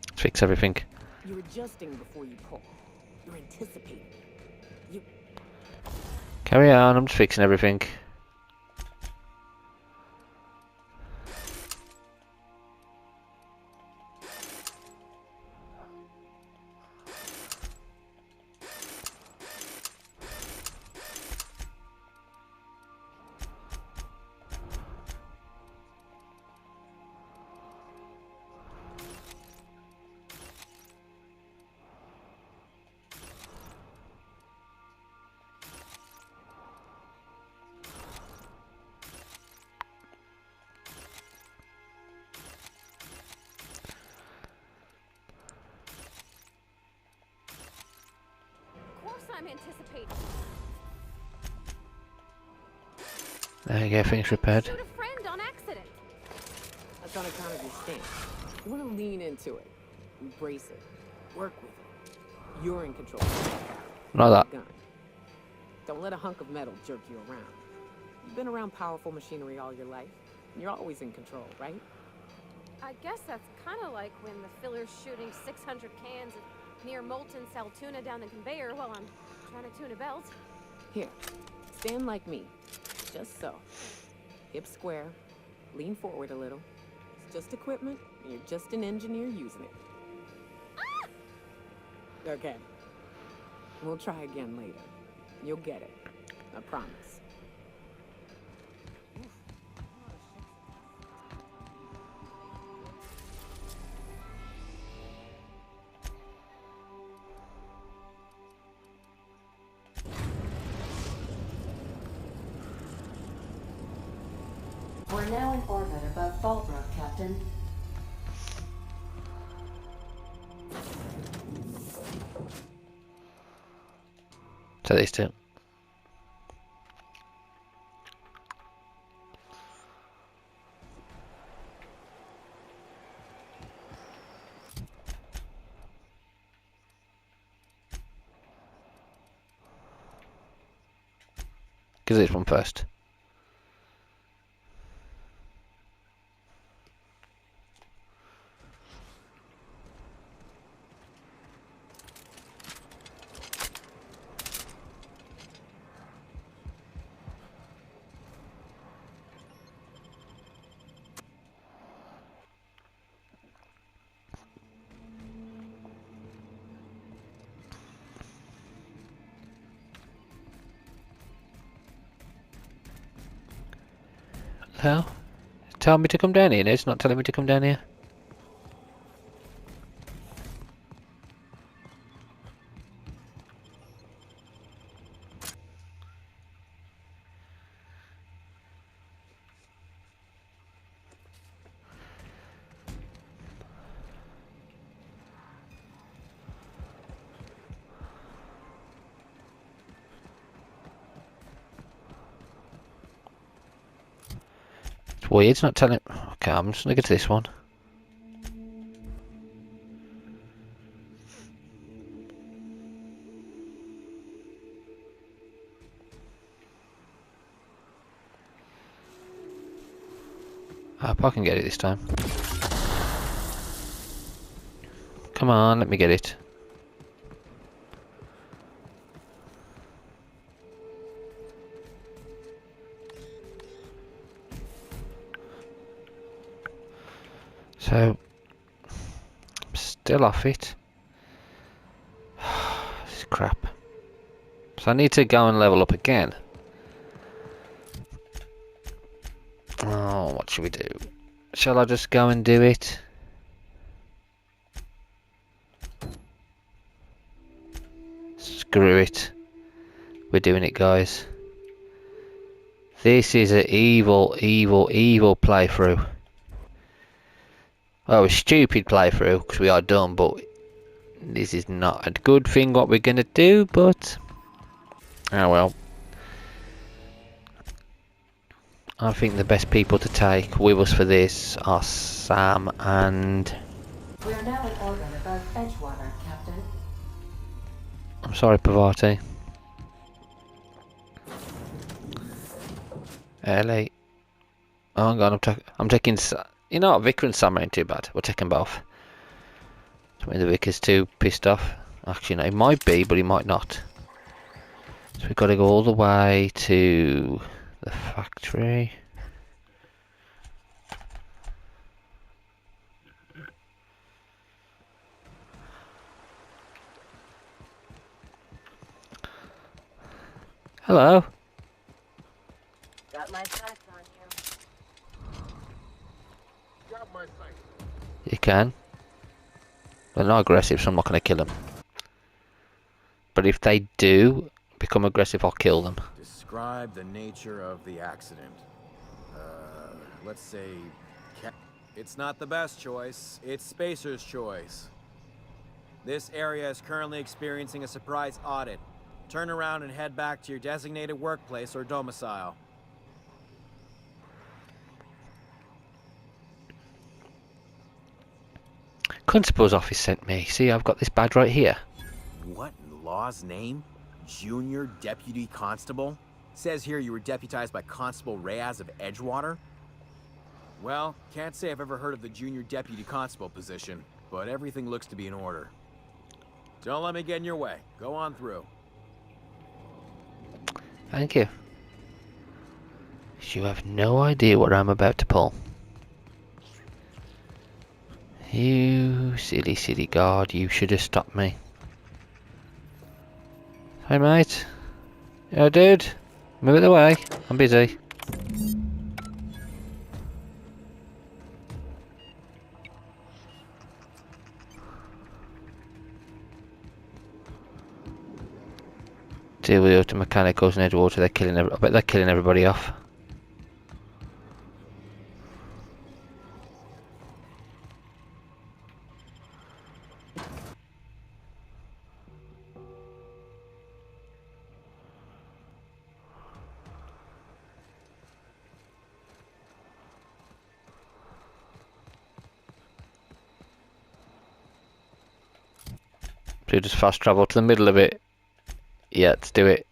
Let's fix everything. You're adjusting before you pull. You're anticipating. You... Carry on, I'm just fixing everything. I'm anticipating. There you go, finish repaired. Shoot a friend on accident. That's on account of your stance. You want to lean into it, embrace it, work with it. You're in control. Not that. Gun. Don't let a hunk of metal jerk you around. You've been around powerful machinery all your life. And you're always in control, right? I guess that's kind of like when the filler's shooting 600 cans of near molten cell tuna down the conveyor while I'm trying to tune a belt. Here, stand like me. Just so. Hips square. Lean forward a little. It's just equipment, and you're just an engineer using it. Ah! Okay. We'll try again later. You'll get it. I promise. We're now in orbit above Fallbrook, Captain. So these two. Because this one first. hell? Tell me to come down here. No, it's not telling me to come down here. It's weird, it's not telling... Okay, I'm just gonna go to this one. I hope I can get it this time. Come on, let me get it. So, I'm still off it. This is crap. So I need to go and level up again. Oh, what should we do? Shall I just go and do it? Screw it. We're doing it, guys. This is an evil, evil, evil playthrough. Well, a stupid playthrough, because we are dumb, but this is not a good thing what we're going to do, but... oh well. I think the best people to take with us for this are Sam and... We are now in orbit above Edgewater, Captain. I'm sorry, Pavati. Ellie. Oh, hang on, I'm taking... You know what, Vicar and Sam ain't too bad. We'll take them both. I mean, the Vicar's too pissed off. Actually, no, he might be, but he might not. So we've got to go all the way to the factory. Hello. Got my sights on you. Got my sight. You can. They're not aggressive, so I'm not going to kill them. But if they do become aggressive, I'll kill them. Describe the nature of the accident. Let's say... It's not the best choice. It's Spacer's choice. This area is currently experiencing a surprise audit. Turn around and head back to your designated workplace or domicile. Constable's office sent me. See, I've got this badge right here. What in law's name? Junior Deputy Constable? Says here you were deputized by Constable Reyes of Edgewater? Well, can't say I've ever heard of the Junior Deputy Constable position, but everything looks to be in order. Don't let me get in your way. Go on through. Thank you. You have no idea what I'm about to pull. You silly, silly guard, you should have stopped me. Hey mate. Yeah dude. Move it away. I'm busy. Deal with the auto mechanicals in Edgewater, they're killing I bet they're killing everybody off. So just fast travel to the middle of it. Yeah, let's do it.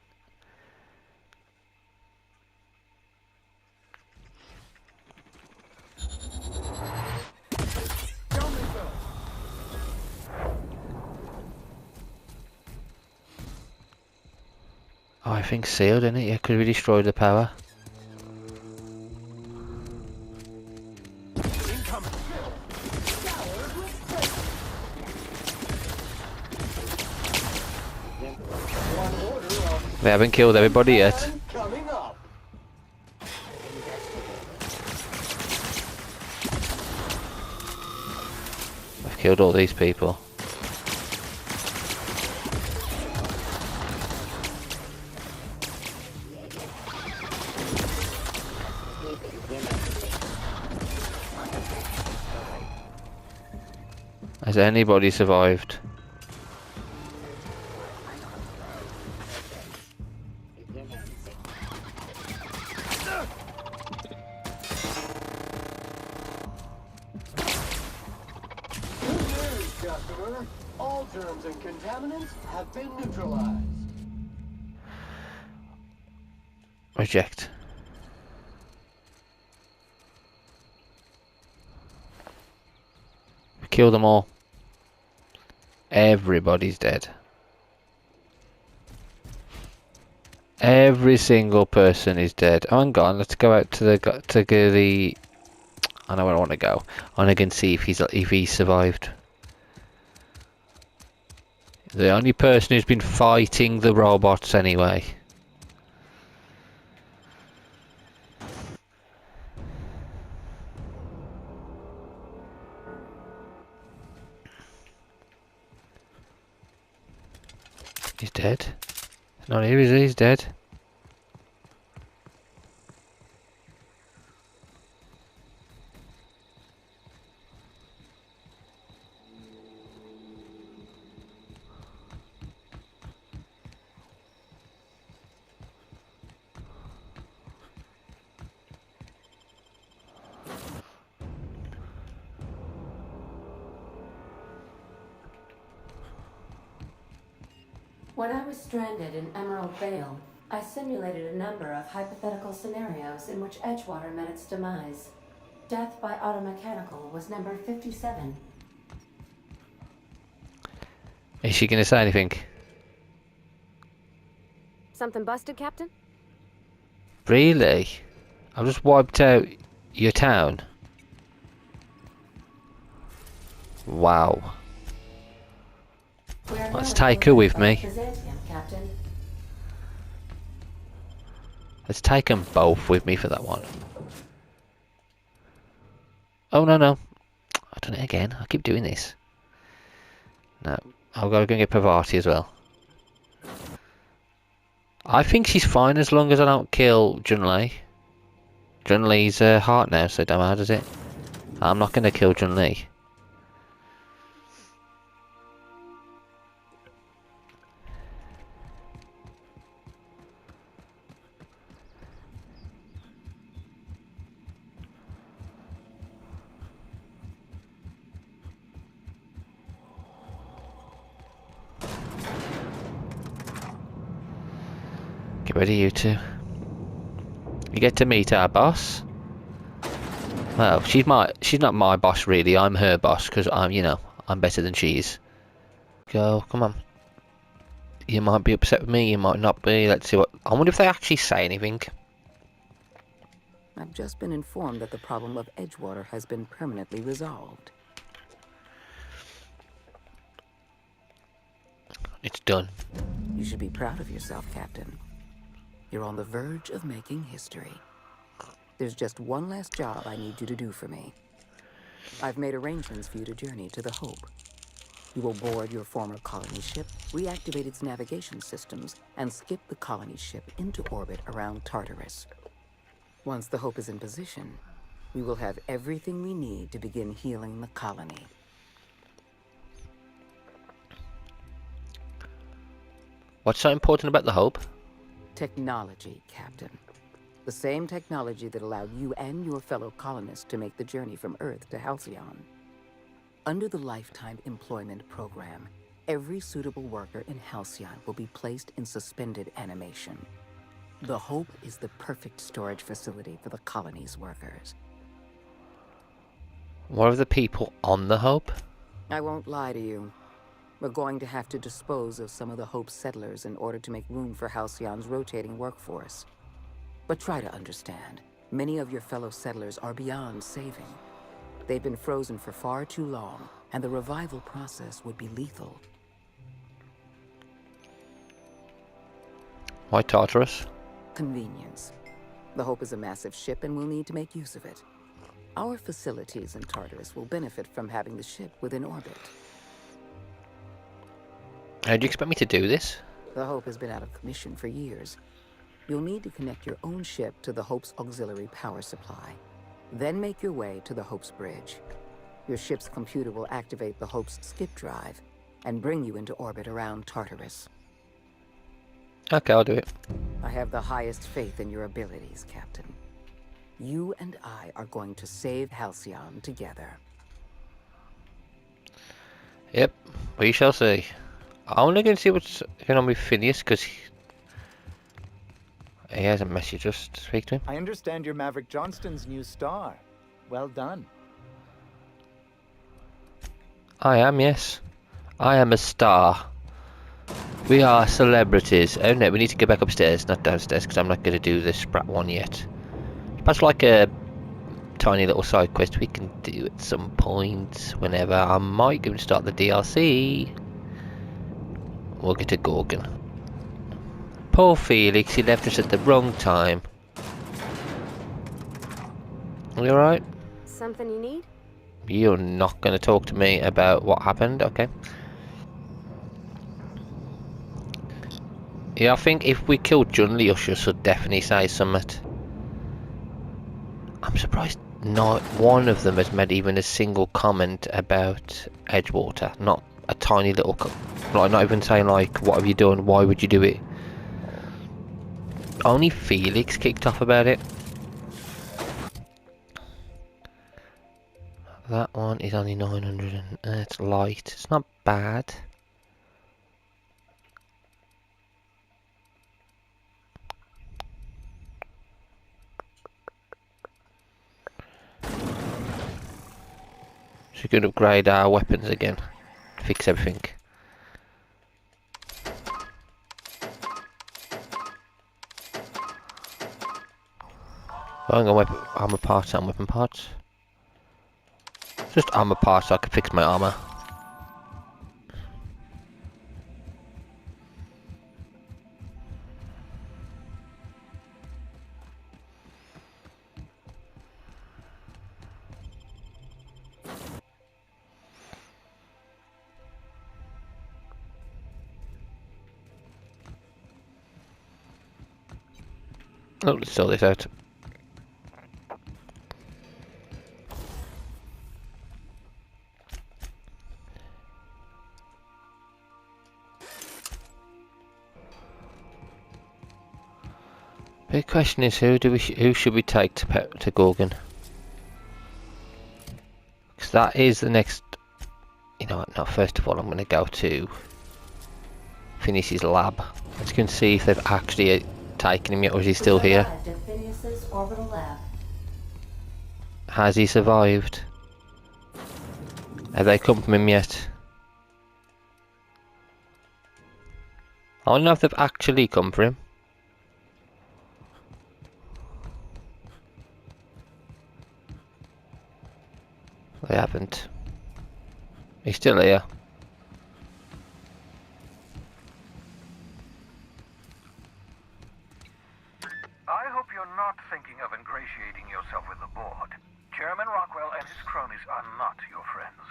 Oh, I think sealed, isn't it? Yeah, because we destroyed the power. We haven't killed everybody yet. killed all these people. Has anybody survived? Customer, all germs and contaminants have been neutralized. Reject. Kill them all. Everybody's dead. Every single person is dead. Oh, hang on, let's go out to the. I know where I want to go. I want to see if he's survived. The only person who's been fighting the robots anyway. He's dead. Not here, is he? He's dead. When I was stranded in Emerald Vale, I simulated a number of hypothetical scenarios in which Edgewater met its demise. Death by automechanical was number 57. Is she gonna say anything? Something busted, Captain? Really? I've just wiped out your town. Wow. Let's take her with me. Captain. Let's take them both with me for that one. Oh no no. I've done it again. I keep doing this. No. I've got to go and get Pavati as well. I think she's fine as long as I don't kill Junlei. Junlei's heart now, so it don't matter, does it? I'm not going to kill Junlei. Get ready, you two. You get to meet our boss. Well, she's not my boss really. I'm her boss because I'm better than she is. Go, come on. You might be upset with me. You might not be. Let's see what. I wonder if they actually say anything. I've just been informed that the problem of Edgewater has been permanently resolved. It's done. You should be proud of yourself, Captain. You're on the verge of making history. There's just one last job I need you to do for me. I've made arrangements for you to journey to the Hope. You will board your former colony ship, reactivate its navigation systems, and skip the colony ship into orbit around Tartarus. Once the Hope is in position, we will have everything we need to begin healing the colony. What's so important about the Hope? Technology, Captain. The same technology that allowed you and your fellow colonists to make the journey from Earth to Halcyon. Under the Lifetime Employment Program, every suitable worker in Halcyon will be placed in suspended animation. The Hope is the perfect storage facility for the colony's workers. What are the people on the Hope? I won't lie to you. We're going to have to dispose of some of the Hope's settlers in order to make room for Halcyon's rotating workforce. But try to understand, many of your fellow settlers are beyond saving. They've been frozen for far too long, and the revival process would be lethal. Why Tartarus? Convenience. The Hope is a massive ship and we'll need to make use of it. Our facilities in Tartarus will benefit from having the ship within orbit. How do you expect me to do this? The Hope has been out of commission for years. You'll need to connect your own ship to the Hope's auxiliary power supply. Then make your way to the Hope's bridge. Your ship's computer will activate the Hope's skip drive and bring you into orbit around Tartarus. Okay, I'll do it. I have the highest faith in your abilities, Captain. You and I are going to save Halcyon together. Yep, we shall see. I'm only going to see what's going on with Phineas, because he has a message us to speak to him. I understand you're Maverick Johnston's new star. Well done. I am, yes. I am a star. We are celebrities. Oh no, we need to go back upstairs, not downstairs, because I'm not going to do the Sprat one yet. That's like a tiny little side quest we can do at some point, whenever. I might go and start the DLC. We'll get to Gorgon. Poor Felix, he left us at the wrong time. Are you alright? Something you need? You're not going to talk to me about what happened, okay? Yeah, I think if we killed Junley, Usher should definitely say something. I'm surprised not one of them has made even a single comment about Edgewater. Not a tiny little, like not even saying like, what have you done, why would you do it? Only Felix kicked off about it. That one is only 900 and it's light. It's not bad. So we can upgrade our weapons again. Fix everything. I'm going to armor parts and weapon parts. Just armor parts so I can fix my armor. Oh, let's sort this out. Big question is who should we take to Gorgon? Because that is the next. You know what? No, first of all, I'm going to go to Phineas's lab. Let's go and see if they've actually taken him yet, or is he still here? Has he survived? Have they come from him yet? I don't know if they've actually come for him. They haven't. He's still here. I hope you're not thinking of ingratiating yourself with the board. Chairman Rockwell and his cronies are not your friends.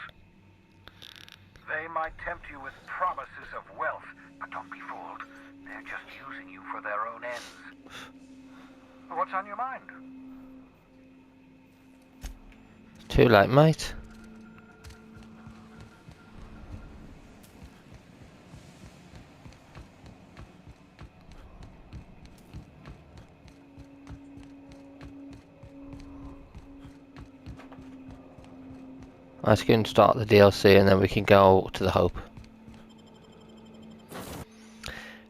They might tempt you with promises of wealth, but don't be fooled. They're just using you for their own ends. What's on your mind? Too late, mate. Let's go and start the DLC and then we can go to the Hope.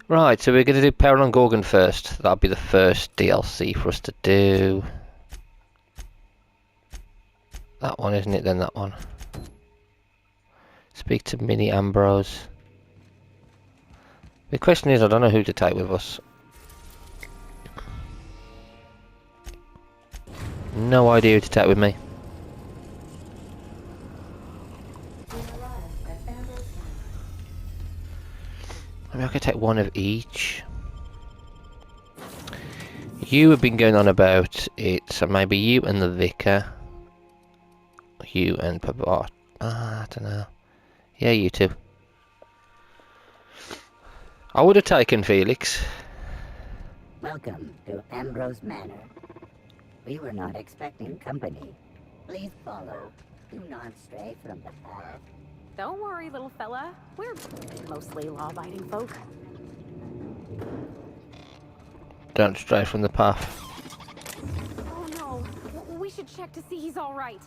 Right, so we're going to do Peril on Gorgon first. That'll be the first DLC for us to do. That one, isn't it? Then that one. Speak to Minnie Ambrose. The question is, I don't know who to take with us. No idea who to take with me. Maybe I could take one of each. You have been going on about it, so maybe you and the Vicar. You and Papa. I don't know. Yeah, you two. I would have taken Felix. Welcome to Ambrose Manor. We were not expecting company. Please follow. Do not stray from the path. Don't worry, little fella. We're mostly law-abiding folk. Don't stray from the path. Oh no, we should check to see he's all right.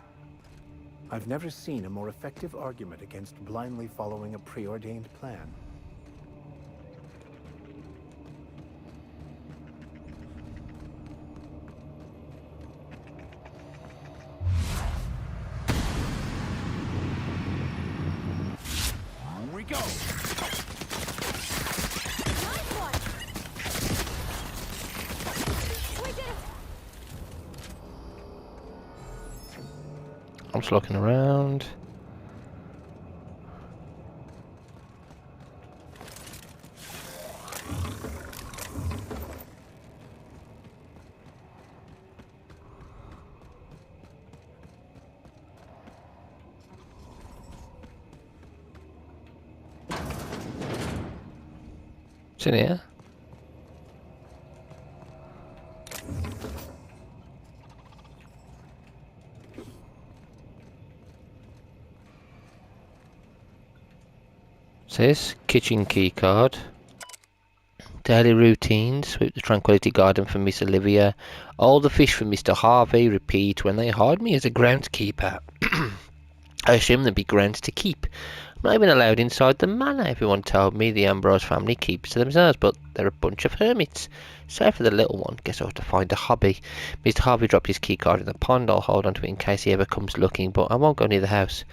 I've never seen a more effective argument against blindly following a preordained plan. On we go! Nice one! We did it! I'm just looking around. It's in here. Says kitchen key card. Daily routines. Sweep the tranquility garden for Miss Olivia. All the fish for Mr. Harvey. Repeat when they hired me as a groundskeeper. I assume there'd be grounds to keep. I'm not even allowed inside the manor. Everyone told me the Ambrose family keeps to themselves, but they're a bunch of hermits. So for the little one, guess I'll have to find a hobby. Mr. Harvey dropped his key card in the pond. I'll hold onto it in case he ever comes looking, but I won't go near the house.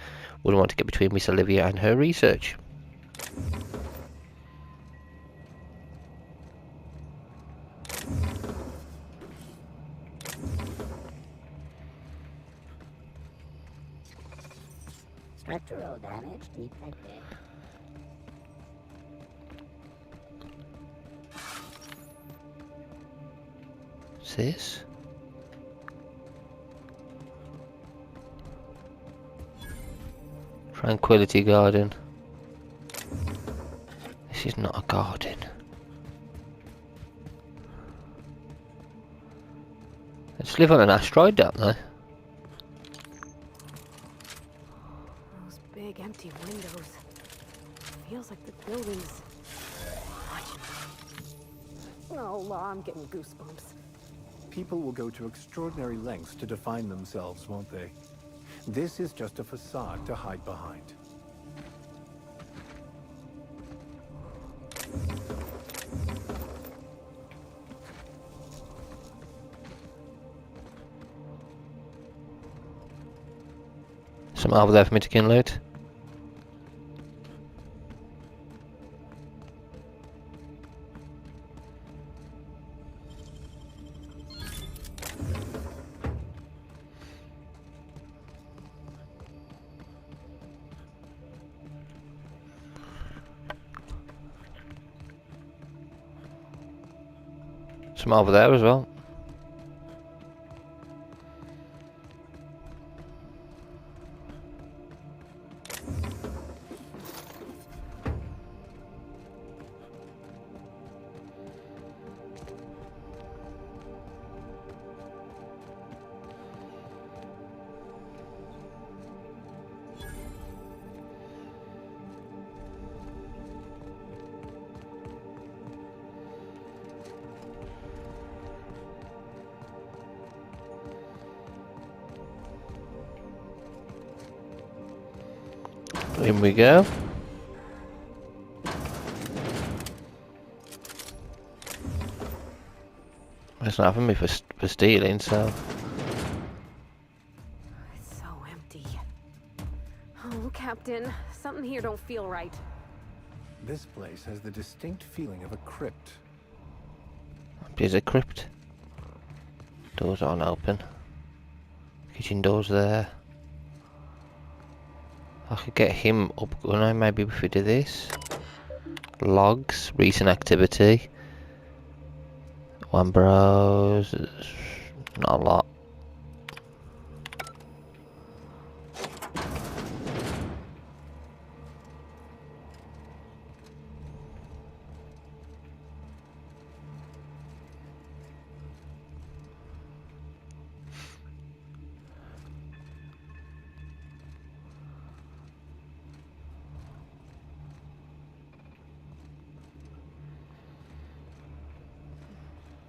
Wouldn't want to get between Miss Olivia and her research. Structural damage detected. What's this? Tranquility garden. This is not a garden. They just live on an asteroid, don't they? Those big empty windows. Feels like the building's watching me. Oh, Law, I'm getting goosebumps. People will go to extraordinary lengths to define themselves, won't they? This is just a facade to hide behind. Some over there for me to get loot. Some over there as well. In we go. It's not having me for stealing, so. It's so empty. Oh, Captain, something here don't feel right. This place has the distinct feeling of a crypt. There's a crypt. Doors aren't open. Kitchen doors there. I could get him up, couldn't I? Maybe if we do this. Logs, recent activity. One browse. Not a lot.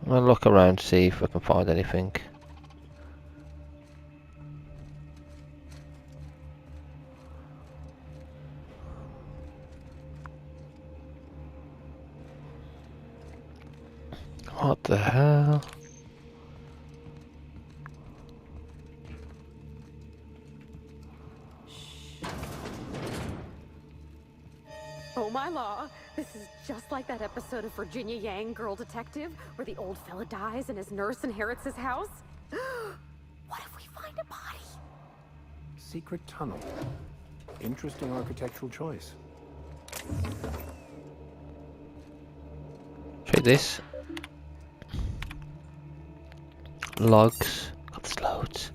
I'll look around, see if I can find anything. What the hell? Oh my law, this is just like that episode of Virginia Yang, Girl Detective, where the old fella dies and his nurse inherits his house. What if we find a body? Secret tunnel. Interesting architectural choice. Check this. Logs. Got there's loads.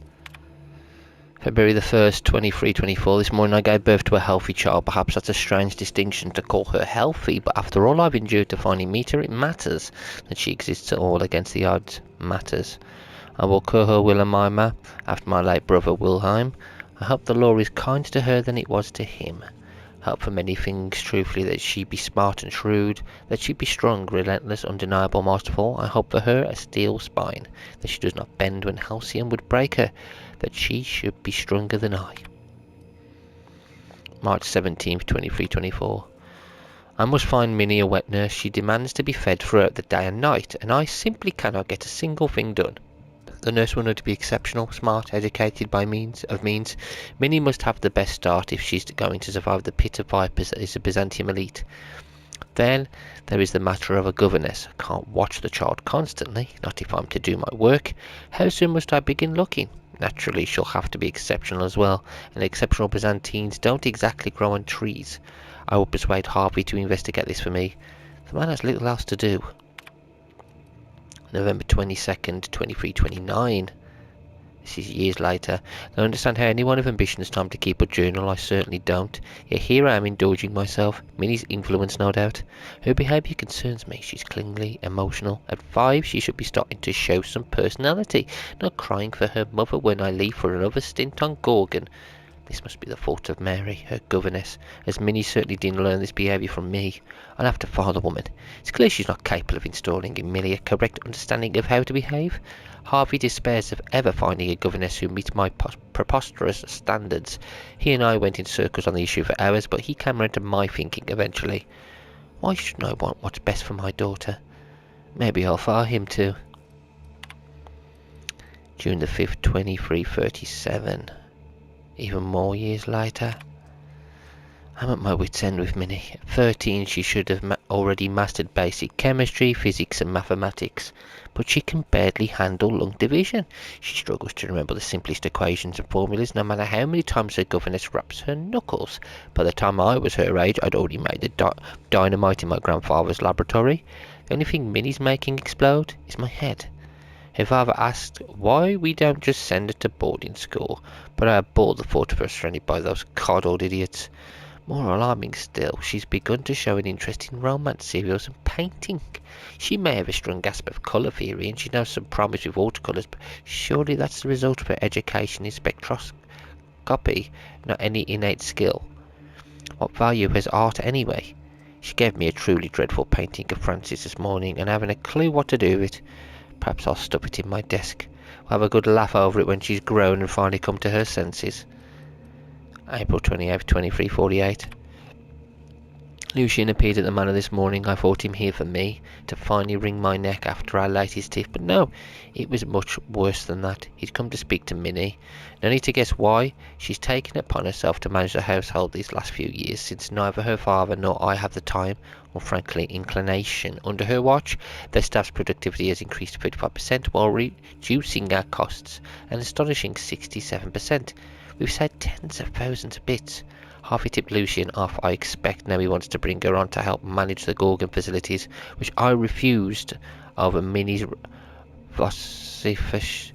February the 1st, 2324. This morning I gave birth to a healthy child. Perhaps that's a strange distinction to call her healthy, but after all I've endured to finally meet her, it matters. That she exists at all against the odds matters. I will call her Wilhelmina, after my late brother Wilhelm. I hope the law is kinder to her than it was to him. I hope for many things, truthfully, that she be smart and shrewd, that she be strong, relentless, undeniable, masterful. I hope for her a steel spine, that she does not bend when halcyon would break her, that she should be stronger than I. March 17th, 2324. I must find Minnie a wet nurse. She demands to be fed throughout the day and night, and I simply cannot get a single thing done. The nurse will need to be exceptional, smart, educated by means. Minnie must have the best start if she's going to survive the pit of vipers that is the Byzantium elite. Then there is the matter of a governess. I can't watch the child constantly, not if I'm to do my work. How soon must I begin looking? Naturally, she'll have to be exceptional as well, and exceptional Byzantines don't exactly grow on trees. I will persuade Harvey to investigate this for me. The man has little else to do. November 22nd, 2329. This is years later. I don't understand how anyone of ambition has time to keep a journal. I certainly don't. Yet here I am indulging myself. Minnie's influence, no doubt. Her behaviour concerns me. She's clingy, emotional. At 5 she should be starting to show some personality, not crying for her mother when I leave for another stint on Gorgon. This must be the fault of Mary, her governess, as Minnie certainly didn't learn this behaviour from me. I'll have to fire the woman. It's clear she's not capable of installing in Millie a correct understanding of how to behave. Harvey despairs of ever finding a governess who meets my preposterous standards. He and I went in circles on the issue for hours, but he came around to my thinking eventually. Why shouldn't I want what's best for my daughter? Maybe I'll fire him too. June the 5th, 2337. Even more years later. I'm at my wit's end with Minnie. At 13 she should have already mastered basic chemistry, physics and mathematics, but she can barely handle long division. She struggles to remember the simplest equations and formulas, no matter how many times her governess raps her knuckles. By the time I was her age, I'd already made the dynamite in my grandfather's laboratory. The only thing Minnie's making explode is my head. Her father asked why we don't just send her to boarding school, but I abhor the thought of her surrounded by those coddled idiots. More alarming still, she's begun to show an interest in romance serials and painting. She may have a strong grasp of colour theory and she knows some promise with watercolours, but surely that's the result of her education in spectroscopy, not any innate skill. What value has art anyway? She gave me a truly dreadful painting of Francis this morning, and I haven't a clue what to do with it. Perhaps I'll stuff it in my desk. We'll have a good laugh over it when she's grown and finally come to her senses. April 28th, 2348. Lucian appeared at the manor this morning. I thought him here for me, to finally wring my neck after our latest tiff, but no, it was much worse than that. He'd come to speak to Minnie. No need to guess why. She's taken it upon herself to manage the household these last few years, since neither her father nor I have the time, or frankly inclination. Under her watch, their staff's productivity has increased to 35% while reducing our costs an astonishing 67%. We've saved tens of thousands of bits. Harvey tipped Lucian off, I expect. Now he wants to bring her on to help manage the Gorgon facilities, which I refused over Minnie's vociferous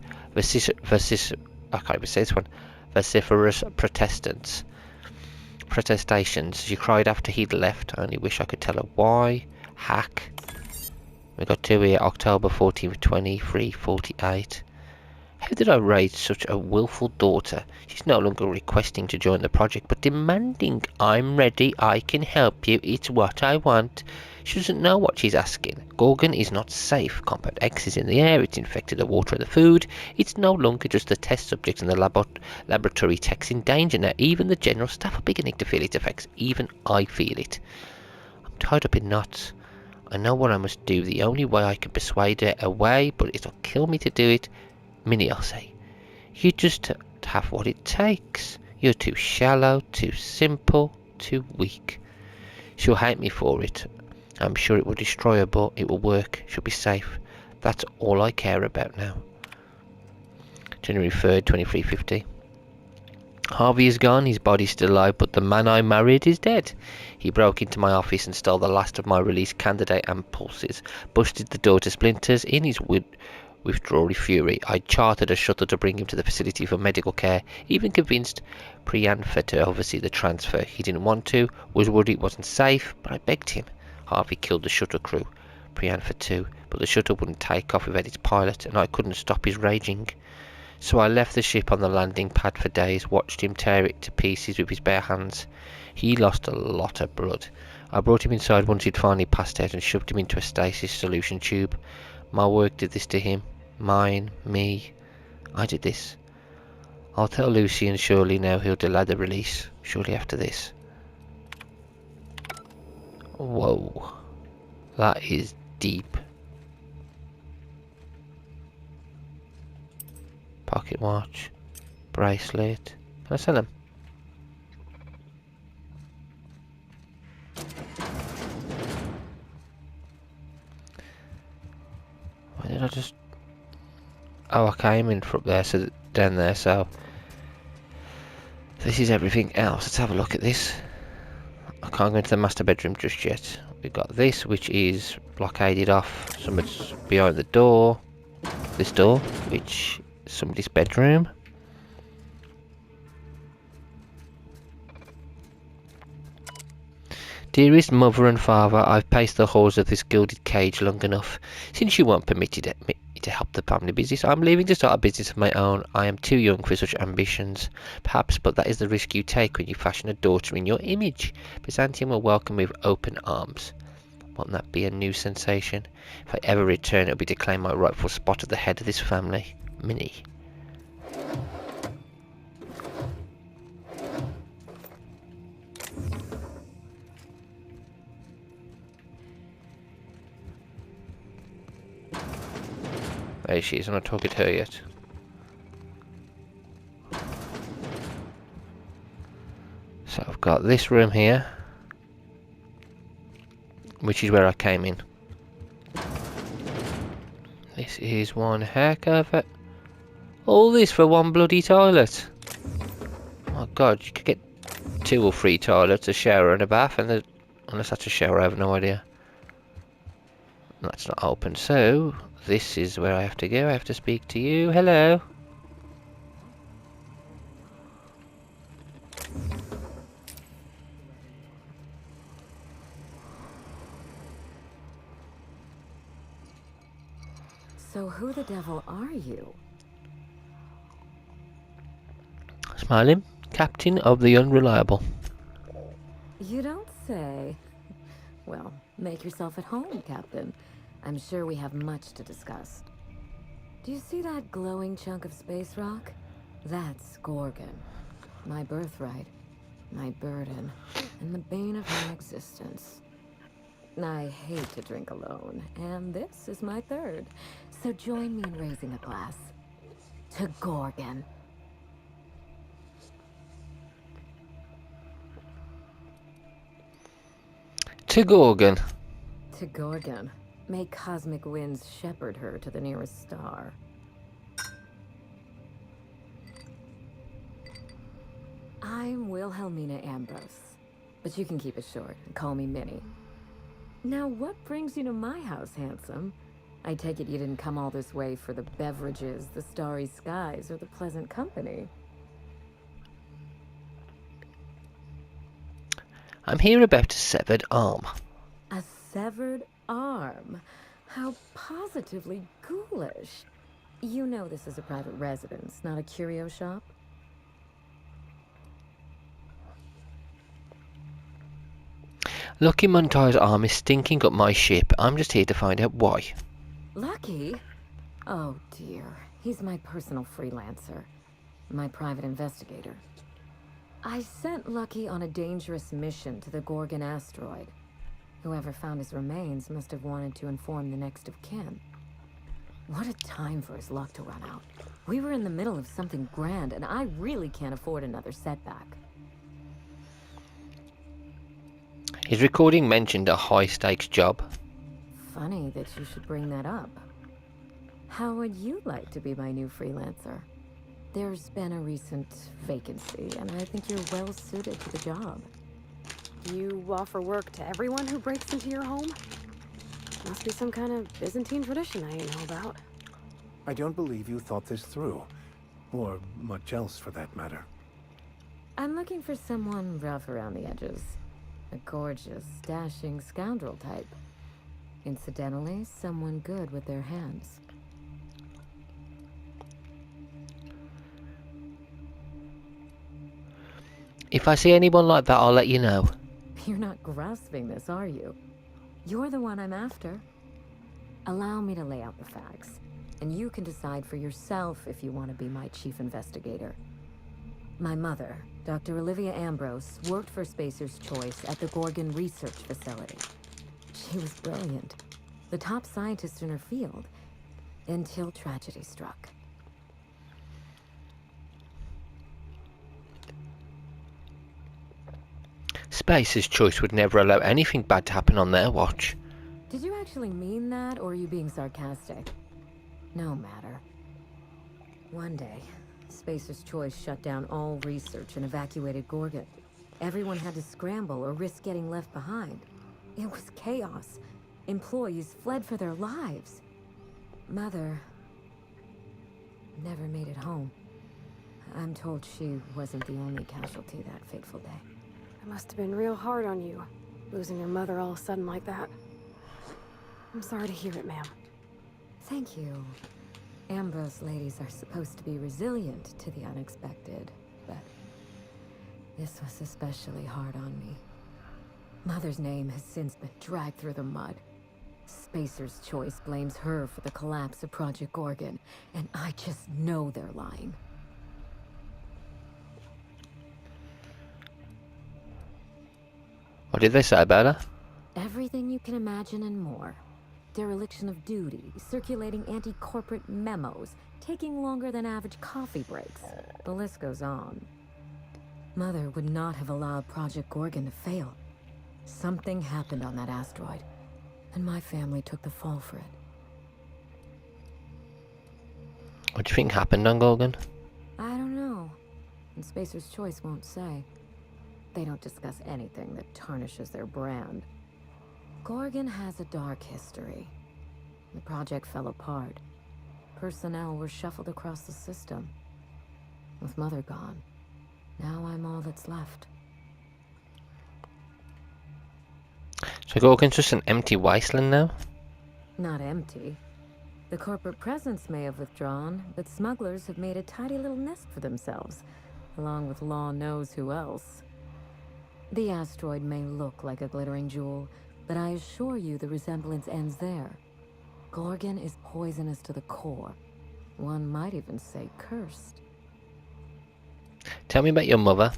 protestations. She cried after he'd left. I only wish I could tell her why. Hack. We got 2 here, October 14th, 2348. How did I raise such a willful daughter? She's no longer requesting to join the project, but demanding, I'm ready, I can help you, it's what I want. She doesn't know what she's asking. Gorgon is not safe. Compound X is in the air, it's infected the water and the food. It's no longer just the test subject and the laboratory techs in danger now. Even the general staff are beginning to feel its effects. Even I feel it. I'm tied up in knots. I know what I must do. The only way I can persuade her away, but it'll kill me to do it. Minnie, I'll say, you just have what it takes. You're too shallow, too simple, too weak. She'll hate me for it. I'm sure it will destroy her, but it will work. She'll be safe. That's all I care about now. January 3rd, 2350. Harvey is gone, his body's still alive, but the man I married is dead. He broke into my office and stole the last of my release candidate and pulses, busted the door to splinters. In his withdrawal fury, I chartered a shuttle to bring him to the facility for medical care, even convinced Priyanfa to oversee the transfer. He didn't want to, was worried it wasn't safe, but I begged him. Harvey killed the shuttle crew, Priyanfa too, but the shuttle wouldn't take off without its pilot, and I couldn't stop his raging. So I left the ship on the landing pad for days, watched him tear it to pieces with his bare hands. He lost a lot of blood. I brought him inside once he'd finally passed out and shoved him into a stasis solution tube. My work did this to him. Mine, me. I did this. I'll tell Lucy, and surely now he'll delay the release. Surely after this. Whoa. That is deep. Pocket watch. Bracelet. Can I sell them? Why did I just... Oh, I came in from there, so down there, so... This is everything else. Let's have a look at this. I can't go into the master bedroom just yet. We've got this, which is blockaded off. Somebody's behind the door. This door, which is somebody's bedroom. Dearest mother and father, I've paced the halls of this gilded cage long enough. Since you weren't permitted me to help the family business, I'm leaving to start a business of my own. I am too young for such ambitions, perhaps, but that is the risk you take when you fashion a daughter in your image. Byzantium will welcome me with open arms. Won't that be a new sensation? If I ever return, it'll be to claim my rightful spot at the head of this family. Minnie. There she is, I'm not talking to her yet. So I've got this room here, which is where I came in. This is one heck of it. All this for one bloody toilet. Oh god, you could get 2 or 3 toilets, a shower and a bath, and unless that's a shower, I have no idea. That's not open, so this is where I have to go. I have to speak to you. Hello. So who the devil are you? Smiling, captain of the Unreliable. You don't say. Well, make yourself at home, Captain. I'm sure we have much to discuss. Do you see that glowing chunk of space rock? That's Gorgon. My birthright, my burden, and the bane of my existence. I hate to drink alone, and this is my third. So join me in raising a glass. To Gorgon. To Gorgon. To Gorgon. May cosmic winds shepherd her to the nearest star. I'm Wilhelmina Ambrose, but you can keep it short and call me Minnie. Now, what brings you to my house, handsome? I take it you didn't come all this way for the beverages, the starry skies, or the pleasant company. I'm here about a severed arm. A severed arm? How positively ghoulish. You know this is a private residence, not a curio shop. Lucky Muntai's arm is stinking up my ship. I'm just here to find out why. Lucky? Oh dear. He's my personal freelancer. My private investigator. I sent Lucky on a dangerous mission to the Gorgon asteroid. Whoever found his remains must have wanted to inform the next of kin. What a time for his luck to run out. We were in the middle of something grand, and I really can't afford another setback. His recording mentioned a high-stakes job. Funny that you should bring that up. How would you like to be my new freelancer? There's been a recent vacancy, and I think you're well suited to the job. You offer work to everyone who breaks into your home? Must be some kind of Byzantine tradition I ain't know about. I don't believe you thought this through. Or much else, for that matter. I'm looking for someone rough around the edges. A gorgeous, dashing scoundrel type. Incidentally, someone good with their hands. If I see anyone like that, I'll let you know. You're not grasping this, are you? You're the one I'm after. Allow me to lay out the facts, and you can decide for yourself if you want to be my chief investigator. My mother, Dr. Olivia Ambrose, worked for Spacer's Choice at the Gorgon Research Facility. She was brilliant, the top scientist in her field, until tragedy struck. Spacer's Choice would never allow anything bad to happen on their watch. Did you actually mean that, or are you being sarcastic? No matter. One day, Spacer's Choice shut down all research and evacuated Gorgon. Everyone had to scramble or risk getting left behind. It was chaos. Employees fled for their lives. Mother never made it home. I'm told she wasn't the only casualty that fateful day. It must have been real hard on you, losing your mother all of a sudden like that. I'm sorry to hear it, ma'am. Thank you. Ambrose ladies are supposed to be resilient to the unexpected, but this was especially hard on me. Mother's name has since been dragged through the mud. Spacer's Choice blames her for the collapse of Project Gorgon, and I just know they're lying. What did they say about her? Everything you can imagine and more. Dereliction of duty, circulating anti-corporate memos, taking longer than average coffee breaks. The list goes on. Mother would not have allowed Project Gorgon to fail. Something happened on that asteroid, and my family took the fall for it. What do you think happened on Gorgon? I don't know, and Spacer's Choice won't say. They don't discuss anything that tarnishes their brand. Gorgon has a dark history. The project fell apart. Personnel were shuffled across the system. With Mother gone, now I'm all that's left. So Gorgon's just an empty wasteland now? Not empty. The corporate presence may have withdrawn, but smugglers have made a tidy little nest for themselves, along with law knows who else. The asteroid may look like a glittering jewel, but I assure you the resemblance ends there. Gorgon is poisonous to the core. One might even say cursed. Tell me about your mother.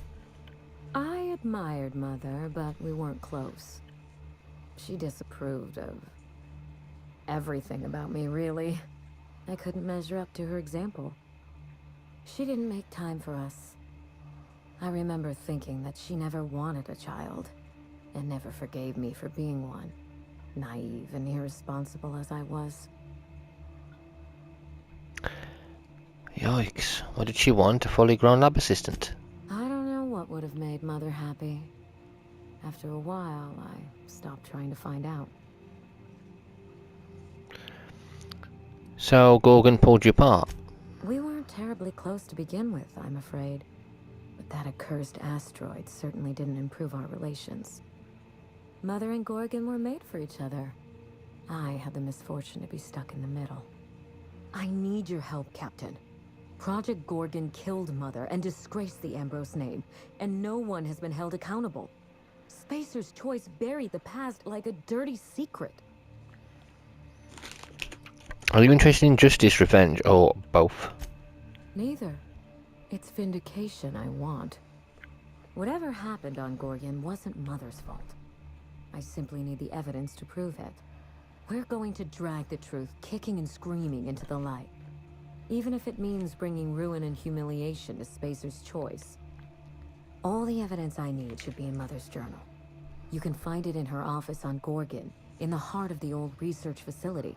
I admired Mother, but we weren't close. She disapproved of everything about me, really. I couldn't measure up to her example. She didn't make time for us. I remember thinking that she never wanted a child, and never forgave me for being one, naive and irresponsible as I was. Yikes. What did she want? A fully grown lab assistant? I don't know what would have made Mother happy. After a while, I stopped trying to find out. So Gorgon pulled you apart? We weren't terribly close to begin with, I'm afraid. But that accursed asteroid certainly didn't improve our relations. Mother and Gorgon were made for each other. I had the misfortune to be stuck in the middle. I need your help, Captain. Project Gorgon killed Mother and disgraced the Ambrose name, and no one has been held accountable. Spacer's Choice buried the past like a dirty secret. Are you interested in justice, revenge, or both? Neither. It's vindication I want. Whatever happened on Gorgon wasn't Mother's fault. I simply need the evidence to prove it. We're going to drag the truth, kicking and screaming, into the light. Even if it means bringing ruin and humiliation to Spacer's Choice. All the evidence I need should be in Mother's journal. You can find it in her office on Gorgon, in the heart of the old research facility.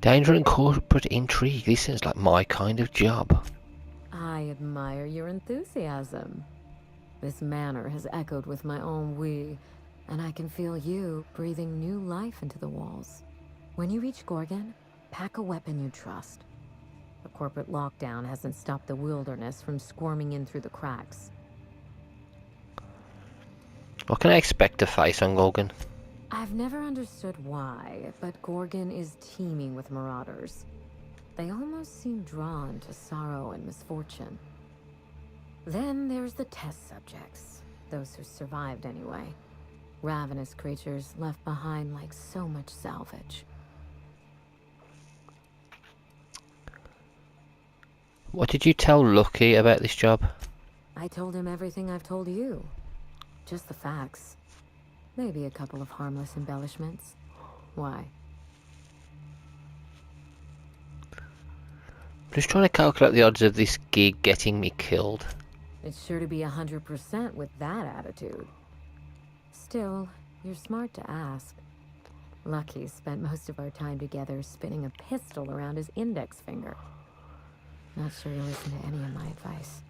Danger and corporate intrigue. This sounds like my kind of job. I admire your enthusiasm. This manor has echoed with my own we, and I can feel you breathing new life into the walls. When you reach Gorgon, pack a weapon you trust. The corporate lockdown hasn't stopped the wilderness from squirming in through the cracks. What can I expect to face on Gorgon? I've never understood why, but Gorgon is teeming with marauders. They almost seem drawn to sorrow and misfortune. Then there's the test subjects, those who survived anyway. Ravenous creatures left behind like so much salvage. What did you tell Lucky about this job? I told him everything I've told you. Just the facts. Maybe a couple of harmless embellishments. Why? I'm just trying to calculate the odds of this gig getting me killed. It's sure to be 100% with that attitude. Still, you're smart to ask. Lucky spent most of our time together spinning a pistol around his index finger. Not sure you'll listen to any of my advice.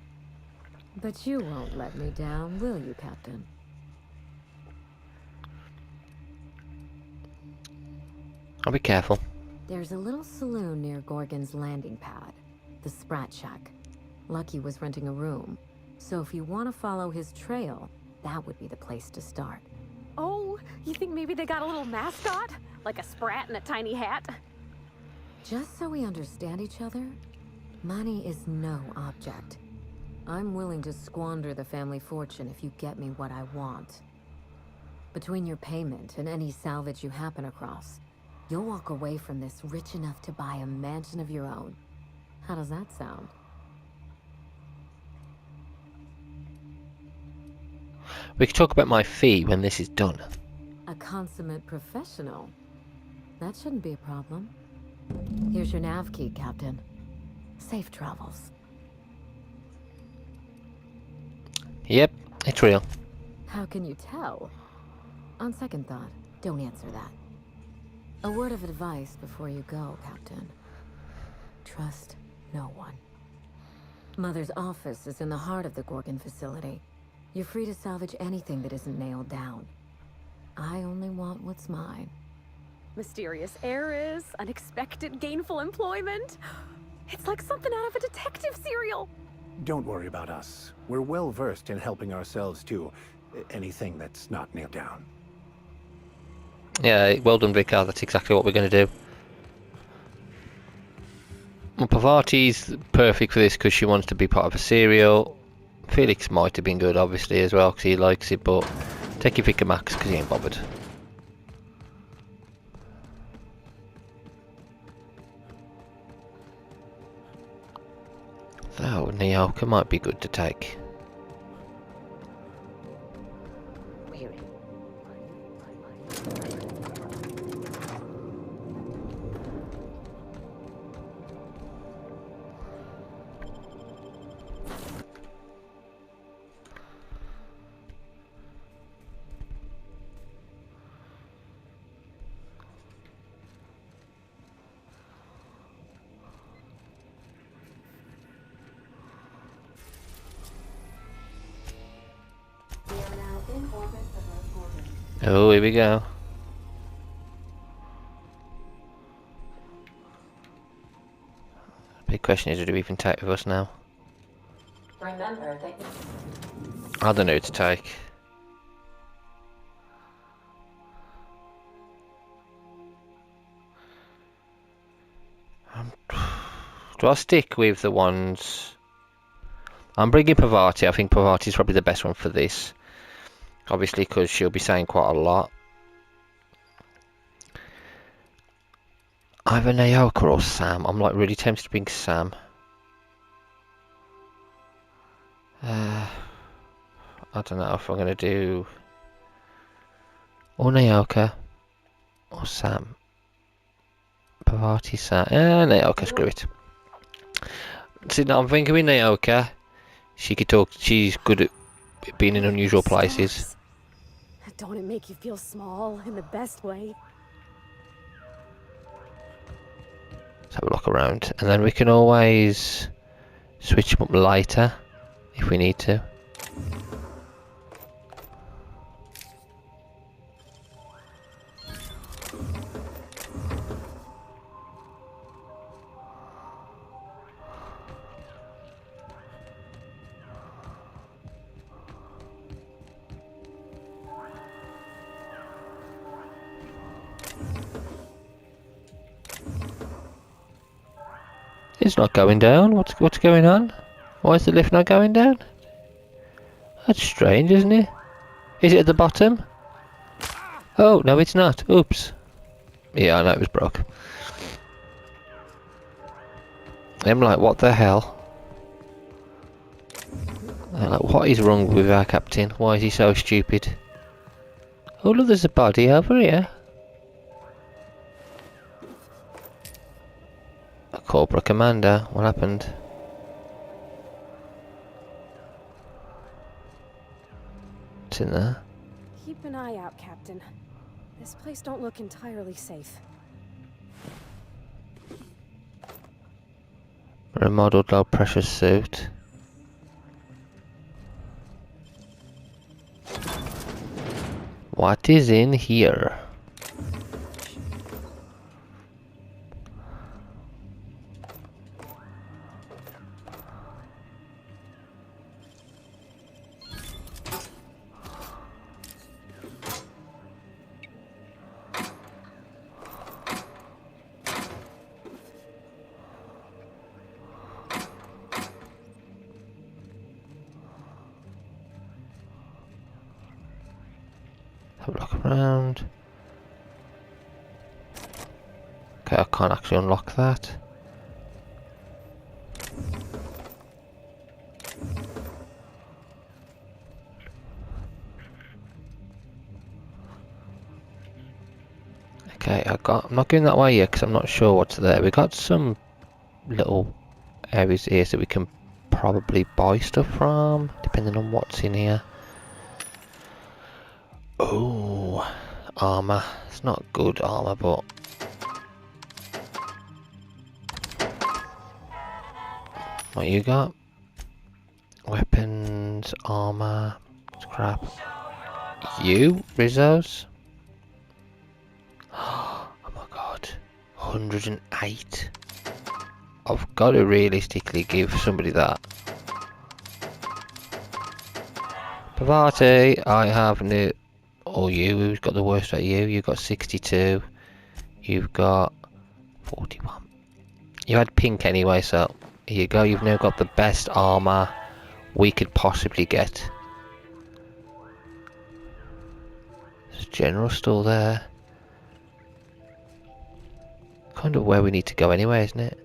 But you won't let me down, will you, Captain? I'll be careful. There's a little saloon near Gorgon's landing pad, the Sprat Shack. Lucky was renting a room, so if you want to follow his trail, that would be the place to start. Oh, you think maybe they got a little mascot? Like a sprat in a tiny hat? Just so we understand each other, money is no object. I'm willing to squander the family fortune if you get me what I want. Between your payment and any salvage you happen across, you'll walk away from this rich enough to buy a mansion of your own. How does that sound? We can talk about my fee when this is done. A consummate professional. That shouldn't be a problem. Here's your nav key, Captain. Safe travels. Yep, it's real. How can you tell? On second thought, don't answer that. A word of advice before you go, Captain. Trust no one. Mother's office is in the heart of the Gorgon facility. You're free to salvage anything that isn't nailed down. I only want what's mine. Mysterious heiress, unexpected gainful employment. It's like something out of a detective serial. Don't worry about us. We're well versed in helping ourselves to anything that's not nailed down. Yeah, well done, Vicar. That's exactly what we're going to do. Well, Pavati's perfect for this because she wants to be part of a serial. Felix might have been good, obviously, as well, because he likes it, but take your pick of Max because he ain't bothered. So, Nyoka might be good to take. Oh, here we go. Big question is, do we even take with us now? Bring remember that. I don't know who to take. Do I stick with the ones? I'm bringing Pavati. I think Pavati is probably the best one for this. Obviously, because she'll be saying quite a lot. Either Naoka or Sam. I'm like really tempted to bring Sam. I don't know if I'm going to do or Naoka or Sam. Pavati, Sam. Naoka, screw it. See, now I'm thinking with Naoka. She could talk. She's good at being in unusual places. Don't it make you feel small in the best way? Let's have a look around, and then we can always switch them up later if we need to. It's not going down. What's going on? Why is the lift not going down? That's strange, isn't it? Is it at the bottom? Oh, no, it's not. Oops. Yeah, I know it was broke. I'm like, what the hell? I'm like, what is wrong with our captain? Why is he so stupid? Oh, look, there's a body over here. A Cobra Commander. What happened? What's in there? Keep an eye out, Captain. This place don't look entirely safe. Remodeled low pressure suit. What is in here? Have a look around. Okay, I can't actually unlock that. Okay, I'm not going that way yet because I'm not sure what's there. We got some little areas here so we can probably buy stuff from, depending on what's in here. Oh, armor. It's not good armor, but what you got? Weapons, armor, scrap. You, Rizzos? Oh my god, 108. I've got to realistically give somebody that. Pavati, I have no. Or you, who's got the worst at you? You've got 62. You've got 41. You had pink anyway, so here you go. You've now got the best armor we could possibly get. There's general still there. Kind of where we need to go anyway, isn't it?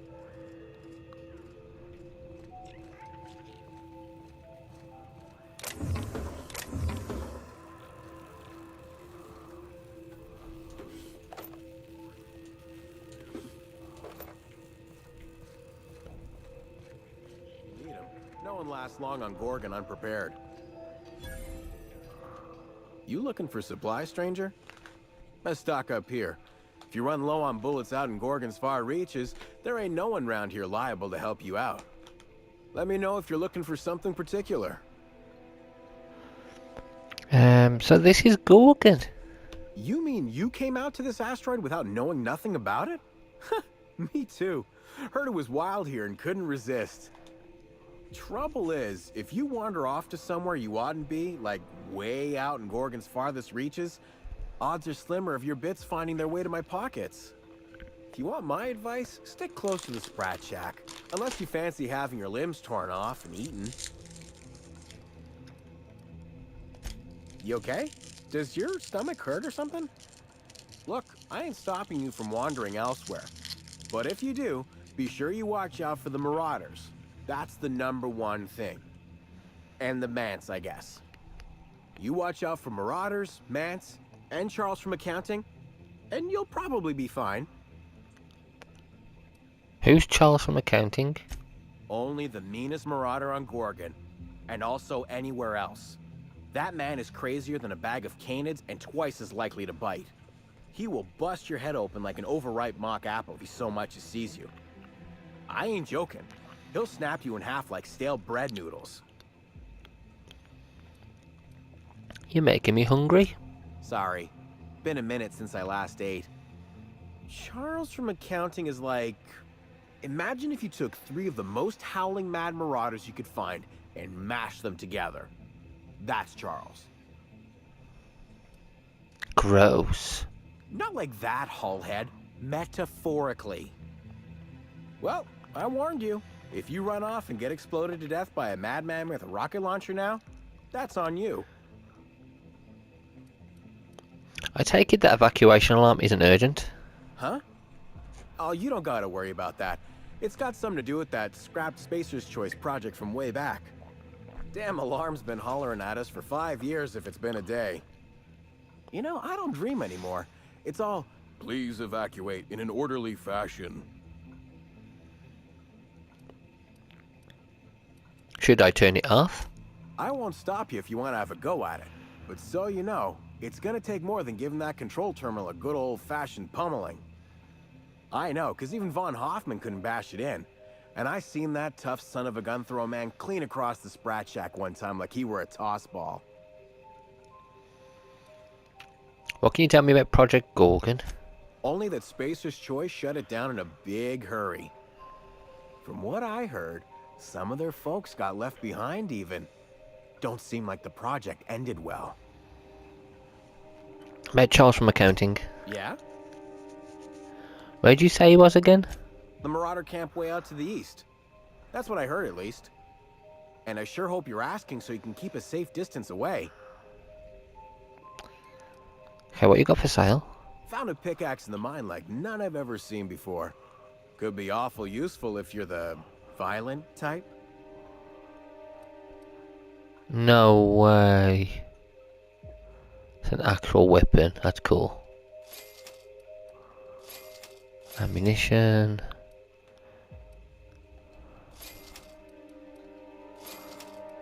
No one lasts long on Gorgon unprepared. You looking for supply, stranger? Let's stock up here. If you run low on bullets out in Gorgon's far reaches, there ain't no one round here liable to help you out. Let me know if you're looking for something particular. So this is Gorgon. You mean you came out to this asteroid without knowing nothing about it? Me too. Heard it was wild here and couldn't resist. Trouble is, if you wander off to somewhere you oughtn't be, like way out in Gorgon's farthest reaches, odds are slimmer of your bits finding their way to my pockets. If you want my advice, stick close to the Sprat Shack, unless you fancy having your limbs torn off and eaten. You okay? Does your stomach hurt or something? Look, I ain't stopping you from wandering elsewhere. But if you do, be sure you watch out for the Marauders. That's the #1 thing. And the Mance, I guess. You watch out for Marauders, Mance, and Charles from accounting, and you'll probably be fine. Who's Charles from accounting? Only the meanest Marauder on Gorgon, and also anywhere else. That man is crazier than a bag of canids and twice as likely to bite. He will bust your head open like an overripe mock apple if he so much as sees you. I ain't joking. He'll snap you in half like stale bread noodles. You're making me hungry. Sorry. Been a minute since I last ate. Charles from accounting is like... Imagine if you took 3 of the most howling mad Marauders you could find and mashed them together. That's Charles. Gross. Not like that, Hullhead. Metaphorically. Well, I warned you. If you run off and get exploded to death by a madman with a rocket launcher now, that's on you. I take it that evacuation alarm isn't urgent. Huh? Oh, you don't gotta worry about that. It's got something to do with that scrapped Spacer's Choice project from way back. Damn alarm's been hollering at us for 5 years if it's been a day. You know, I don't dream anymore. It's all, please evacuate in an orderly fashion. Should I turn it off? I won't stop you if you want to have a go at it. But so you know, it's gonna take more than giving that control terminal a good old-fashioned pummeling. I know, because even Von Hoffman couldn't bash it in. And I seen that tough son of a gun throw man clean across the Sprat Shack one time like he were a toss ball. What can you tell me about Project Gorgon? Only that Spacer's Choice shut it down in a big hurry. From what I heard, some of their folks got left behind even. Don't seem like the project ended well. About Charles from accounting. Yeah? Where'd you say he was again? The Marauder camp way out to the east. That's what I heard, at least. And I sure hope you're asking so you can keep a safe distance away. Okay, what you got for sale? Found a pickaxe in the mine like none I've ever seen before. Could be awful useful if you're the violent type. No way. It's an actual weapon. That's cool. Ammunition.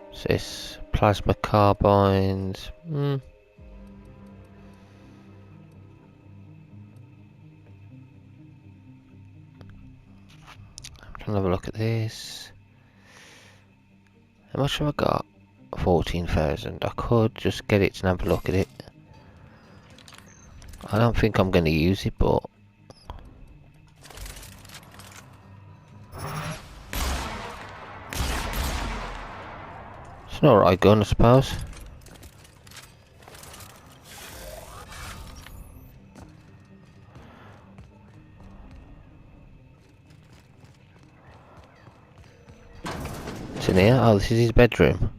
What's this? Plasma carbines. I'm trying to have a look at this. How much have I got? 14,000. I could just get it and have a look at it. I don't think I'm going to use it, but it's an alright gun, I suppose. What's in here? Oh, this is his bedroom.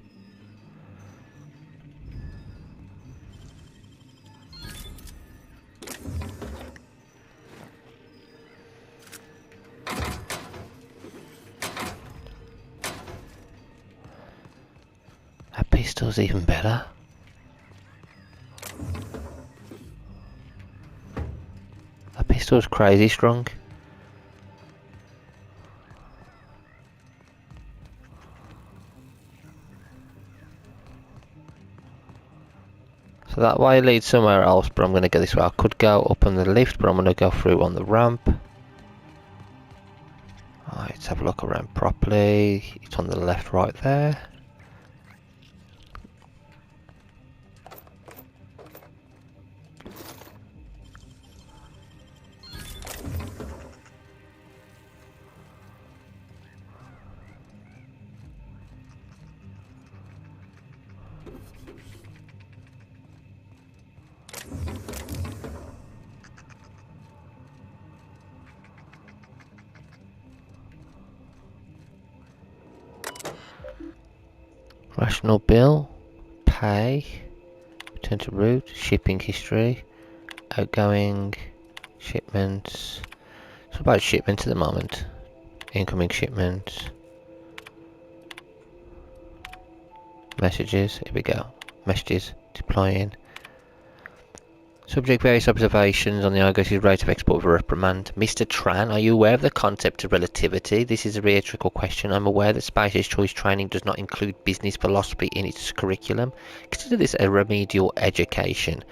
That pistol's even better. That pistol's crazy strong. So that way leads somewhere else, but I'm going to go this way. I could go up on the lift, but I'm going to go through on the ramp. Alright, let's have a look around properly. It's on the left right there. Rational bill, pay, return to route, shipping history, outgoing shipments. It's about shipments at the moment. Incoming shipments. Messages, here we go. Messages, deploying. Subject various observations on the Argos's rate of export of a reprimand. Mr. Tran, are you aware of the concept of relativity? This is a rhetorical question. I'm aware that Space's Choice training does not include business philosophy in its curriculum. Consider this a remedial education.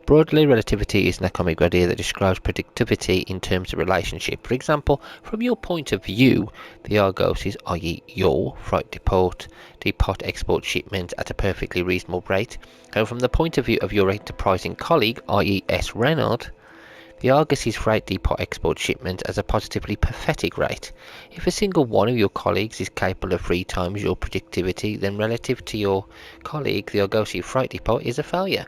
Broadly, relativity is an economic idea that describes predictivity in terms of relationship. For example, from your point of view, the Argoses, i.e. your freight depot export shipments at a perfectly reasonable rate. And from the point of view of your enterprising colleague, i.e. S. Reynolds, the Argos's freight depot export shipment at a positively pathetic rate. If a single one of your colleagues is capable of 3 times your predictivity, then relative to your colleague, the Argosy freight depot is a failure.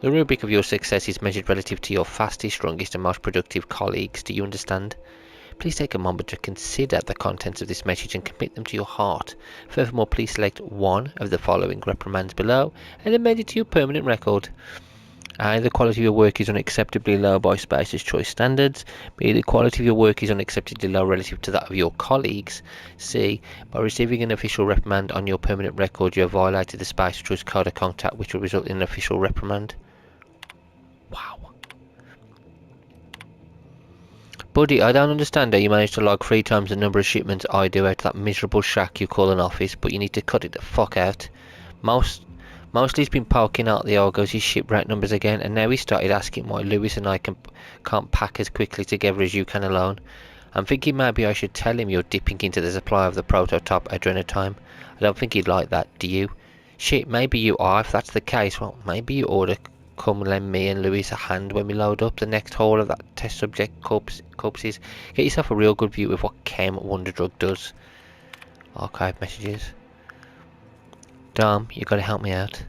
The rubric of your success is measured relative to your fastest, strongest and most productive colleagues. Do you understand? Please take a moment to consider the contents of this message and commit them to your heart. Furthermore, please select one of the following reprimands below and amend it to your permanent record. A. The quality of your work is unacceptably low by Space's Choice standards. B. The quality of your work is unacceptably low relative to that of your colleagues. C. By receiving an official reprimand on your permanent record, you have violated the Space's Choice Code of Conduct, which will result in an official reprimand. Wow. Buddy, I don't understand how you managed to log 3 times the number of shipments I do out of that miserable shack you call an office, but you need to cut it the fuck out. Mostly he's been poking out the Argos' shipwreck numbers again, and now he started asking why Lewis and I can't pack as quickly together as you can alone. I'm thinking maybe I should tell him you're dipping into the supply of the prototype Adrenotime. I don't think he'd like that, do you? Shit, maybe you are. If that's the case, well, maybe you ought to come lend me and Louis a hand when we load up the next haul of that test subject corpses. Get yourself a real good view of what Chem Wonder Drug does. Archive messages. Dom, you gotta help me out.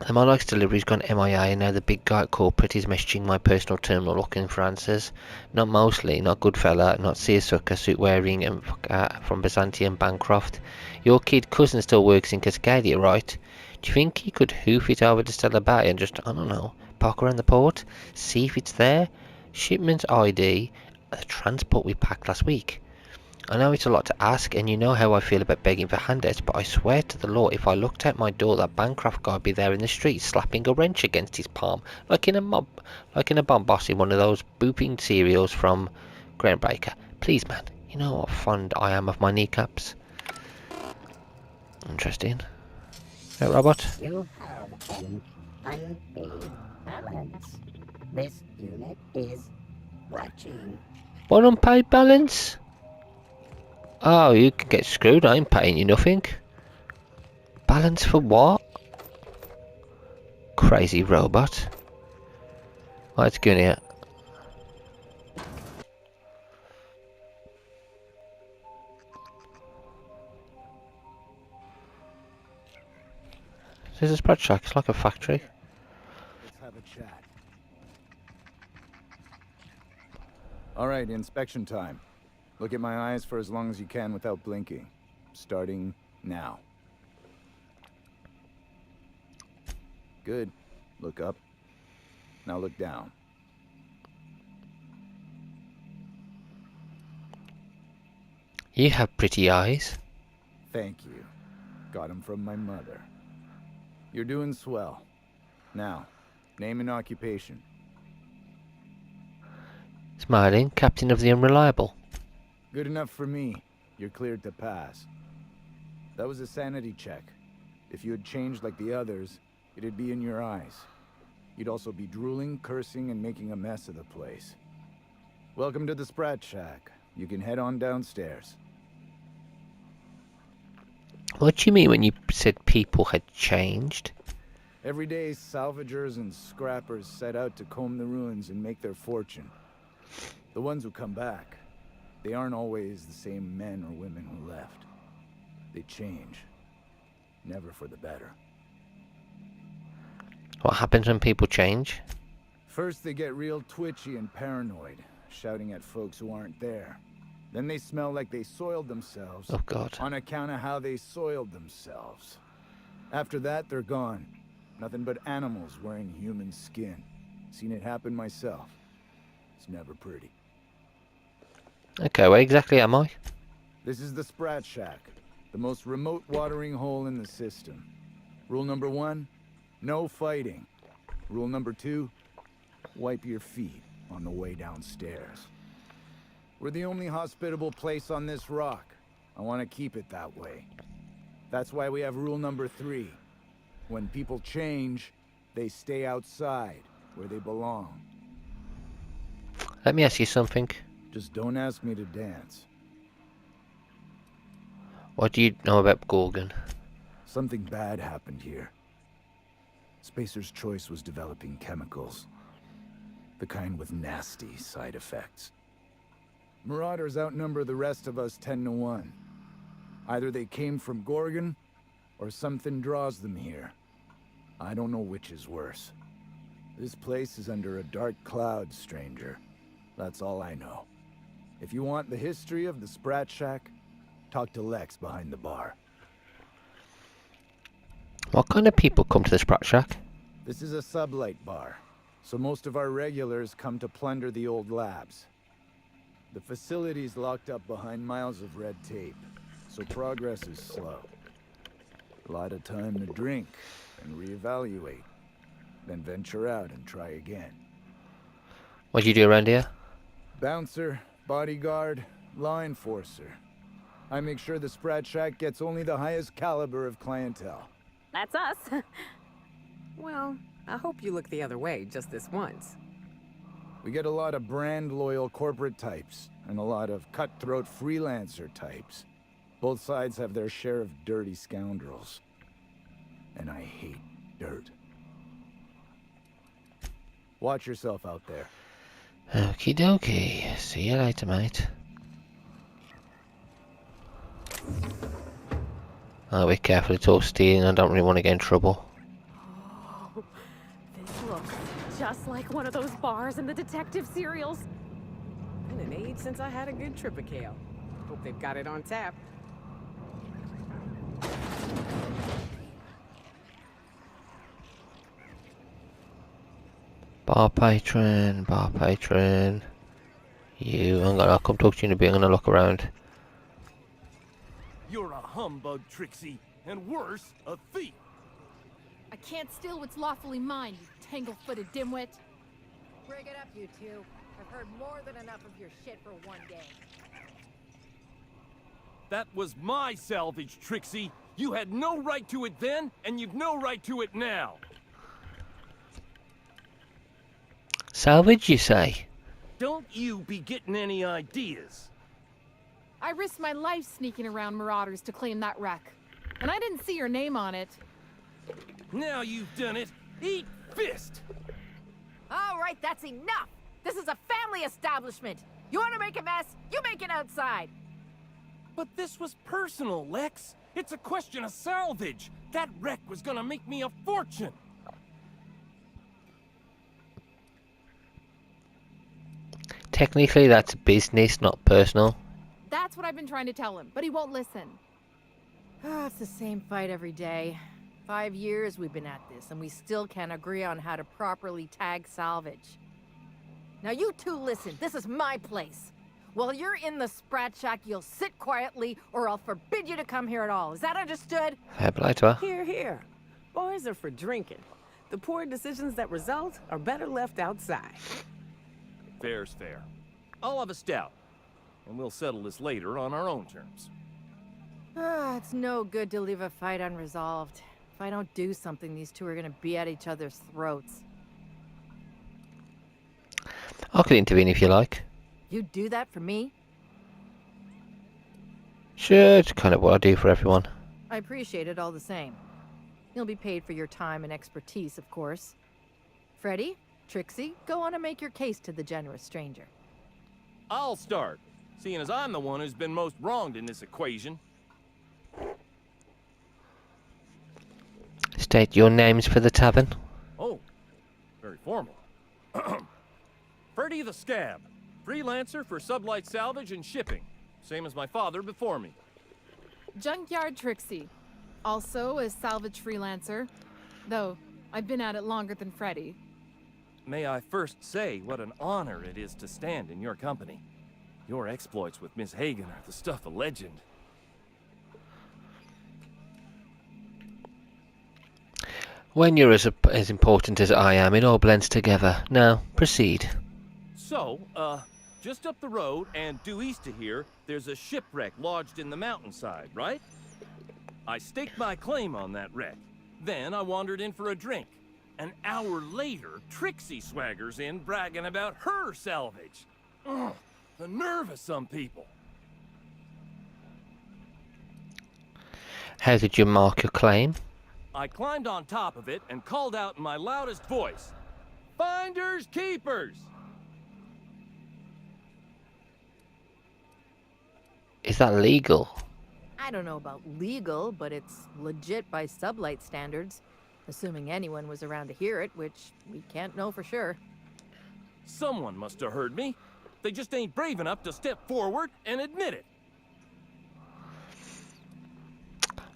The Monarch's delivery's gone MIA and now the big guy at corporate is messaging my personal terminal looking for answers. Not mostly, not good fella, not seersucker, suit wearing and from Byzantium Bancroft. Your kid cousin still works in Cascadia, right? Do you think he could hoof it over to Stella Bay and just, I don't know, park around the port? See if it's there? Shipment ID, the transport we packed last week. I know it's a lot to ask, and you know how I feel about begging for handouts, but I swear to the law, if I looked out my door, that Bancroft guy'd be there in the street, slapping a wrench against his palm, like in a bomb boss in one of those booping serials from Groundbreaker. Please, man, you know how fond I am of my kneecaps. Interesting. Right, robot? You have an unpaid balance. This unit is watching. What unpaid balance? Oh, you can get screwed. I ain't paying you nothing. Balance for what? Crazy robot. Let's go in here. There's a spread shack. It's like a factory. Let's have a chat. All right, inspection time. Look at my eyes for as long as you can without blinking. Starting now. Good. Look up. Now look down. You have pretty eyes. Thank you. Got 'em from my mother. You're doing swell. Now, name and occupation. Smiling, captain of the Unreliable. Good enough for me. You're cleared to pass. That was a sanity check. If you had changed like the others, it'd be in your eyes. You'd also be drooling, cursing, and making a mess of the place. Welcome to the Sprat Shack. You can head on downstairs. What do you mean when you said people had changed? Every day, salvagers and scrappers set out to comb the ruins and make their fortune. The ones who come back, they aren't always the same men or women who left. They change. never for the better. What happens when people change? First, they get real twitchy and paranoid, shouting at folks who aren't there. Then they smell like they soiled themselves. Oh, God. On account of how they soiled themselves. After that, they're gone. Nothing but animals wearing human skin. Seen it happen myself. It's never pretty. Okay, where exactly am I? This is the Sprat Shack, the most remote watering hole in the system. Rule number 1, no fighting. Rule number 2, wipe your feet on the way downstairs. We're the only hospitable place on this rock. I want to keep it that way. That's why we have rule number 3. When people change, they stay outside, where they belong. Let me ask you something. Just don't ask me to dance. What do you know about Gorgon? Something bad happened here. Spacer's Choice was developing chemicals. The kind with nasty side effects. Marauders outnumber the rest of us 10-1. Either they came from Gorgon, or something draws them here. I don't know which is worse. This place is under a dark cloud, stranger. That's all I know. If you want the history of the Sprat Shack, talk to Lex behind the bar. What kind of people come to the Sprat Shack? This is a sublight bar, so most of our regulars come to plunder the old labs. The facility's locked up behind miles of red tape, so progress is slow. A lot of time to drink and reevaluate, then venture out and try again. What do you do around here? Bouncer, bodyguard, law enforcer. I make sure the Sprat Shack gets only the highest caliber of clientele. That's us. Well, I hope you look the other way just this once. We get a lot of brand-loyal corporate types, and a lot of cutthroat freelancer types. Both sides have their share of dirty scoundrels. And I hate dirt. Watch yourself out there. Okie dokie. See you later, mate. I'll be careful, it's all stealing. I don't really want to get in trouble. Oh, this looks just like one of those bars in the detective serials. Been an age since I had a good trip of kale. Hope they've got it on tap. Bar patron, bar patron. I'll come talk to you in a bit. I'm gonna look around. You're a humbug, Trixie, and worse, a thief. I can't steal what's lawfully mine, you tangle-footed dimwit. Bring it up, you two. I've heard more than enough of your shit for one day. That was my salvage, Trixie. You had no right to it then, and you've no right to it now. Salvage, you say? Don't you be getting any ideas. I risked my life sneaking around Marauders to claim that wreck. And I didn't see your name on it. Now you've done it. Eat fist! All right, that's enough! This is a family establishment! You want to make a mess? You make it outside! But this was personal, Lex. It's a question of salvage. That wreck was gonna make me a fortune. Technically, that's business, not personal. That's what I've been trying to tell him, but he won't listen. It's the same fight every day. 5 years we've been at this, and we still can't agree on how to properly tag salvage. Now you two listen, this is my place. While you're in the Sprat Shack, you'll sit quietly, or I'll forbid you to come here at all. Is that understood? Fair play to her. Here, here. Boys are for drinking. The poor decisions that result are better left outside. Fair's fair. I'll have a stout, and we'll settle this later on our own terms. It's no good to leave a fight unresolved. If I don't do something, these two are gonna be at each other's throats. I could intervene if you like. You'd do that for me? Sure, it's kind of what I do for everyone. I appreciate it all the same. You'll be paid for your time and expertise, of course. Freddy, Trixie, go on and make your case to the generous stranger. I'll start, seeing as I'm the one who's been most wronged in this equation. State your names for the tavern. Oh, very formal. Freddy the Scab, freelancer for sublight salvage and shipping. Same as my father before me. Junkyard Trixie, also a salvage freelancer, though I've been at it longer than Freddy. May I first say what an honor it is to stand in your company. Your exploits with Miss Hagen are the stuff of legend. When you're as important as I am, it all blends together. Now, proceed. So, just up the road and due east of here, there's a shipwreck lodged in the mountainside, right? I staked my claim on that wreck. Then I wandered in for a drink. An hour later, Trixie swaggers in bragging about her salvage. Ugh, the nerve of some people. How did you mark your claim? I climbed on top of it and called out in my loudest voice, "Finders keepers!" Is that legal? I don't know about legal, but it's legit by sublight standards. Assuming anyone was around to hear it, which we can't know for sure. Someone must have heard me. They just ain't brave enough to step forward and admit it.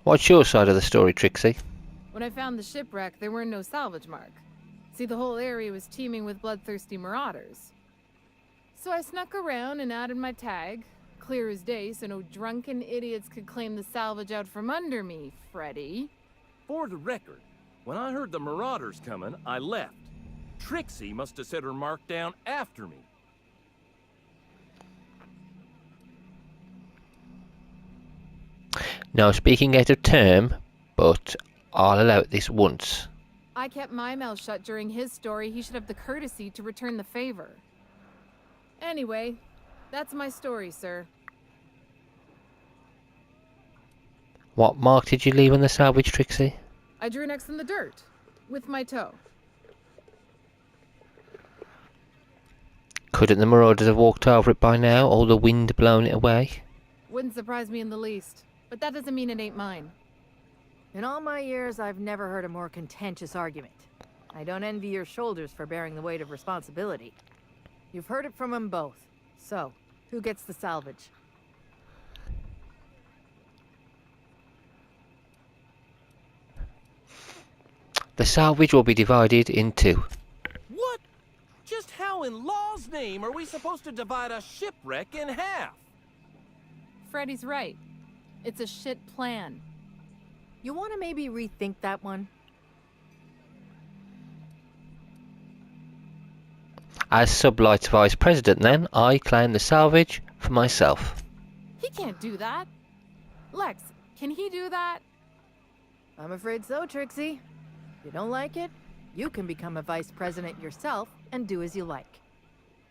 What's your side of the story, Trixie? When I found the shipwreck, there were no salvage mark. See, the whole area was teeming with bloodthirsty marauders. So I snuck around and added my tag, clear as day, so no drunken idiots could claim the salvage out from under me, Freddy. For the record, when I heard the marauders coming, I left. Trixie must have set her mark down after me. Now, speaking out of term, but I'll allow it this once. I kept my mouth shut during his story. He should have the courtesy to return the favor. Anyway, that's my story, sir. What mark did you leave on the salvage, Trixie? I drew an X in the dirt, with my toe. Couldn't the marauders have walked over it by now, all the wind blown it away? Wouldn't surprise me in the least, but that doesn't mean it ain't mine. In all my years, I've never heard a more contentious argument. I don't envy your shoulders for bearing the weight of responsibility. You've heard it from them both. So, who gets the salvage? The salvage will be divided in two. What? Just how in law's name are we supposed to divide a shipwreck in half? Freddy's right. It's a shit plan. You want to maybe rethink that one? As Sublight's vice president, then, I claim the salvage for myself. He can't do that. Lex, can he do that? I'm afraid so, Trixie. If you don't like it, you can become a vice president yourself and do as you like.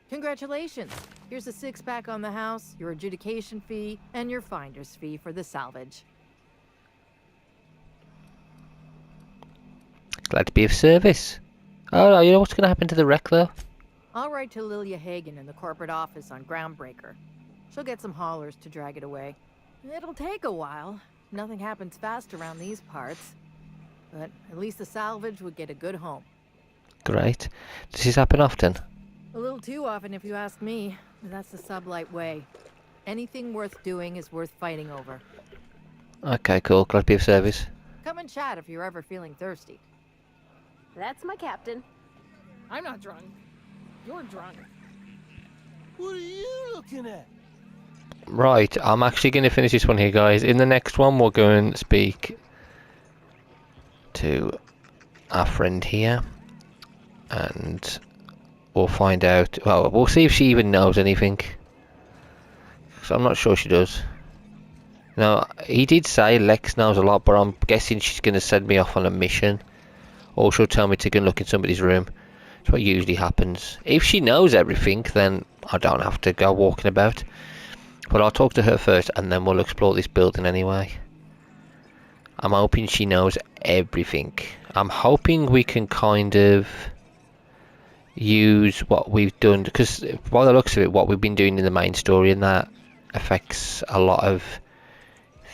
Congratulations. Here's a six-pack on the house, your adjudication fee, and your finder's fee for the salvage. Glad to be of service. Oh, no, you know what's going to happen to the wreck, though? I'll write to Lilia Hagen in the corporate office on Groundbreaker. She'll get some haulers to drag it away. It'll take a while. Nothing happens fast around these parts. But at least the salvage would get a good home. Great. Does this happen often? A little too often if you ask me. But that's the sublight way. Anything worth doing is worth fighting over. Okay, cool. Glad to be of service. Come and chat if you're ever feeling thirsty. That's my captain. I'm not drunk. You're drunk. What are you looking at? Right, I'm actually going to finish this one here, guys. In the next one, we'll go and speak to our friend here. And we'll find out... Well, we'll see if she even knows anything. So I'm not sure she does. No, he did say Lex knows a lot, but I'm guessing she's going to send me off on a mission. Or she'll tell me to go and look in somebody's room. That's what usually happens. If she knows everything, then I don't have to go walking about. But I'll talk to her first, and then we'll explore this building anyway. I'm hoping she knows everything. I'm hoping we can kind of use what we've done, because by the looks of it, what we've been doing in the main story, and that affects a lot of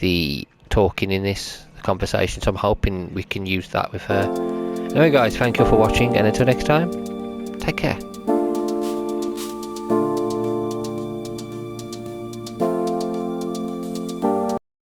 the talking in this, conversation, so I'm hoping we can use that with her. Anyway guys, thank you for watching, and until next time, take care.